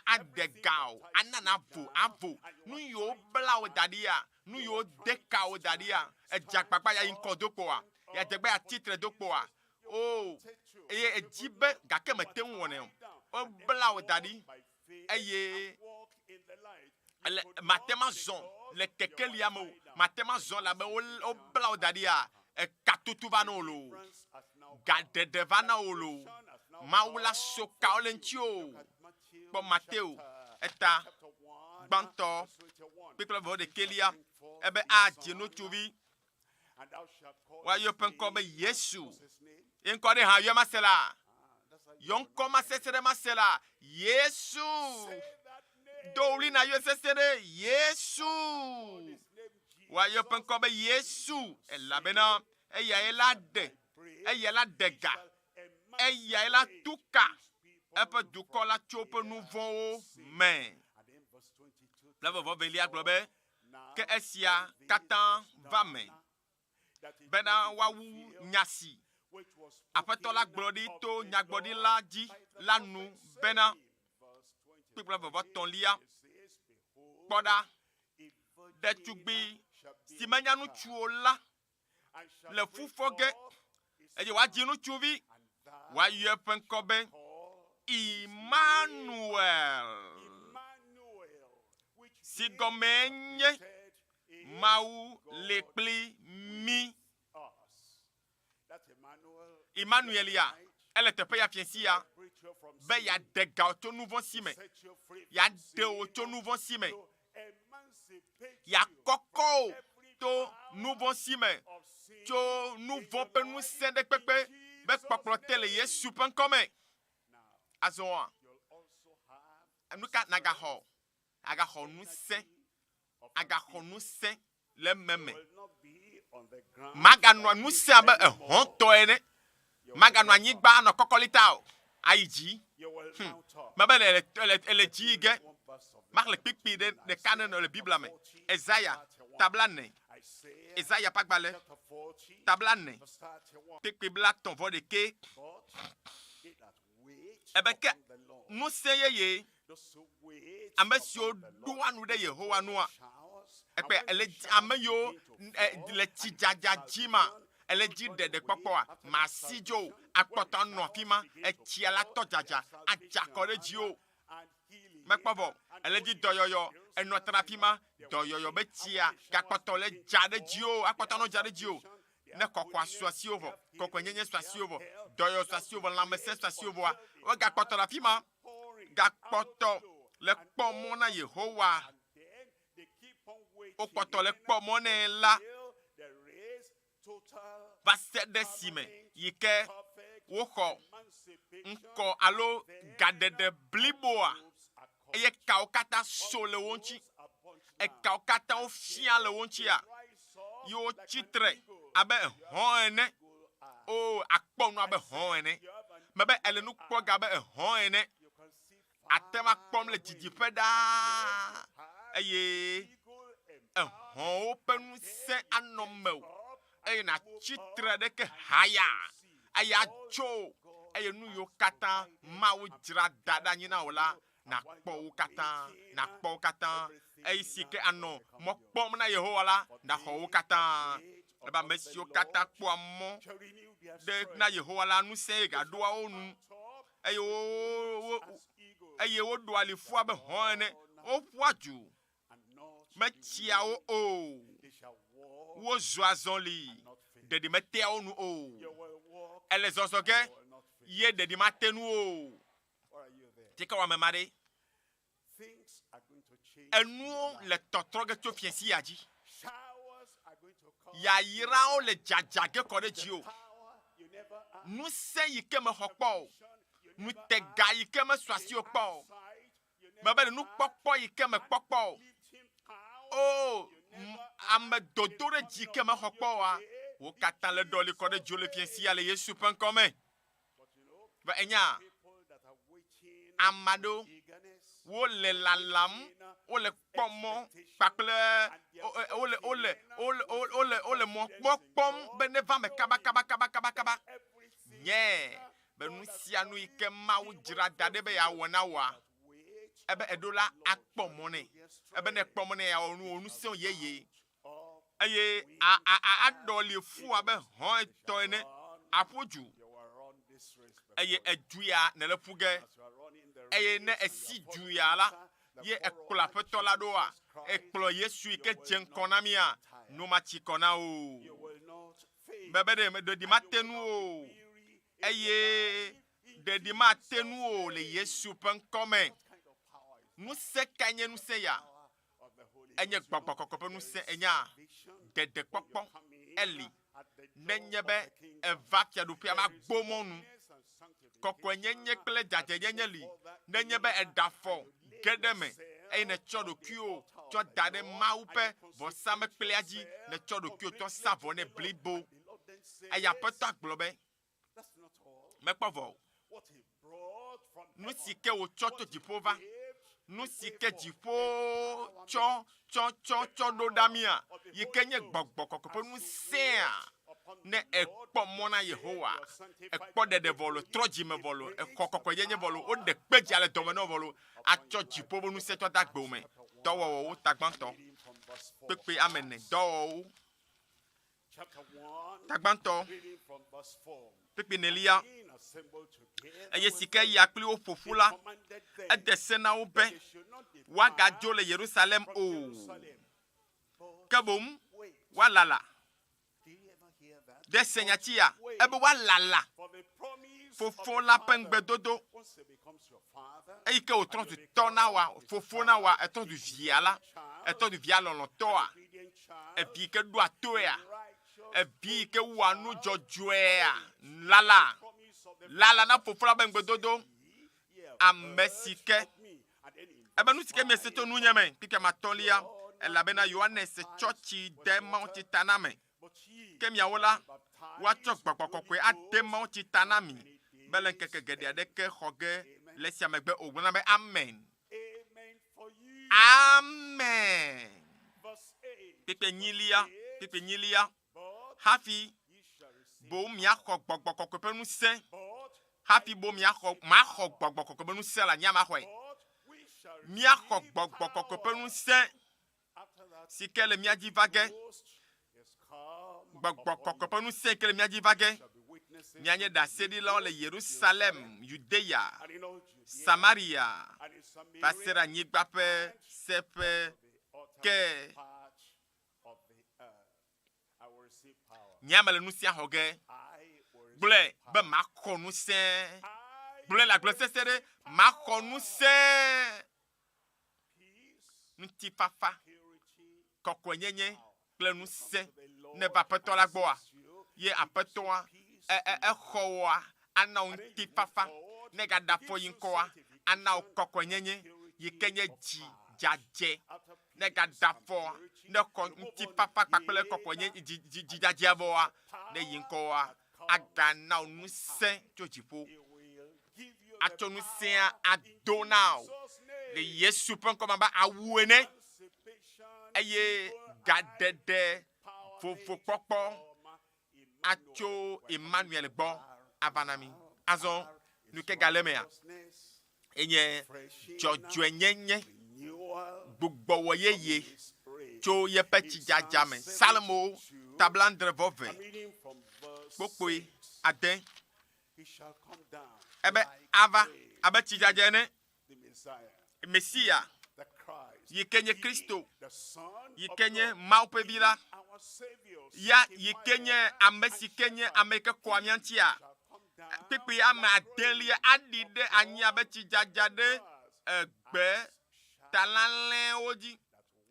adegao anana avo nu yiwo bla wo da ɖi ya nu yiwo deka wo da ɖi ya edzagbagba ya yi ŋkɔ do kpoa ya degbe ya titre do kpoa o eye edzi be gake mete ŋu wɔnɛ o bla wo da ɖi eye matema zɔn le kekelia me o matema zɔn la be o bla wo da ɖi ya ekatutu va na wo lo gadede va na wo lo mawu la soka wo le ŋuti o kpɔ Mateo eta gbãtɔ kpekple vɔ ɖekelia ebe adze notsuvi woayɔ ƒe ŋkɔ be Yesu ye ŋkɔ ɖe hã yɔ ma se la yɔ ŋkɔ ma sese ɖe ma se la Yesu do wli na yɔ sese ɖe Yesu woayɔ ƒe ŋkɔ be Yesu elabena eya la de ga eya la tuka eƒe dukɔ la tso ƒe nu vɔ̃wo me. Le vɔvɔ velia gblɔ be ke esia katã va me bena woawu nya si aƒetɔ la gblɔ ɖi to nyagbɔɖila dzi la nu bena kpekple vɔvɔ tɔ̃lia kpɔ ɖa ɖetugbi si menya nutsuwo la le fu fɔ ge eye woadzi nutsuvi woayɔ eƒe ŋkɔ be Emmanuel si gɔmee nye Mawu le kpli mi. Emmanuel ya ele teƒe ya fiesi ya be ya de ga wo tso nu vɔ̃ si me ya de wo tso nu vɔ̃ si me ya kɔkɔ wo to nu vɔ̃ si me tso nu vɔ̃ ƒe ŋusẽ ɖe kpekpe be kpɔkplɔ te le Yesu ƒe ŋkɔ me. Azɔa nuka nagaxɔ ŋusẽ le meme maganɔ ŋusẽ abe ehɔ̃tɔ ene maganɔ anyigba anɔ kɔkɔlita o ayi dzi mebe ele dzi ge maxle kpikpi ɖeka ne nɔ le Biblia me Ezaya tabla 4 Ezaya ƒe agbalẽ tabla 4 kpikpi bla 31 ebe ke ŋusẽ yeye ame siwo ɖoa nu ɖe Yehowa nua ekpe ame yiwo le tsi dzadza dzi ma ele dzi ɖeɖe kpɔkpɔa masi dzo akpɔtɔ nɔ afi ma etsia la tɔ dzadza adza kɔ ɖe dziwo mekpɔ vɔ ele dzi dɔyɔyɔ enɔ tra afi ma dɔyɔyɔ be tsia gakpɔtɔ le dza ɖe dziwo akpɔtɔ nɔ dza ɖe dziwo ne kɔkɔ asu asiwo vɔ kɔkɔ nyenye su asiwo vɔ dɔyɔ su asiwo vɔ lãmesẽ su asiwo vɔa wo gakpɔtɔ le afi ma gakpɔtɔ le kpɔ mɔ na Yehowa wo kpɔtɔ le kpɔ mɔ nɛ la va se ɖe si me yi ke woxɔ ŋkɔ alo gaɖeɖe bliboa eye kawo katã so le wo ŋuti ekawo katã wofia le wo ŋutia yiwo tsitre abe hɔ̃ ene o akpɔ nu abe hɔ̃ ene mebe ele nu kpɔ ga abe hɔ̃ ene atema kpɔm le dzidziƒe ɖaa eye hɔ̃wo ƒe ŋusẽ anɔ me o eye natsitre ɖe ke haya eye atso eye nu yiwo katã Mawu dzra da ɖe anyi na wo la nakpɔ wo katã eye si ke anɔ mɔ kpɔm na Yehowa la naxɔ wo katã ebe ame siwo katã kpɔa mɔ ɖe na Yehowa la ŋusẽ gaɖoa wo nu eye woɖo alifua be hɔ̃ ene woƒua dzu metsia wo o wozu azɔli ɖeɖi metea wo nu o ele zɔzɔ ge ye ɖeɖi mate nu o tike wɔ amema ɖe enuwo le tɔtrɔ ge tso fiesi ya dzi yayrawo le dzadza ge kɔ ɖe dzi o ŋusẽ yi ke me xɔ kpɔ o nutega yi ke me su asi o kpɔ o mebe le nukpɔkpɔ yi ke me kpɔkpɔ o ame dodo ɖe dzi ke me xɔ kpɔ oa wo katã le ɖɔli kɔ ɖe dzo le fiesi ya le Yesu ƒe ŋkɔ me be enya ame aɖewo wo le lalam wo le kpɔmɔ kpakple wo le mɔ kpɔkpɔm be ne va me kaba nye be nu sia nu yi ke Mawu dzra da ɖe be yeawɔ na woa ebe eɖo la akpɔmɔ nɛ ebe ne kpɔmɔ nɛ yeawɔ nu sia yeye eye aɖɔli fu abe hɔn etɔ ene aƒodzu eye edu ya ne le ƒu ge eye ne esi du ya la ye ekplɔ aƒetɔ la ɖoa ekplɔ Yesu yi ke dze ŋkɔ na mia no ma tsi kɔ na o bebe ɖeɖi ma te nu o eye ɖeɖi ma te nu o le Yesu ƒe ŋkɔ me nusẽ ka nye nusẽ ya enye gbɔgbɔ kɔkɔ ƒe nusẽ enya dede kpɔkpɔ eli nenye be eva fiaɖoƒea ma gbo mɔnu kɔkɔe nyenye kple dzadze nyenye li nenye be eɖa fɔ ge ɖe me eye ne tsɔ ɖokuiwo tsɔ da ɖe Mawu ƒe vɔsamekplea dzi ne tsɔ ɖokuiwo tsɔ sa vɔ ne blibo eye aƒetɔ agblɔ be mekpɔ vɔ nu si ke wòtsɔ to dziƒo va nu si ke dziƒo tsɔ ɖo ɖa mia yi ke nye gbɔgbɔ kɔkɔ ƒe nusẽa ne ekpɔ mɔ na Yehowa ekpɔ ɖeɖe vɔlo trɔ dzime vɔlo exɔ kɔkɔ yenye vɔlo woɖe kpedzi le dɔme na vɔlo atsɔ dziƒo ƒe nusẽ tsɔ da gbewo me dɔwɔwɔwo tagbãtɔ kpekpe amene dɔwɔwo tagbãtɔ kpekpe nelia eye si ke ya kpli wo ƒoƒu la ede se na wo be woagadzo le Yerusalem o ke boŋ woalala de se nyatsi ya ebe woalala fofo la ƒe ŋgbedodo eyi ke wòtrɔ du tɔ na wa fofo na wa etrɔ du via la etrɔ du via lɔlɔtɔa ebi ke ɖoa toea ebi ke wɔa nu dzɔdzɔea lala na fofo la ƒe ŋgbedodo ame si ke ebe nu si ke miese to nunya me kpikpe matɔlia elabena Yohanes tsɔ tsi de Mawu tsi ta na me ke miawo la woatsɔ gbɔgbɔ kɔkɔe ade Mawu tsi ta na mi be le ŋkeke geɖe aɖeke xɔ ge le esia megbe o gblɔna be amen amen kpikpe nyilia hafi bo miaxɔ gbɔgbɔ kɔkɔe ƒe nusẽ hafi bo maxɔ gbɔgbɔ kɔkɔe ƒe nusẽ la nyamaxɔe miaxɔ gbɔgbɔ kɔkɔe ƒe nusẽ si ke le mia dzi va ge gbɔgbɔ kɔkɔe ƒe nusẽ ke le mia dzi va ge mianye ɖaseɖilawo le Yerusalem Judea Samaria va se ɖe anyigba ƒe seƒe ke nyame le nu sia xɔ ge gblɔe be maxɔ nusẽ gblɔe le agblɔ sese ɖe maxɔ nusẽ ŋutifafa kɔkɔe nyenye kple nusẽ ne va aƒetɔ la gbɔa ye aƒetɔa exɔwoa ana wo ŋutifafa ne gaɖe afɔ yi ŋkɔa ana wo kɔkɔe nyenye yi ke nye dzi dzadze ne gaɖe afɔ ne xɔ ŋutifafa kpakple kɔkɔe nye dzidzadzea vɔa ne yi ŋkɔa agana wo nusẽ tso dziƒo atsɔ nusẽa ado na wo le Yesu ƒe ŋkɔ me abe awu ene eye gaɖeɖe vovokpɔkpɔ atso Emmanuel gbɔ ava na mi azɔ nu ke gale mea enye dzɔdzɔe nyenye gbugbɔwɔ yeye tso yeƒe tsidzadza me Salmo tablandre vɔve kpokpoe ade ebe ava abe tsidzadza ene Mesia yi ke nye Kristo yi ke nye Mawu ƒe vi la ya yi ke nye ame si ke nye ame ke kɔa mia ŋutia kpekpe ame adelia aɖi ɖe anyi abe tsidzadza ɖe egbe talalẽwo dzi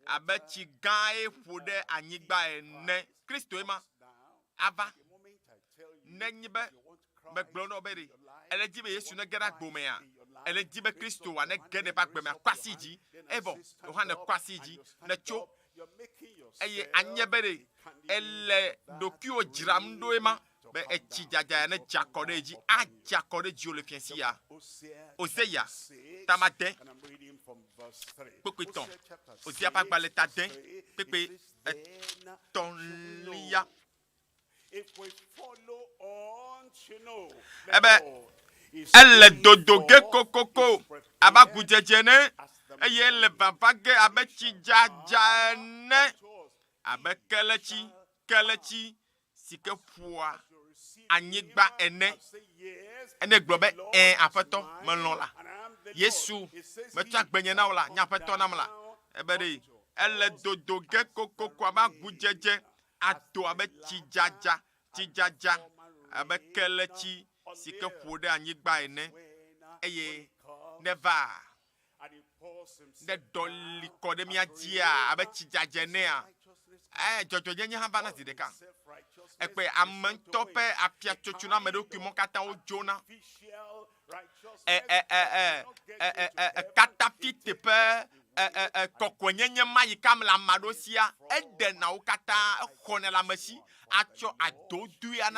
abe tsi gã ye ƒo ɖe anyigba ene Kristo ma ava nenye be megblɔ na wo be ɖe ele dzi be Yesu ne ge ɖe agbomea ele dzi be Kristo wa ne ge ɖe ƒe agbemea kɔ asi dzi evɔ wohã ne kɔ asi dzi ne tso eye anye be ɖe ele ɖokuiwo dzram ɖo ma be etsi dzadza ne dze akɔ ɖe dzi adze akɔ ɖe dziwo le fiasi ya Osea tamade Kpekpeton. Osea pa gbaleta den. Kpekpe Etɔlia. If we follow on, elle dodoge kokoko. Aba gujejene. Eye le babage abe chijajane. Abe kelechi. Sike fua. Anyigba ene. Ene globe apeton melon la. Yesu me tu agbenye na ola nya apeton nam la. Ebere elle dodoge kokoko aba gujeje ato abe chijaja abe kelechi sike fode anyigba ene eye neva ne doli kode mi adia abe chijaje ne a jojo nyenye ha bana zideka ekpe amantope apia chochuna me document kata o jona katafite pe kokwenyenye mayi kam la madosia ede na ukata khone la masi acho adoduya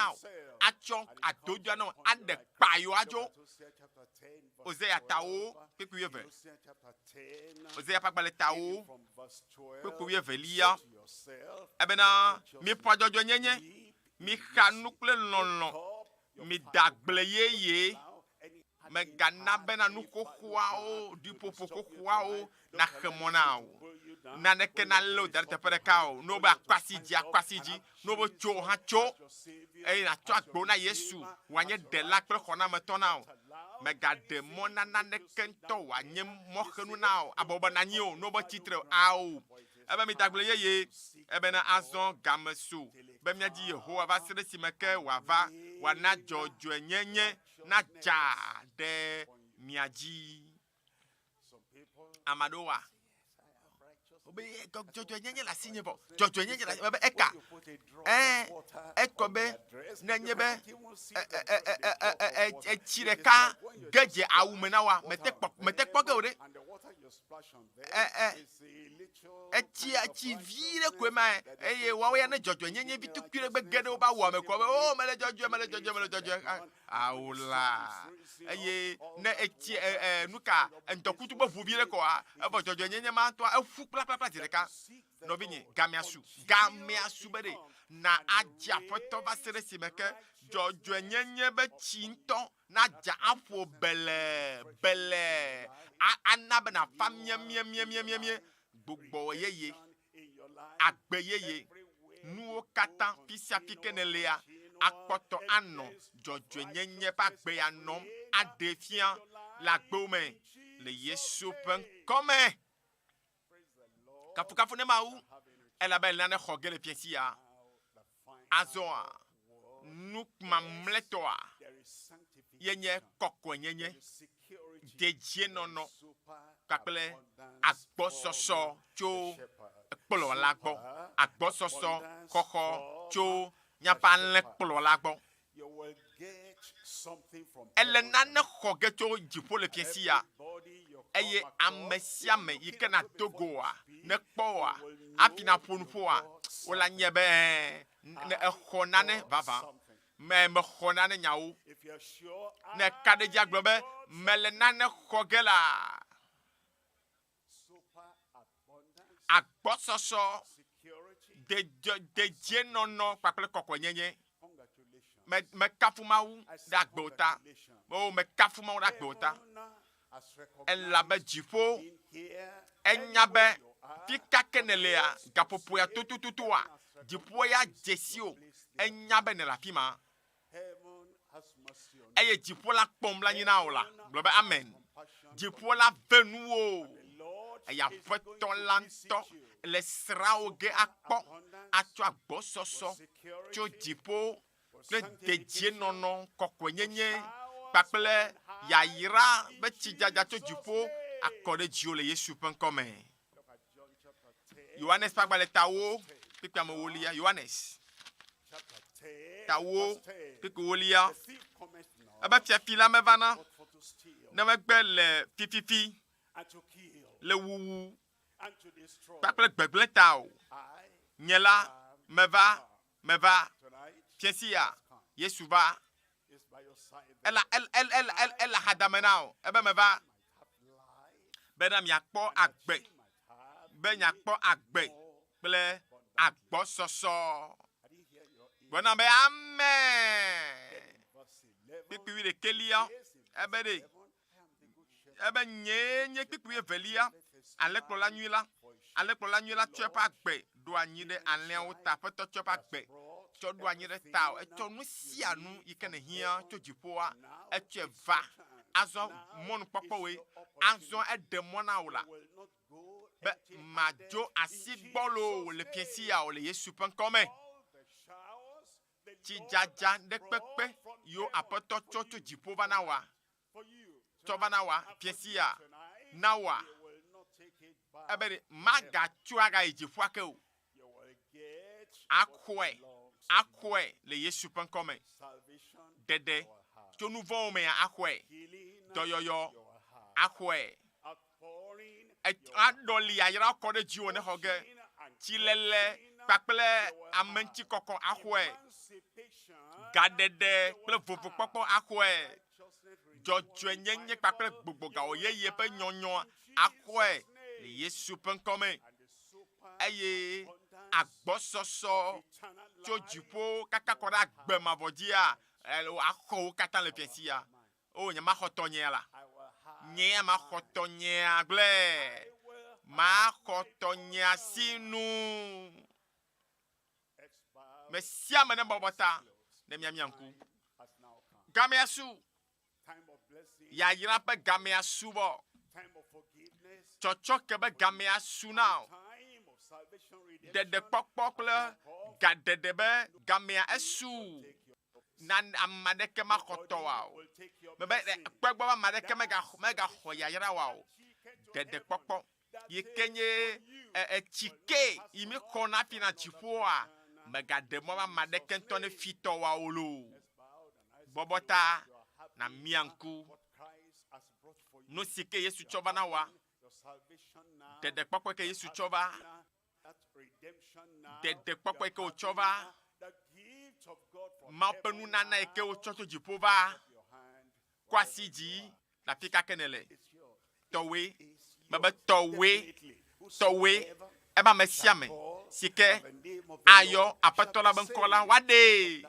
now ande payo ajo Osea tao pekuye Osea pa gbale tao pekuye velia ebena mi pojojo nyenye mi khanukle lolon mi dagble yeye me gana bena nuko kwao di popo kwao na khmonao na nekena lo darte perekao no ba kwasiji no bo cho ha cho na cho agbona Yesu wanye de la pe khona metonao me gade mona na nekento wanye mohenu nao aboba nanyo no bo titre ao ebe mi dagle yeye ebe na azon gamesu be mi adi Yehowa va sere simeke wava wana jojo nyenye na ja de miaji amadowa obe jojo nyenye la sinye bo jojo nyenye la be eka ekobe nenyebe chireka geje awumenawa metekpo geode echi vire kwema wawe ya ne jojo nyenye bitu kwire be gede oba wo me ko o mele jojo awula ne echi nuka ntokutu bo vubire ko abo jojo nyenye ma to afu pla direka no binye gamiasu bede na aja poto ba sere simeke jojo nyenye be chinton na ja afu bele anabe na famia mie gbogbo yeye agbe yeye nuo katan pisia pikenelea akpoto ano jojo nyenye pa gbe anom adefian la gbome le Yesu pen comme kafu ne maou elle abel na ne khoge le piensia azoa nuk mamletoa yenye kokko nyenye deje nono kakle agbososo cho polo lagbo agbososo koko cho nyapa le polo lagbo elle na ne khoge cho jipo le piensia eye amesiame yikena Togo ne kpoa apina ponpoa wala nyebe ne khonane baba me khonane nyawo ne kadeja globe melena ne khogela agbososo de jenono papele kokonyenye me kafumawu dagbota me kafumawu dagbota elle be jifo enyabe fika kenelea gapopo ya tututuwa jipo ya jesio enyabe ne la pima eye jipo la pomla nyina ola globe amen jipo la venuo eya feton lanto le sraoge akpo acho agbososo cho jipo le deje nono kokwenyenye papele yayira be chijaja to jipo akode Dieu le Yesu pen comme Yohanes pa gbale tawo pipia mo wolia Yohanes tawo piko wolia aba pia pila me vana na me gbele pipipi le wuwu papele gbegle tawo nyela meva piensia Yesu va elle hadamenao ebe meva bena miakpɔ agbe be nyakpɔ agbe kple agbɔsɔsɔ gbɔna be amen kpikpi de kelia ebe de ebe nye kpikpi evelia alekplɔla nyui la tsɔ eƒe agbe do anyi ɖe alẽawo ta aƒetɔ tsɔ eƒe agbe tsɔ do anyi ɖe ta etsɔ nu sia nu yi ke ne hiã tso dziƒoa etsɔe va azɔ mɔnukpɔkpɔwoe azɔ eɖe mɔ na wò la be madzo asi gbɔ lo le piɛsia o le Yesu ƒe ŋkɔ me tsidzadza ɖe kpekpe yo aƒetɔ tsɔ tso dziƒo va na wa tsɔ va na wa piɛsia na wa ebe de magatso agayi dziƒoa ke o akɔe le Yesu ƒe ŋkɔ me dede tso nu vɔ̃wo me akɔe dɔyɔyɔ akɔe aɖɔli ayra kɔ ɖe dziwò ne xɔ ge tsilele kpakple ameŋutikɔkɔ axɔe gaɖeɖe kple vovokpɔkpɔ axɔe dzɔdzɔenyenye kpakple gbogbogawo yeye ƒe nyɔnyɔ axɔe le Yesu ƒe ŋkɔ me eye agbɔsɔsɔ tso dziƒo kaka kɔ ɖe agbe mavɔdzia axɔwo katã le fiasia o nye maxɔtɔ nye la nye maxɔtɔ nye agble maxɔtɔ nye asinu me sia me ne bɔbɔ ta ne miamia ŋku gameasu yayra ƒe gameasu bɔ tsɔtsɔ ke be gameasu na dede kpɔkpɔ kple gaɖeɖe be gamea esu na ame aɖeke maxɔtɔ wa o mebe kpɛgbɔ be ame aɖeke megaxɔ yayra wa o dede kpɔkpɔ yi ke nye etsike yi mi xɔ na fi na dziƒoa megaɖe mɔ be ame aɖeke ŋutɔ ne fitɔ wa o lo bɔbɔ ta na mia ŋku nu si ke Yesu tsɔ va na wa dede kpɔkpɔ ke Yesu tsɔ va dede kpɔkpɔ ke wotsɔ va Mawu ƒe nunana yi ke wotsɔ tso dziƒo va kɔ asi dzi le afi kake ne le tɔwoe mebe tɔwoe ebe ame sia ame si ke ayɔ aƒetɔ la be ŋkɔ la woaɖee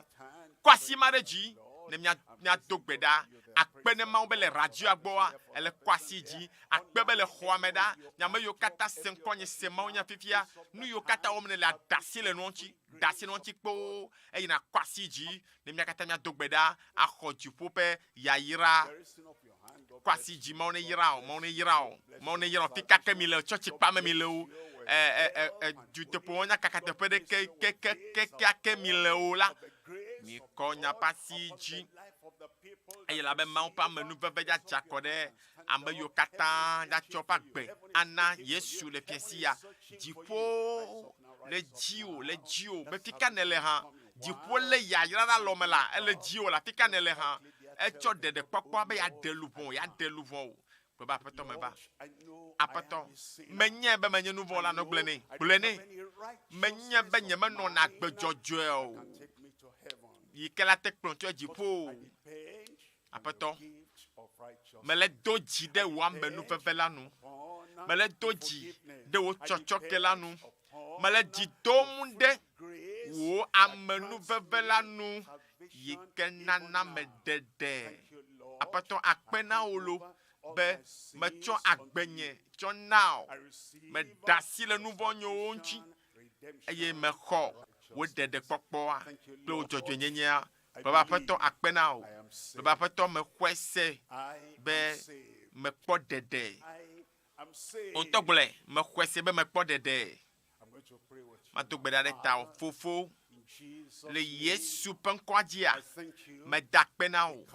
kɔ asi ma ɖe dzi ne miado gbe ɖa akpe ne Mawu be le radioa gbɔa ele kɔ asi dzi akpe be le xɔa me ɖa nyame yiwo katã se ŋkɔ nye se Mawu nya fifia nu yiwo katã wɔm ne le adasi le nuwo ŋuti dasi nuwo ŋuti kpoo eyina kɔ asi dzi ne mia katã miado gbe ɖa axɔ dziƒo ƒe yayra kɔ asi dzi Mawu ne yra o fi kake mi le tsɔtsi kpa me mi le o duteƒo nya kaka teƒe ɖe keke mi le o la mi kɔ nya ƒe asi dzi eye la be Mawu ƒe amenuveve dzadza kɔ ɖe ame yiwo katã datsɔ ƒe agbe ana Yesu le fiasia dziƒo le dziwò be fika ne le hã dziƒo le yayra la lɔme la ele dziwò la fika ne le hã etsɔ ɖeɖe kpɔkpɔ be yaɖe luvɔ o be aƒetɔ me va aƒetɔ menye be menye nu vɔ la nɔ gblẽ ne menye be nyemenɔ na agbe dzɔdzɔe o yi ke la te kplɔ tso dziƒo aƒetɔ mele do dzi ɖe wò amenuveve la nu mele do dzi ɖe wò tsɔtsɔke la nu mele dzi dom ɖe wò amenuveve la nu yi ke nana me ɖeɖe aƒetɔ akpe na wò lo be metsɔ agbenye tsɔ na o meda asi le nu vɔ nyowo ŋuti eye mexɔ wo ɖeɖe kpɔkpɔa kple wo dzɔdzɔenyenyea baba aƒetɔ akpe na o baba aƒetɔ mexɔe se be mekpɔ ɖeɖe ŋutɔ gblɔe mexɔe se be mekpɔ ɖeɖe mato gbe ɖa ɖe ta o fofo le Yesu ƒe ŋkɔa dzia meda akpe na o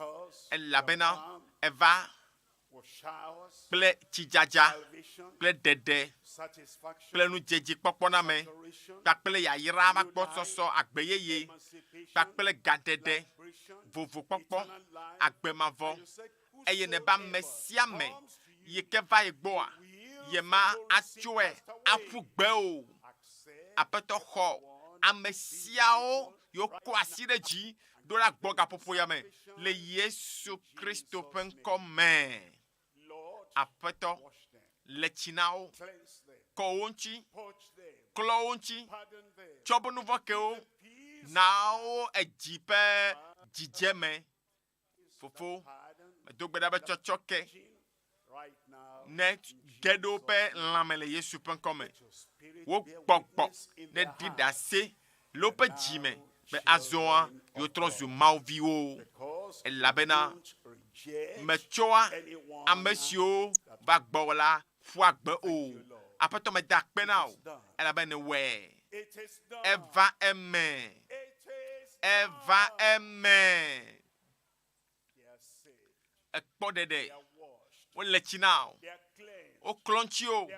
elabena eva kple tsidzadza kple ɖeɖe kple nudzedze kpɔkpɔ na me kpakple yayra va gbɔsɔsɔ agbe yeye kpakple gaɖeɖe vovo kpɔkpɔ agbe mavɔ eye ne ba ame sia ame yi ke va yi gbɔa ye ma atsoe aƒu gbe o aƒetɔ xɔ ame siawo yiwo kɔ asi ɖe dzi do ɖe agbɔ gaƒoƒo ya me le Yesu Kristo ƒe ŋkɔ me aƒetɔ le tsinao, cleanse them, koonchi, purge them, kloonchi, pardon them. chobo nouveau keo, nao e jipe jijeme. Fofo, dogbeda be chochoke. Right now, Ne gedo pe lamele Yesu pen kome. Wo gbogbo ne didase lope jime be azoa yo trozu mauvi o e labena me choa amesio va gbola fuagbe o apato me dakpe na o e labene we eva amen eva amen e podede o lechina o klonchio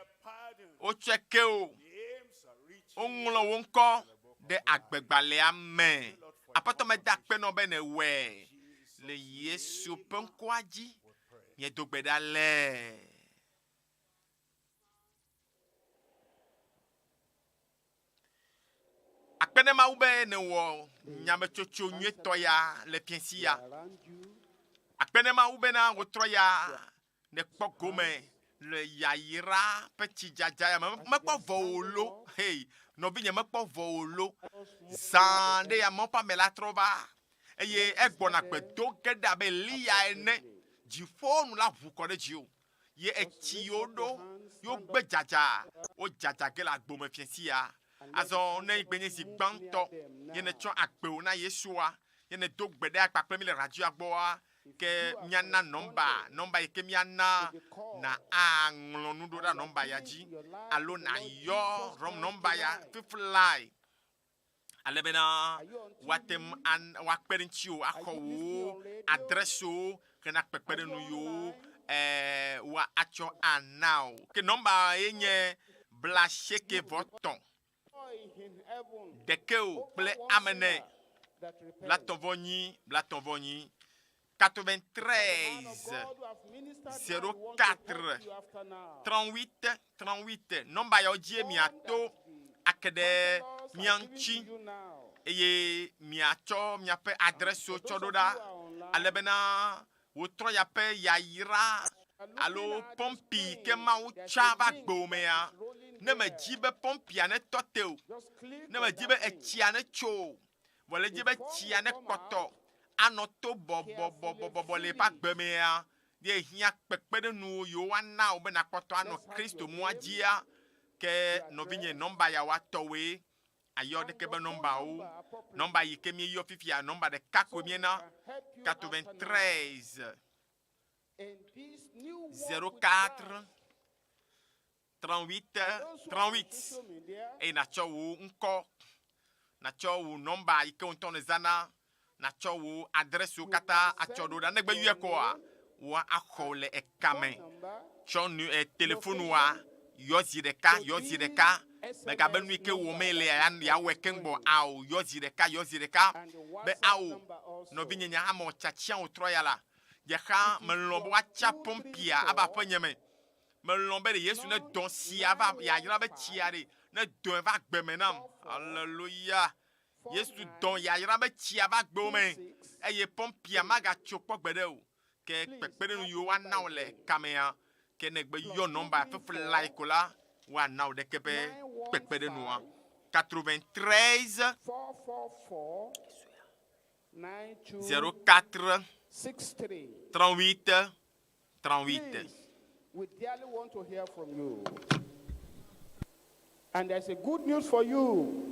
o chekeo o nglo wonko de agbegbale amen apato me dakpe no be ne we le Yesu penkwaji ye dogbeda le akpene ma ube ne wo nyame chocho nyeto ya le piensi ya akpene ma ube na wotro ya ne kpogome le yayira petit jaja ya me kpo volo hey no bi nye me kpo volo sande ya mo pa me la trova eye egbona gbedo geda be liya ene jifonu la vukode jio ye etiodo yo gbe jaja o jaja ke la gbome fiensi ya azo ne igbenye si gbanto ye ne cho akpe na Yesua ye ne dogbede akpakpe mi le radio agboa ke miana nomba ke miana na anglo nudo da nomba ya ji alo na yo rom nomba ya fifly alebena watem an wakperinchio akowo adreso ke na kpekpere nu yo wa acho anao ke nomba yenye bla sheke voton dekeo ple amene blaton voni 93 04 38 nomba ya ojie miato akede mianchi eye miacho miape adreso chododa alebena wotro yape yayira alo pompi ke ma uchava gbomea ne me jibe pompi ane toteo ne me jibe echia ne cho wole jibe chia ne koto anoto bobo le pa gbemea ye hia pekpede nu yo wana obe na koto ano Kristo muajia ke novinye nomba ya watowe ayo de kebe nomba o nomba yike mi yo fifia nomba de kakomiena 93 04 38 e na chowu nko na chowu nomba yike ontone zana na chowu adresu kata achodo da negbe yue ko a wa akhole e kame chonu e telephone wa yozireka be ga benu ike wo mele ya wekengbo au yozireka be au no binyenya amo chachia otroyala je kha melombo acha pompia aba panyeme melombe de Yesu ne don si ava ya yira be chiare ne don va gbemenam hallelujah Yesu don ya yira be chia va gbome eye pompia maga chokpo gbede o ke pekpere nu yo wana ole kamea ke negbe yo nomba fefu like la wa now de kepe pekpere nu 93 04 38 38. We dearly want to hear from you. And there's a good news for you.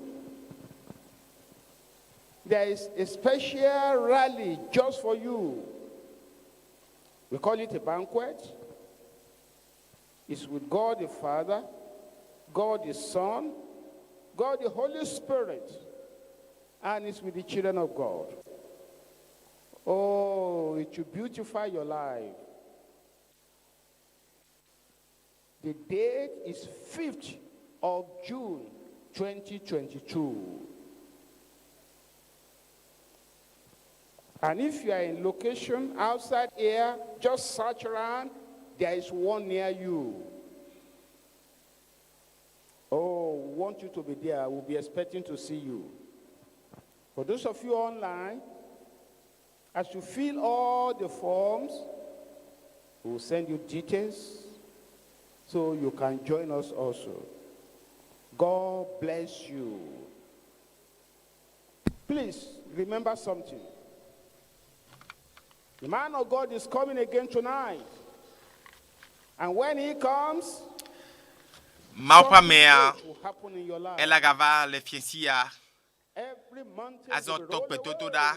There is a special rally just for you. We call it a banquet. It's with God the Father, God the Son, God the Holy Spirit, and it's with the children of God. Oh, it will beautify your life. The date is 5th of June 2022. And if you are in location outside here, just search around. There is one near you. Oh, we want you to be there. We'll be expecting to see you. For those of you online, as you fill all the forms, we'll send you details. so you can join us also. God bless you. Please remember something. The man of God is coming again tonight. And when he comes, Maupa mea will happen in your life. elagava le fiensia Every mountain azon will to roll petoto away. da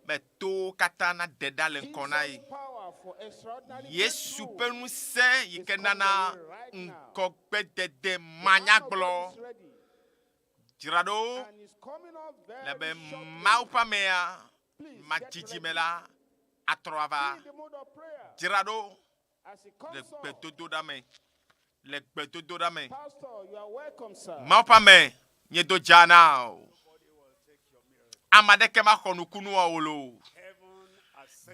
be to katana deda le konai Jesus' power for extraordinary Yesu breakthrough. penu se yikenana ŋgɔgbedede manyagblɔ Is ready. dzraɖo And he's coming up le very be shortly. maupa mea Please madzidzi la atrɔ ava be in the mood of prayer. dzraɖo As he le comes up, gbedodoɖa me le gbedodoɖa me Pastor, you are welcome, sir. maupa me nye do dzana o ame aɖeke maxɔ nukunu o lo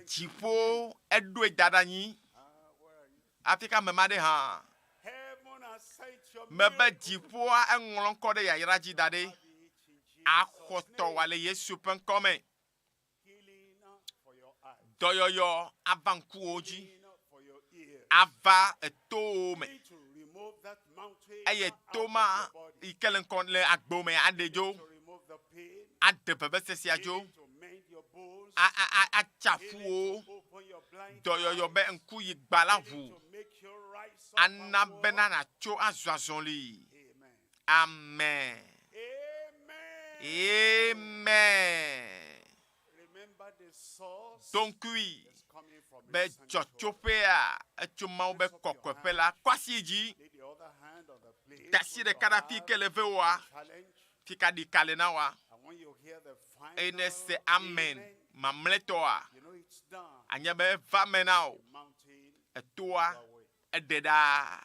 dziƒo eɖoe da ɖe anyi hafi ka mema ɖe hã mebe dziƒoa eŋlɔ ŋkɔ ɖe yayra dzi da ɖe axɔtɔ wale Yesu ƒe ŋkɔ me dɔyɔyɔ ava ŋkuwo dzi ava etowo me eye to ma yi ke le ŋkɔ le agbo me aɖe dzo aɖe vevesesia dzo atsaƒuwo dɔyɔyɔ be ŋku yi gba la ʋu ana bena natso azɔ azɔli amen amen donkui be dzɔtsoƒea etso mawo be kɔkɔeƒe la kɔ asi dzi da asi ɖeka ɖe afi ke le ve woa fi ka ɖi ka le na woa eye ne se amen mamlɛtɔa anya be eva me na o etoa eɖe ɖaa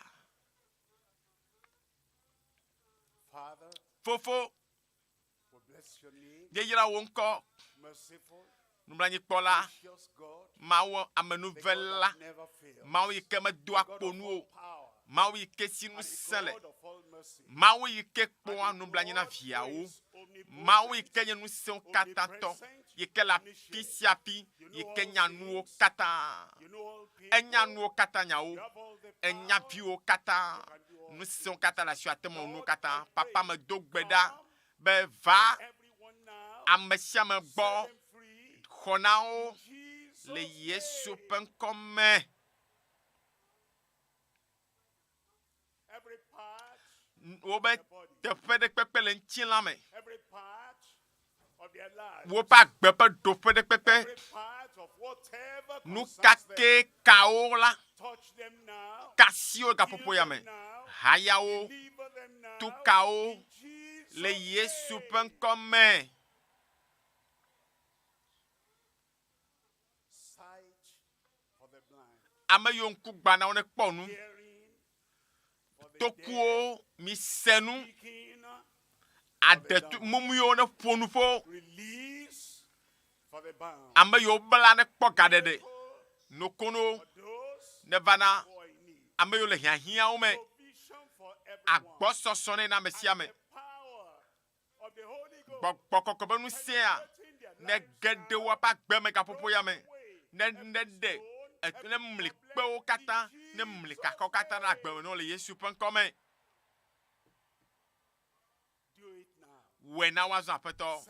fofo yeyra wo ŋkɔ nublanuikpɔla mawo amenuvela mawo yi ke medo akponu o mawo yi ke si ŋusẽ le mawo yi ke kpɔa nublanui na viawo mawo yi ke nye ŋusẽwo katã tɔ yi ke le afi sia afi yi ke nya nuwo katã enya nuwo katã nyawo enya viwo katã ŋusẽwo katã le asi ate me nuwo katã papa me do gbe ɖa be va ame sia ame gbɔ xɔnawo le Yesu ƒe ŋkɔ me. Wobe teƒe ɖe kpekpe le ŋutilã me. Wobe agbe ƒe ɖoƒe ɖe kpekpe. Nu kake kawo la. Kasiwo gaƒoƒo ya me. Hayawo. Tukawo le Yesu ƒe ŋkɔ me. Ame yiwo ŋku gbanawo ne kpɔ nu. Tokuwo mi se nu. Adetu mumu yiwo ne ƒo nu ƒo. Ame yiwo bla ne kpɔ gaɖeɖe. Nokono ne vana. Ame yiwo le hiahiãwo me. Agbɔsɔsɔ ne na ame sia ame. Gbɔgbɔ kɔkɔ be ŋusẽa ne geɖewo ƒe agbe me gaƒoƒo ya me. Ne ɖe ne mli kpewo katã ne mli kakɔ katã ɖe agbe me no le Yesu ƒe ŋkɔ me. Wɔe na woazɔ aƒetɔ.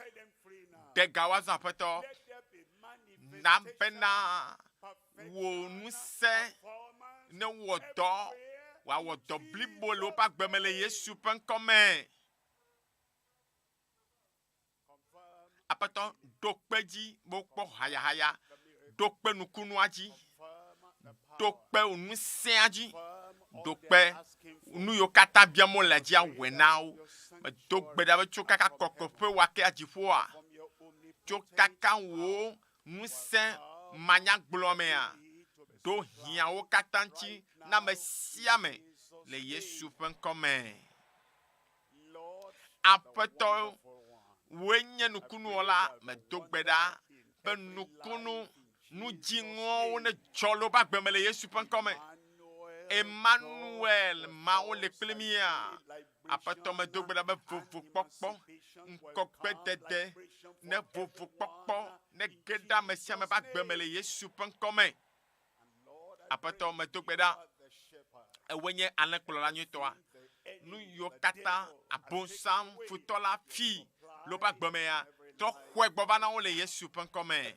Dega woazɔ aƒetɔ. Na bena wo ŋusẽ ne wɔ dɔ wòawɔ dɔ blibo le woƒe agbe me le Yesu ƒe ŋkɔ me. Aƒetɔ ɖo kpe dzi be wokpɔ hayahaya. Ɖo kpe nukunua dzi. Ɖo kpe ŋusẽa dzi. Ɖo kpe nu yiwo katã biam wole dzi awɔe na wo. Do gbe ɖa be tso kaka kɔkɔƒe wake adziƒoa. Tso kaka wo ŋusẽ manyagblɔ mea. Do hiãwo katã ŋuti na ame sia ame le Yesu ƒe ŋkɔ me. Aƒetɔ woe nye nukunuwɔla me do gbe ɖa be nukunu nu dziŋɔwo ne dzɔ le woƒe agbe me le Yesu ƒe ŋkɔ me. Emmanuel mawo le kple mia. Aƒetɔ me do gbe ɖa be vovokpɔkpɔ ŋgɔgbedede ne vovokpɔkpɔ ne ge ɖe ame sia ame ƒe agbe me le Yesu ƒe ŋkɔ me. Aƒetɔ me do gbe ɖa ewenye ale kplɔla nyuitɔa nu yiwo katã abosam futɔla fi loba gbemea trɔ xɔe gbɔ va na wo le Yesu ƒe ŋkɔme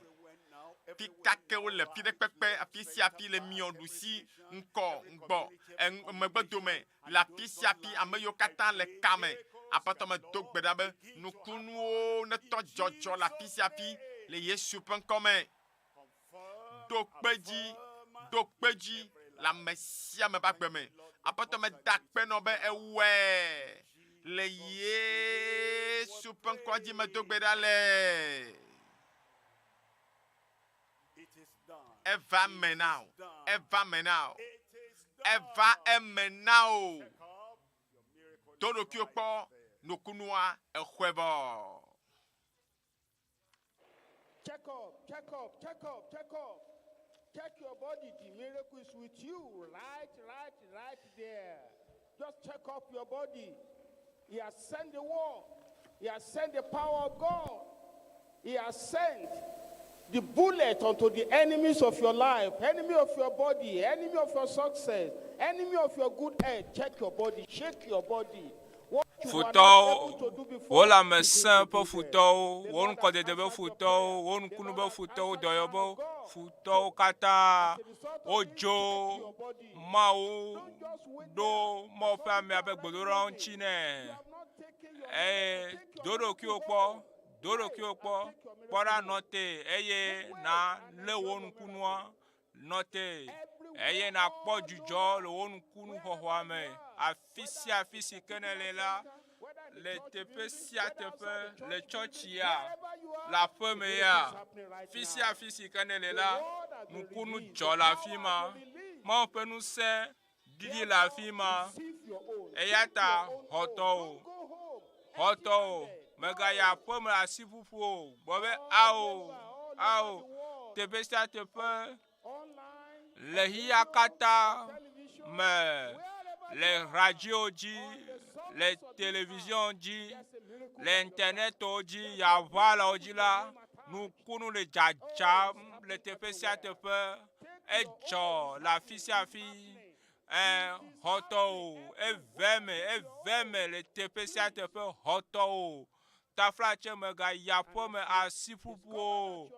fi kake wo le fi ɖe kpekpe afi sia afi le miɔɖusi ŋkɔ ŋgbɔ megbedome le afi sia afi ame yiwo katã le kame aƒetɔ me do gbe ɖa be nukunuwo netɔ dzɔdzɔ le afi sia afi le Yesu ƒe ŋkɔme do kpe dzi le ame sia ame ƒe agbe me aƒetɔ me da kpe nɔ be ewɔe le Yesu ƒe ŋkɔ dzi me do gbe ɖa le eva me now eva eme now do ɖokuiwo kpɔ nukunua exɔe bɔ. Check up. Check your body. The miracle is with you. Right there. Just check up your body. He has sent the word. He has sent the power of God. He has sent the bullet unto the enemies of your life, enemy of your body, enemy of your success, enemy of your good health. Check your body. Shake your body. Futɔwo wo le ame sẽ ƒe futɔwo wo ŋkɔdede ƒe futɔwo wo nukunu ƒe futɔwo dɔyɔ ƒe futɔwo katã wodzo mawo ɖo mawo ƒe amea ƒe gbedoɖa ŋuti nɛ eye do ɖokuiwo kpɔ kpɔ ɖa nɔ te eye na lé wo nukunua nɔ te eye na kpɔ dzudzɔ le wo nukunu xɔxɔa me afi sia afi si ke ne le la le teƒe sia teƒe le tsɔtsia le aƒe me ya fi sia afi si ke ne le la nukunu dzɔ le afi ma Mawu ƒe ŋusẽ ɖiɖi le afi ma eya ta xɔtɔwo megayi aƒe me asi ƒuƒu o gbɔ be ao teƒe sia teƒe le hiya katã me le radio dzi le télévision dzi le interneto dzi yavalawo dzi la nukunu le dzadzam le teƒe sia teƒe edzɔ le afi sia afi xɔtɔwo eve me le teƒe sia teƒe xɔtɔwo taflatse megayi aƒe me asi ƒuƒu o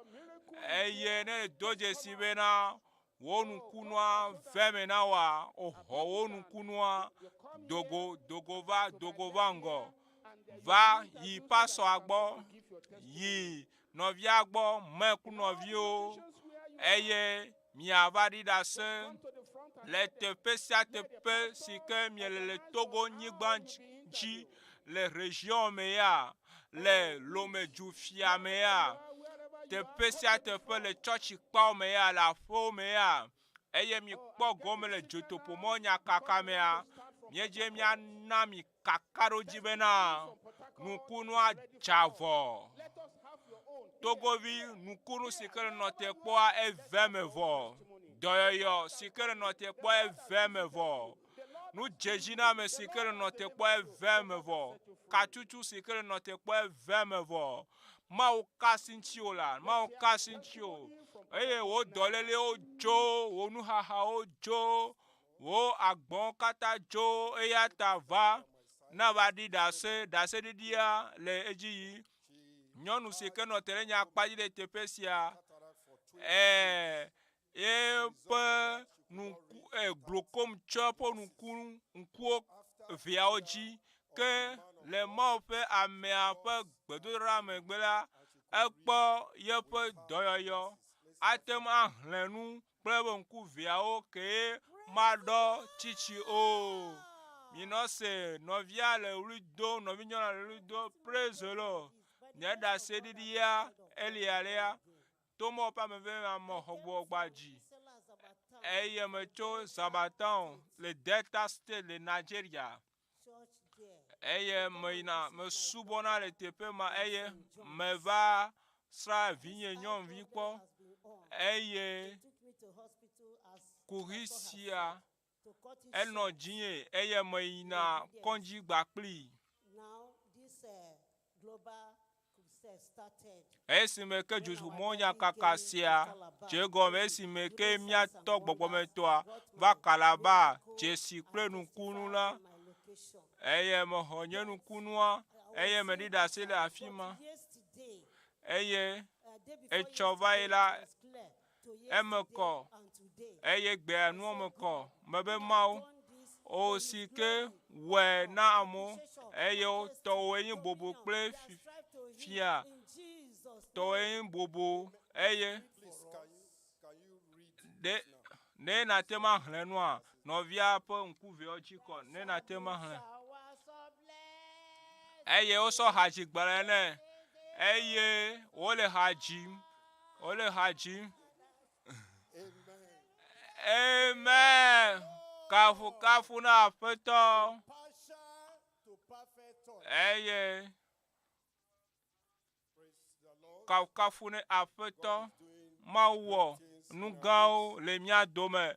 eye ne do dzesi bena wo nukunua veme na wa oxɔ wo nukunua dogo va ŋgɔ va yi pasɔa gbɔ yi nɔvia gbɔ meku nɔviwo eye miava ɖi ɖase le teƒe sia teƒe si ke miele le Togo nyigba dzi le réunion me ya le Lomedzufia me ya teƒe sia teƒe le tsɔtsi kpawo me ya le aƒewo me ya eye mi kpɔ gɔme le dzotoƒo mɔ nyakaka mea míedze míana mi kaka ɖo dzi bena nukunua dzavɔ Togovi nukunu si ke le nɔ te kpɔa eve me vɔ dɔyɔyɔ si ke le nɔ te kpɔa eve me vɔ nudzedzi na me si ke le nɔ te kpɔa eve me vɔ katutu si ke le nɔ te kpɔa eve me vɔ Mawu kasi ŋuti o la Mawu kasi ŋuti o eye wo dɔlélewo dzo wo nuhahawo dzo wo agbɔ̃wo katã dzo eya ta va na va ɖi ɖaseɖiɖia le edzi yi nyɔnu si ke nɔ te ɖe nya kpadzi le teƒe sia yeƒe glokom tsɔ eƒe ŋkuwo eveawo dzi ke le Mawu ƒe amea ƒe gbedoɖa megbe la ekpɔ yeƒe dɔyɔyɔ ate ŋu ahlẽ nu kple eƒe ŋku veawo ke maɖɔ tsitsi o minɔ se nɔvia le ɣli do nɔvi nyɔnua le ɣli do praise the Lord nye ɖaseɖiɖia elialia tomo ƒe ame ve ame xɔgbɔ gbadzi eye metso Zabatan le Delta State le Nigeria eye meyina mesubɔna le teƒe ma eye meva sra vinye nyɔnuvi kpɔ eye kuhi sia enɔ dzinye eye meyina kɔndzi gbakpli esime ke jutumonya kakasia jegom esime ke miato gbogbometoa va kalaba jesi kple nukunu la eye me honye nukunua eye me dida se le afima eye etsɔ va yi la eme kɔ eye gbea nuwo me kɔ mebe mawo o si ke wɔ na amewo eye tɔwo enyi bobo kple fia tɔwo enyi bobo eye ne na te ma hlẽ nua nɔvia ƒe ŋkuviwo dzi kɔ ne na te ma hlẽ eye wosɔ hadzi gbalẽ nɛ eye wole ha dzim amen kafu na aƒetɔ eye kafu ne aƒetɔ mawɔ nu gãwo le mía dome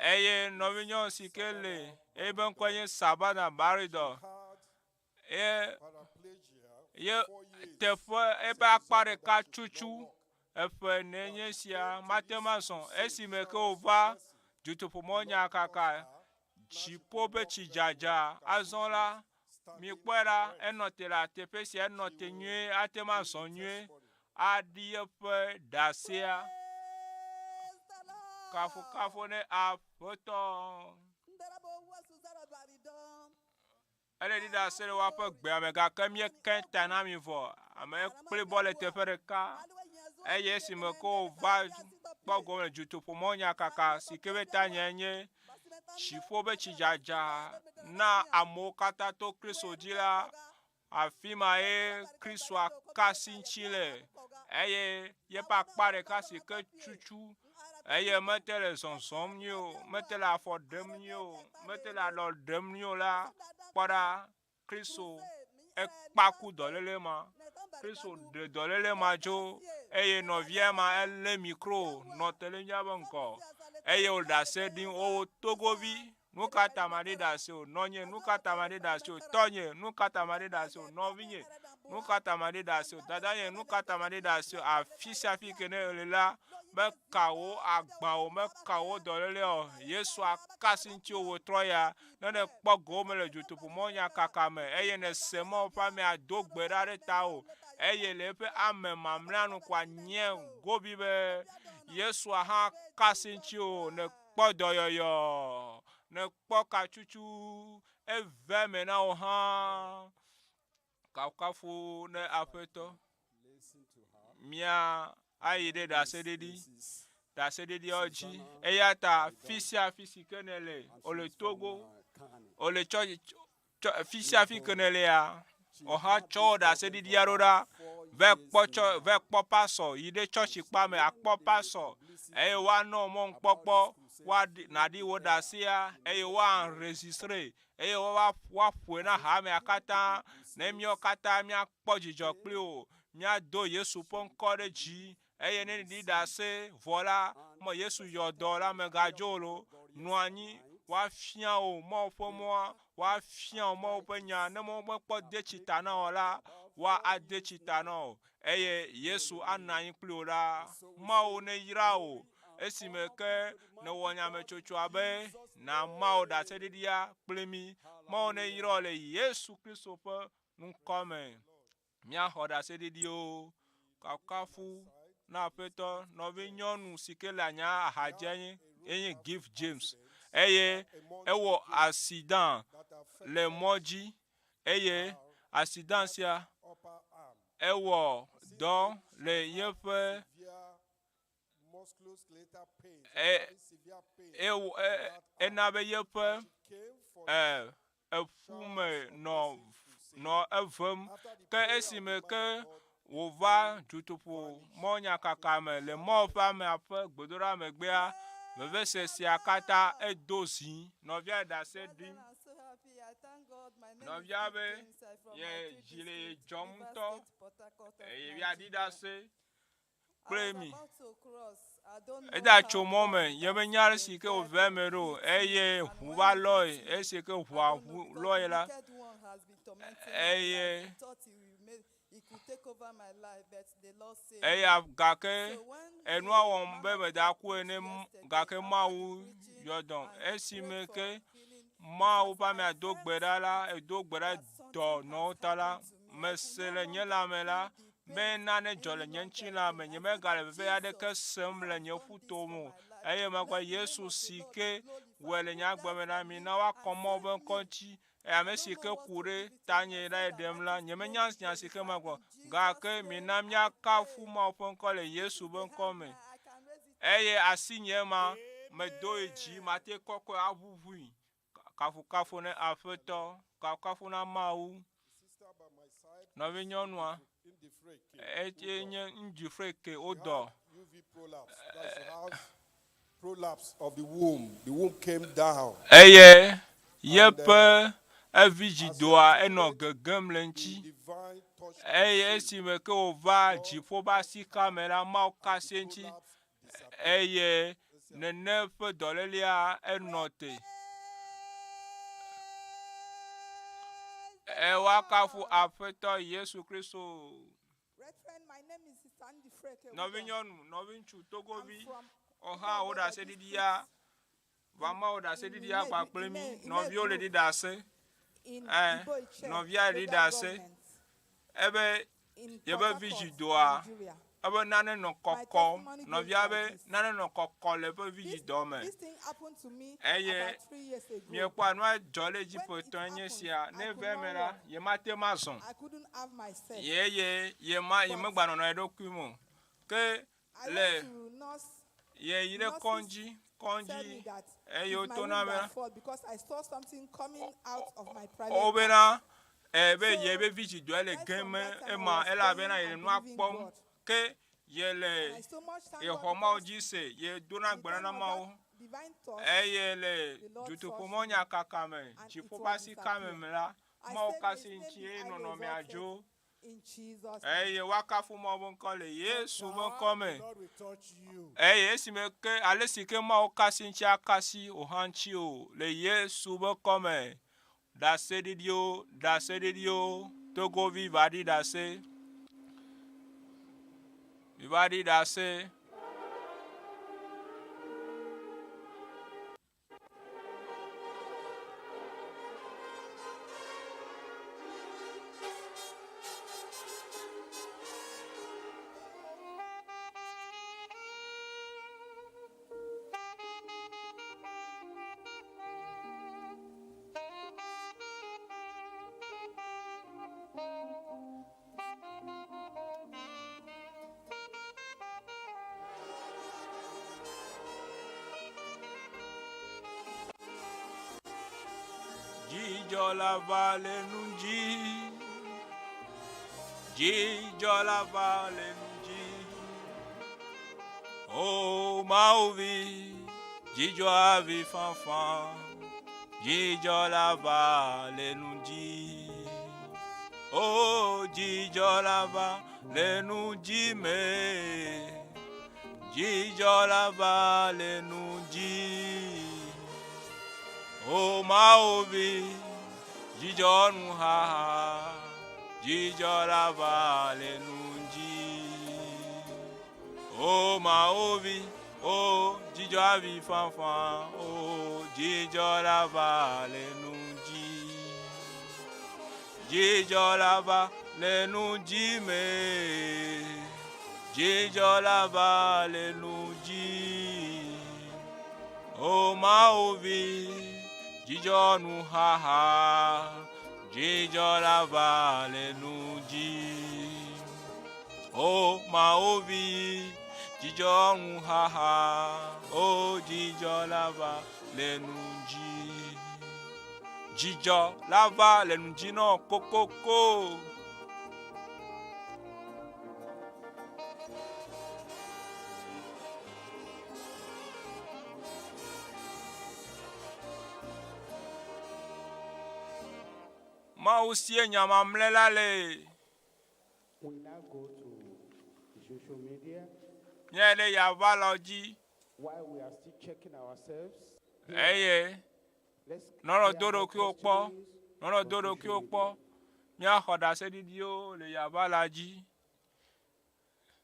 eye nɔvinyɔ si ke le ebe ŋkɔe nye Sabana Baridɔ ye teƒe ebe akpa ɖeka tutu eƒe ne nye sia mate ma zɔn esime ke wova dutoƒomɔ nyakaka dziƒo be tsi dzadza azɔ la mi kpɔe ɖa enɔ te le teƒe sia enɔ te nyuie ate ma zɔn nyuie aɖi eƒe ɖasea kafu ne aƒetɔ ele ɖi ɖase le woaƒe gbea me gake míeke ta na mi vɔ ame kpli bɔ le teƒe ɖeka eye esime ke wova kpɔ gome le dutoƒomɔ nyakaka si ke be ta nye dziƒo be tsi dzadza na amewo katã to Kristo dzi la afi ma ye Kristoa kasi ŋtsi le eye yeƒe akpa ɖeka si ke tutu eye mete le zɔzɔm nyuie o mete le afɔ ɖem nyuie o mete le alɔ ɖem nyuie o la kpɔ ɖa Kristo ekpaku dɔléle ma Kristo ɖe dɔléle ma dzo eye nɔvia ma elé mikro nɔ te le míaƒe ŋgɔ eye wo ɖase ɖim o Togovi nu ka ta ma ɖi ɖase o nɔnye nu ka ta ma ɖi ɖase o tɔnye nu ka ta ma ɖi ɖase o nɔvinye nu ka ta ma ɖi ɖase o dadanye nu ka ta ma ɖi ɖase o afi sia afi ke ne le la mekawo agbawo mekawo dɔléle o Yesu akasi ŋuti wo trɔ ya ne ne kpɔ gome le dutoƒomɔ nyakaka me eye ne se mawo ƒe ame ado gbe ɖa ɖe ta o eye le eƒe ame mamlɛa nu kɔa nye gobi be Yesu hã kasi ŋuti o ne kpɔ dɔyɔyɔ ne kpɔ katsutsu eve me na wo hã kafu ne aƒetɔ mía ayi ɖe ɖaseɖiɖiwo dzi eya ta fi sia fi si ke ne le o le Togo o le fi sia fi ke ne lea o hã tsɔ ɖaseɖiɖia ɖo ɖa ve kpɔ pasɔ yi ɖe tsɔtsi kpa me akpɔ pasɔ eye woanɔ mɔnukpɔkpɔ naɖi wo ɖasea eye woenregistre eye woaƒoe na hamea katã ne míawo katã míakpɔ dzidzɔ kpli o míado Yesu ƒe ŋkɔ ɖe dzi eye ne ɖi ɖase vɔ la me Yesu yɔ dɔ la megadzo lo nɔ anyi woafia o Mawu ƒe mɔa woafia o Mawu ƒe nya ne Mawu mekpɔ de tsi ta na o la woade tsi ta na o eye Yesu anɔ anyi kpli o ɖa Mawu ne yra o esime ke ne wɔ nyametsotsoa be na Mawu ɖaseɖiɖia kpli mi Mawu ne yra o le Yesu Kristo ƒe ŋkɔ me míaxɔ ɖaseɖiɖiwo kafu na aƒetɔ nɔvi nyɔnu si ke le anya ahadze enye Gift James eye ewɔ accident le mɔ dzi eye accident sia ewɔ dɔ le yeƒe ena be yeƒe eƒume nɔ evem ke esime ke wòva dutoƒo mɔ nyakaka me le mɔ ƒe amea ƒe gbedoɖa megbea vevese sia katã edo zi nɔvia ɖase ɖim nɔvia be ye dzi le dzɔm ŋutɔ eye yeaɖi ɖase kple mi eda tso mɔ me yebe nya si ke wòve me ɖo eye ʋu va lɔe esi ke ʋua lɔe la eye eya gake enua wɔm be me da ku ene gake mawu yɔdɔn esi me ke mawu pa me ado gbe ɖa la edo gbe ɖa dɔ nɔwo ta la me se le nye lãme la be nane dzɔ le nye ŋuti la me nye mega le veve aɖeke sem le nye ƒuto mo eye megbe Yesu si ke wɔ le nye agbeme na mi na woakɔ mɔ be ŋkɔ ŋuti ame si ke ku ɖe tanye ɖa ɖem la nye menya nya si ke megbe gake mi na miakafu Mawu ƒe ŋkɔ le Yesu be ŋkɔ me eye asi nye ma medo yi dzi mate kɔkɔe aʋuʋui kafukafu ne Aƒetɔ kafukafu na Mawu nɔvi nyɔnua eye nye ŋdzifreke wodɔ prolapse of the womb came down. Eye yepe evi dzidoa enɔ gegem le ŋuti eye esi me ke wova dziƒo ba sika me la Mawu kasie ŋuti eye nene ƒe dɔlélia enɔ te wakafu Aƒetɔ Yesu Kristo. Nɔvi nyɔnu nɔvi ŋutsu togovi ɔha wo ɖe ase ɖiɖi ya vama wo ɖe ase ɖiɖi ya kpakple mi nɔviwo le ɖi ɖe ase nɔvia le ɖi ɖe ase ebe yebe vi dzidoa ebe nane nɔ kɔkɔ nɔvia be nane nɔ kɔkɔ le ebe vi dzidɔ me eye miekpɔ nua dzɔ le Egiptetɔ nye sia ne ve me la ye mate ma zɔn ye megbanɔnɔ eɖokui mo ke le ye yi ɖe kɔndzi eye woto na me o bena be ye be vi dzidoa le geme ema elabena ye nua kpɔm ke ye le ye xɔ Mawu dzi se ye dona gbe na Mawu eye le dutoƒomɔ nyakaka me dziƒo ba sika me la Mawu kasi ŋuti eye nɔnɔme adzo eye wakafu Mawu be ŋkɔ le Yesu be ŋkɔ me eye esi me ke ale si ke Mawu kasi ŋuti akasi o hã ŋuti o le Yesu be ŋkɔ me ɖase ɖiɖiwo togovi va ɖi ɖase va ɖi ɖase Jijo la vale nunji, Jijo la vale nunji, oh Mauvi, Jijo avi fanfan, Jijo la vale nunji, oh Jijo la vale nunji me, Jijo la vale nunji. Oh Mauvi, Jijo nu ha, Jijo la vale nunji. Oh Mauvi, oh Jijo avi fanfan, oh Jijo la vale nunji. Jijo la vale nunji me, Jijo la vale nunji. Oh Mauvi, Jijo nu ha, Jijo la vale nunji. Oh Mauvi, Jijo nu ha, oh Jijo la vale nunji. Jijo la vale nunji no kokoko. Mausie nyamamle la le. We now go to the social media. Nyele ya valoji. While we are still checking ourselves. Eye. Noro doro ki okpo. Noro doro ki okpo. Mia khoda se didio le ya valaji.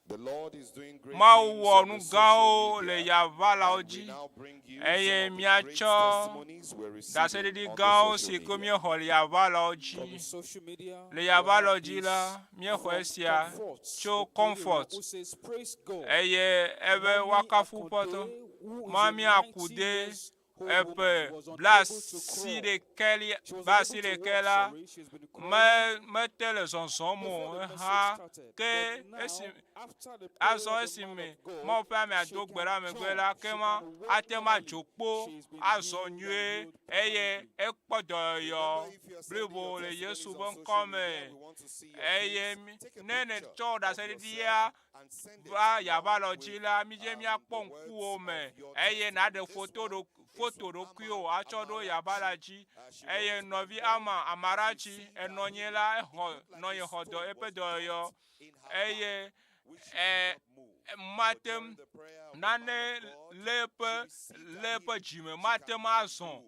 The Lord is doing great Mawu things wɔ on nu the gãwo social le media. yavalawo And we dzi. now bring you Eye some of the great míatsɔ testimonies we're receiving daseɖiɖi on gãwo the si social ke media. míexɔ le yavalawo From the dzi. social media, Le we yavalawo have dzi this la, míexɔ from esia Comfort, tso Okiri Comfort. who says, "Praise God." Eye ebe Mommy wakafu Akonde, pɔtɔ. who is a Mami 90 akude years old epe woman, was unable blas to si crawl. ɖekeli She was basi unable to ɖeke walk, la sorry. She's been crawling mete le zɔzɔm before o the message hã started. ke But now, esi after the prayer azɔ of the esi man me of God, mawo ƒe ame she ado can gbe ɖa megbe jump, la she ke ma can walk ate ma normally. dzo kpo She's been azɔ healed and nyuie healed eye permanently. ekpɔ dɔyɔyɔ blibo le Yesu be ŋkɔ me eye ne ne tsɔ ɖaseɖiɖia va yavalɔ dzi la mídze míakpɔ ŋkuwo me eye naɖe foto ɖokuiwo atsɔ ɖo yavala dzi eye nɔvi ama amaratsi enɔ anyi la nɔ ye xɔ dɔ eƒe dɔyɔyɔ eye matem nane le eƒe dzime matem azɔ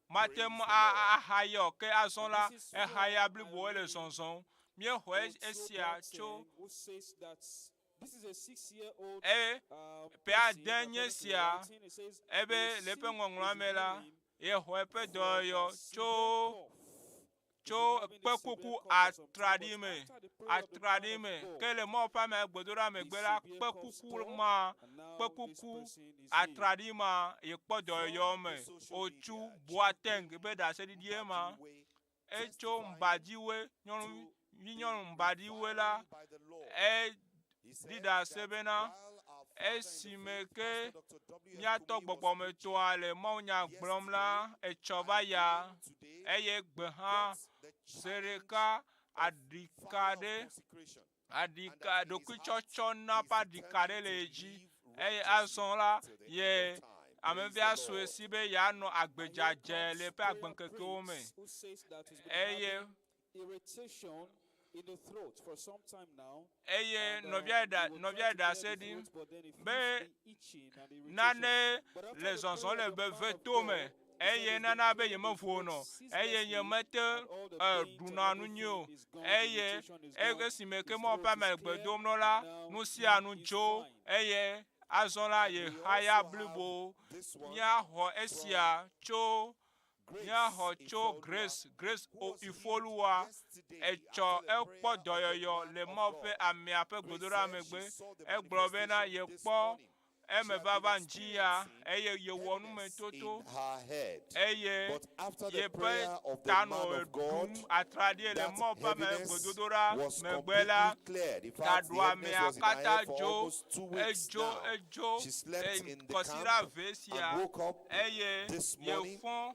matem ahayɔ ke azɔ la ehaya blibo le zɔzɔm míexɔ esia tso this is a 6-year-old pe ade nye sia ebe le eƒe ŋɔŋlɔa me la yexɔ eƒe dɔyɔyɔ tso kpekuku atraɖi me ke le mɔ ƒe ame gbedoɖa megbe la kpekuku atraɖi ma yekpɔ dɔyɔyɔ me otsu Boateng be ɖaseɖiɖie ma etso mbadiwe nyɔnu mbadiwe la ɖiɖa se bena esime ke míatɔ gbɔgbɔmetɔa le mawunya gblɔm la etsɔ va ya eye gbe hã se ɖeka aɖika ɖokuitsɔtsɔ na ƒe aɖika ɖe le dzi eye azɔ la ye amevia sue si be yeanɔ agbedzadze le eƒe agbeŋkekewo me eye in the throat for some time now. Eye novia da se ɖim be nane le zɔzɔm le be veto me eye nana be yemevo nɔ eye yemete ɖuna nu nyui o eye esime ke mɔ ƒe ame gbedom nɔ la nu sia nu dzo eye azɔ la ye haya blibo míaxɔ esia tso grace ifoluwa etsɔ ekpɔ dɔyɔyɔ le mɔ ƒe amea ƒe gbedoɖa megbe egblɔ bena yekpɔ eme vava ŋdzi ya eye yewɔ numetoto eye yeƒe ta nɔ ɖum atraɖie le mɔ ƒe ame gbedodoɖa megbe la gaɖo amea katã edzo kɔsiɖa ve sia eye yefɔ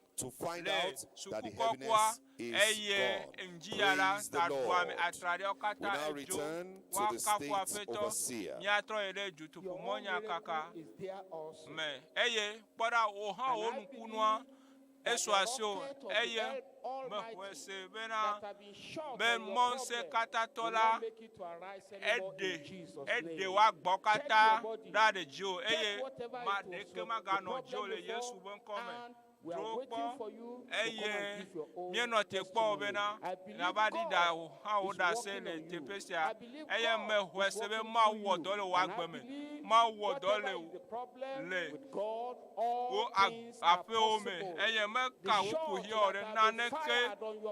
le sukukɔkɔa eye ŋdzi ya la gaɖo ame atraɖiawo katã edzo woakafu aƒetɔ míatrɔ yi ɖe dzotoƒo mɔnyakaka me eye kpɔɖa wo hã wo nukunua esu asi o eye mexɔe se bena be mɔnse katã tɔ la eɖe woagbɔ katã ɖa ɖe dzi o eye ma ɖeke maganɔ dzi o le Yesu be ŋkɔ me dro kpɔ eye míenɔ te kpɔ bena nava ɖi ɖa hã wo ɖa se le teƒe sia eye mexɔe se be Mawu wɔ dɔ le wo agbe me Mawu wɔ dɔ le wo aƒewo me eye meka wo ƒohi o ɖe naneke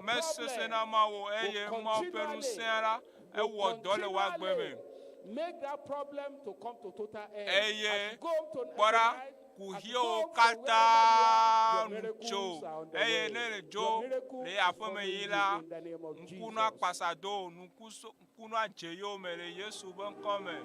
mesese na Mawu eye Mawu ƒe ŋusẽ la ewɔ dɔ le wo agbe me eye kpɔɖa kuhiwo katã nu tso eye ne le dzo le aƒeme yi la ŋkunua kpasado ŋkunua dzeyo me le Yesu be ŋkɔ me.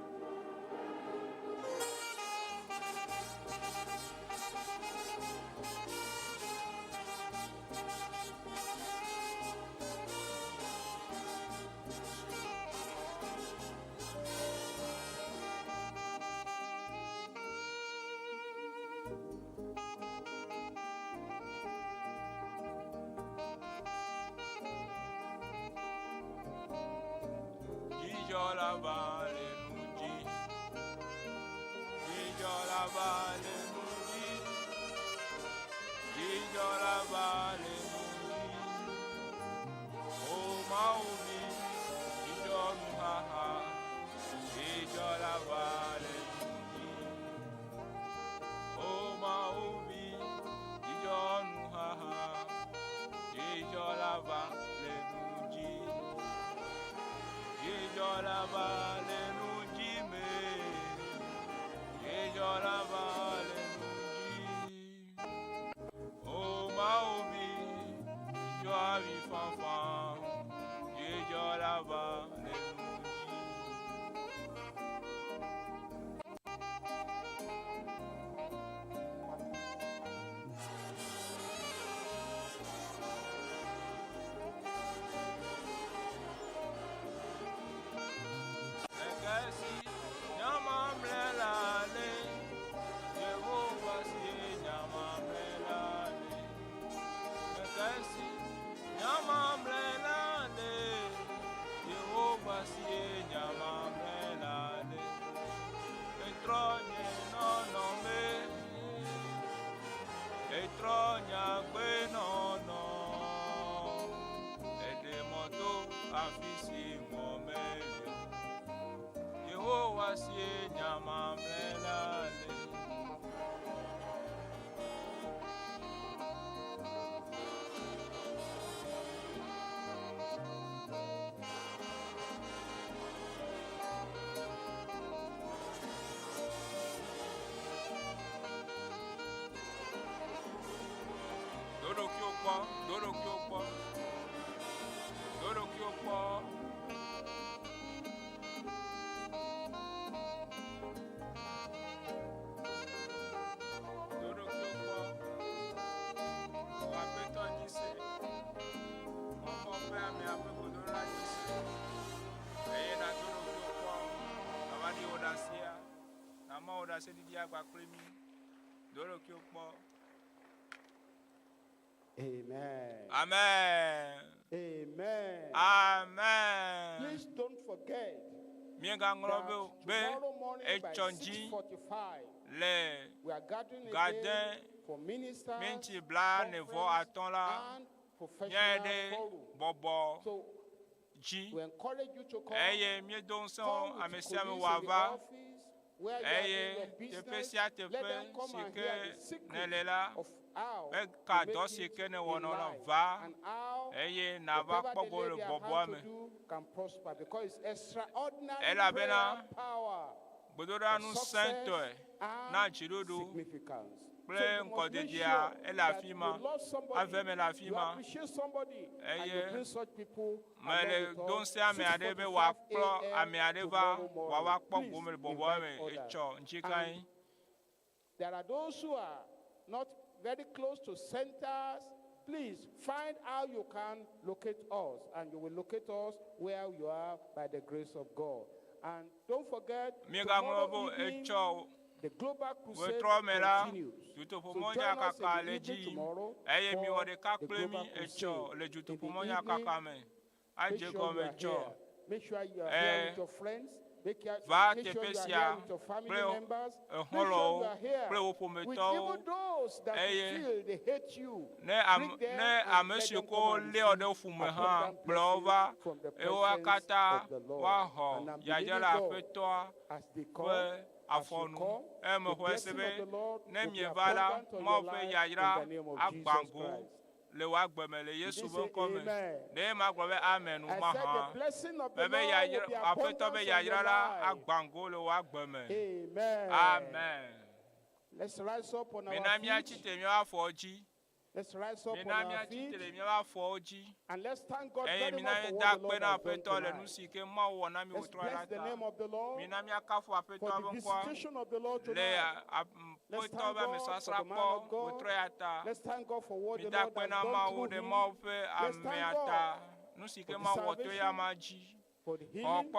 Ama oda se di agba klemi. Doro ki okpo. Amen. Amen. Amen. Amen. Please don't forget Tomorrow morning by 6:45 we are gathering again for ministers, conference, and professional forum. So we encourage you to come. Come with colleagues in the office where you are doing your business. Let them come and hear the secret of how to make it in life and how whatever they have had to do can prosper, because it's extraordinary prayer power, success and significance. So you must make sure that you love somebody, you appreciate somebody, and you bring such people along with us. 6:45 a.m. tomorrow morning. Please invite others. And there are those who are not very close to centers. Please find how you can locate us, and you will locate us where you are by the grace of God. And don't forget, tomorrow evening, the Global Crusade continues. So join us in the evening tomorrow for the Global Crusade. In the evening, make sure you are here. Make sure you are here with your friends. Make sure you are here with your family members. Make sure you are here with even those that you feel they hate you. Bring them and let them come and receive abundant blessings from the presence of the Lord. And I'm believing God as they come. As you come, the blessing of the Lord will be abundant on your life in the name of Jesus Christ. Did you say amen? I said the blessing of the Lord will be abundant on your life. Amen. Amen. Let's rise up on our feet. Let's rise up on our feet. And let's thank God very much for what the Lord has done tonight. Let's bless the name of the Lord for the visitation of the Lord tonight. Let's thank God for the man of God. Let's thank God for what the Lord has done through him. Let's thank God for the salvation, for the healing,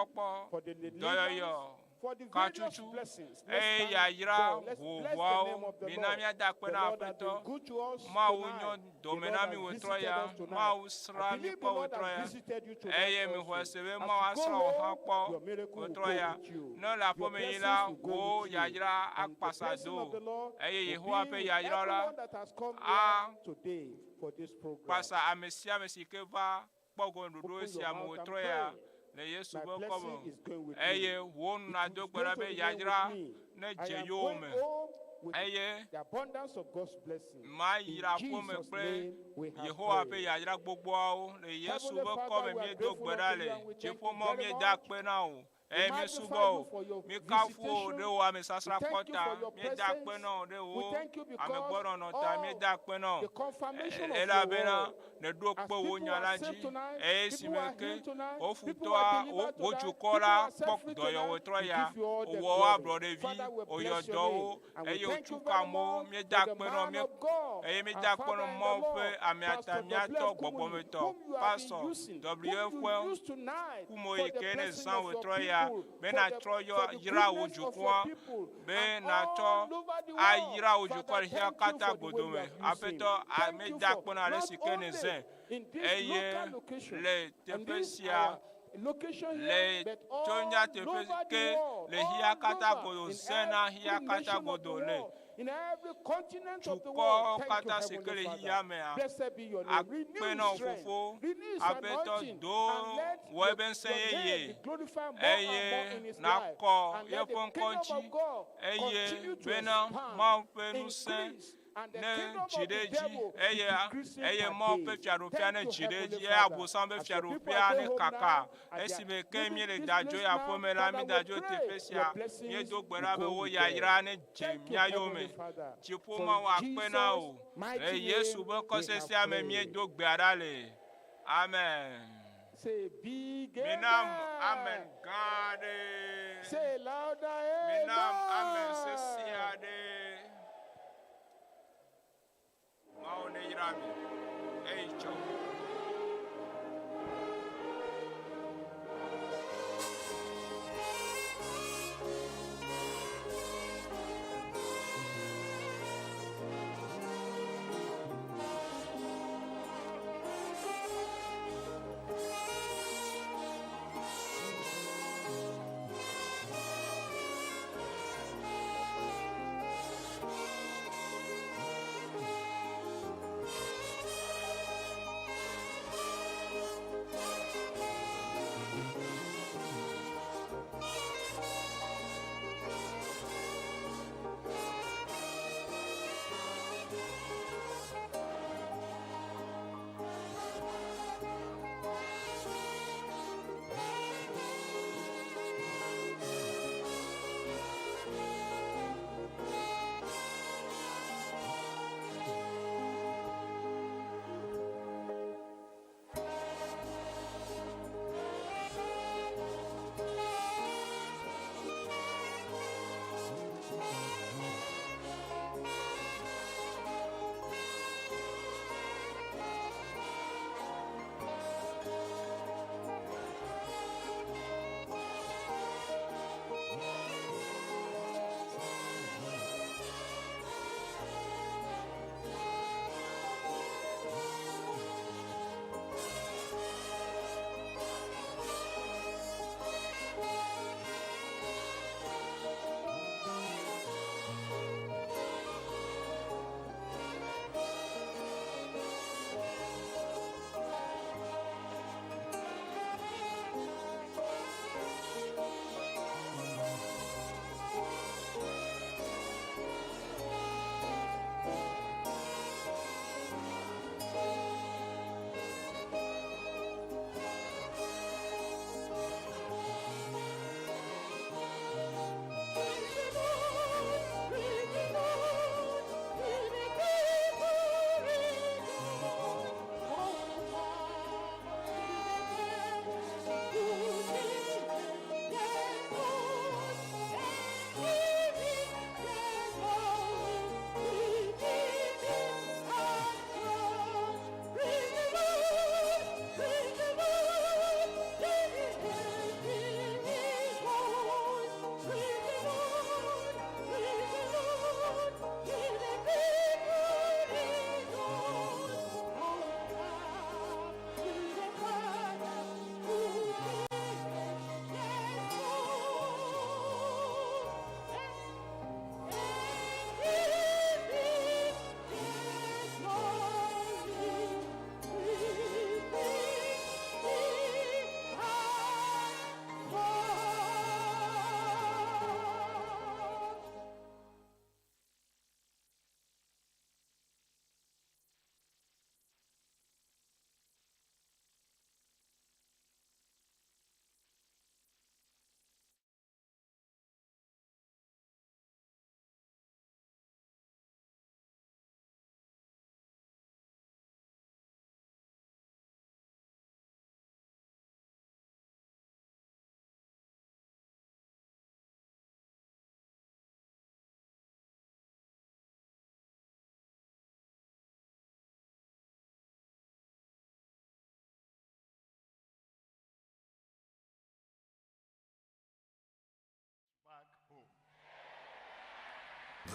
for the deliverance, for the various blessings. Let's thank God. Let's bless the name of the Lord. The Lord has been good to us tonight. The Lord has visited us tonight. I believe the Lord has visited you tonight also. As you go home, your miracle will go with you. Your blessings will go with you. And the blessing of the Lord will be with everyone that has come here today for this program. Open your mouth and pray. My blessing is going with me. It is going to remain with me. I am going home with the abundance of God's blessing. In Jesus' name we have prayed. Heavenly Father, we are grateful unto you and we thank you very much. We magnify you for your visitation. We thank you for your presence. We thank you because the confirmation of your word. As people are saved tonight, people are healed tonight, people are delivered tonight, people are set free tonight, we give you all the glory. Father, we bless your name. And we thank you very much for the man of God, our Father in the Lord, Pastor W.F. Kumuli, whom you have been using, whom you use tonight for the blessing of your people. For the goodness of your people and all over the world. Father, thank you for the way you have used him. Thank you for not only in this local location, and this our location here, but all over the world, all over, in every nation of the world, in every continent of the world. Thank you, Heavenly Father. Blessed be your name. Renew strength, renew his anointing, and let your name be glorified more and more in his life. And let the kingdom of God continue to expand, increase, and the kingdom of the devil is decreasing per day. Thank you, Heavenly Father. As your people are going home now, as they are leaving this place now, Father, we pray your blessings will go with them. Thank you, Heavenly Father. For in Jesus' mighty name we have prayed. Amen. Say big amen. Amen. God. Say louder Amen. amen.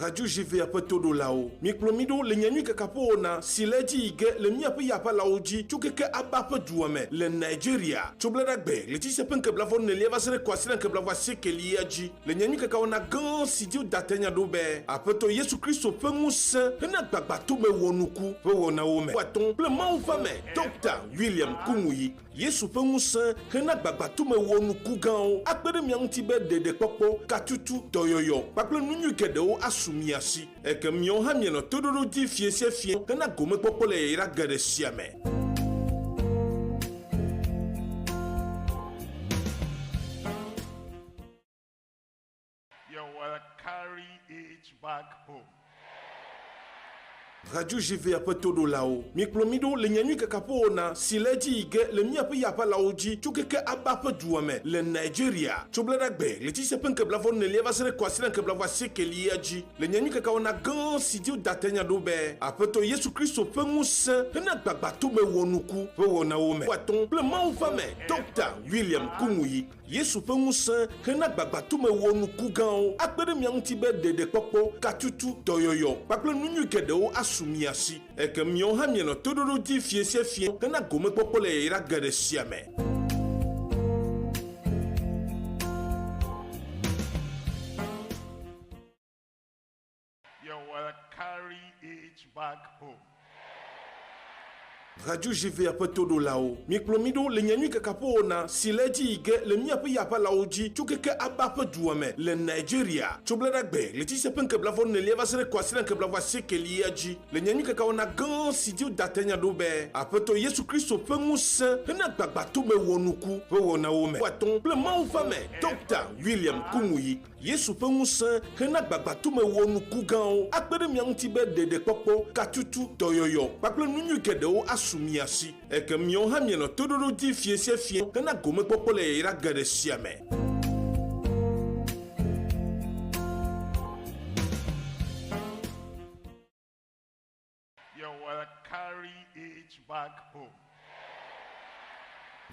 Radio GV apetodo lao. Miklomido le nyanyu kakapo na sileji ige le miape yapa laoji chukeke abape duame le Nigeria. Chobledagbe le tise penke blavon ne lieva sere kwasina ke blava sekeliaji. Le nyanyu kakao na gan sidio datenya dobe. Apeto Yesu Kristo pengus hena gbagbato me wonuku. Pe wona ome. Waton ple maufame. Dr. William Kumuyi. Yesu pengus hena gbagbato me wonuku gan. Akbere miantibe de popo katutu toyoyo. Paple nunyu kedeo sumiasi eke mion ha mieno todoro di fiesie fie kana gome popole ira gade siame. You will carry it back home. Radio GV apetodo lao. Miklomido le nyanyu kakapo na sileji ige le miape yapa laoji chukeke abape duame le Nigeria. Chobledagbe le tise penke blavon ne lieva sere kwasina ke blava sekeliaji. Le nyanyu kakao na gan sidio datenya dobe. Apeto Yesu Kristo pengus hena gbagbato me wonuku. Pe wona ome. Waton ple maufame. Dr. William Kumuyi. Yesu pengus hena gbagbato me wonuku gan. Akbere miantibe de popo katutu toyoyo. Paple nunyu kedeo sumiasi eke mion ha mieno todoro di fiesie fie kana gome popole ira gade siame. You will carry it back home. Radio GV apetodo lao. Miklomido le nyanyu kakapo na sileji ige le miape yapa laoji chukeke abape duame le Nigeria. Chobledagbe le tise penke blavon ne lieva sere kwasina ke blava sekeliaji. Le nyanyu kakao na gan sidio datenya dobe. Apeto Yesu Kristo pengus hena gbagbato me wonuku. Pe wona ome. Waton ple maufame. Dr. William Kumuyi. Yesu pengus hena gbagbato me wonuku gan. Akbere miantibe de popo katutu toyoyo. Paple nunyu kedeo sumiasi eke mion ha mieno todoro di fiesie fie kana gome popole ira gade siame. You will carry it back home.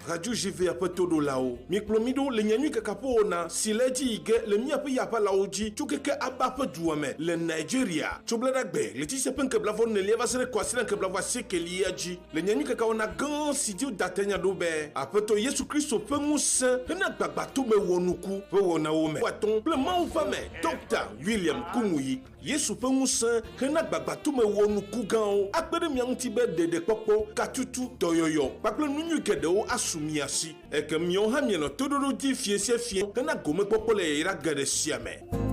Radio GV apetodo lao. Miklomido le nyanyu kakapo na sileji ige le miape yapa laoji chukeke abape duame le Nigeria. Chobledagbe le tise penke blavon ne lieva sere kwasina ke blava sekeliaji. Le nyanyu kakao na gan sidio datenya dobe. Apeto Yesu Kristo pengus hena gbagbato me wonuku. Pe wona ome. Waton ple maufame. Dr. William Kumuyi. Yesu pengus hena gbagbato me wonuku gan. Akbere miantibe de popo katutu toyoyo. Paple nunyu kedeo sumiasi eke mion ha mieno todoro di fiesie fie kana gome popole ira gade siame.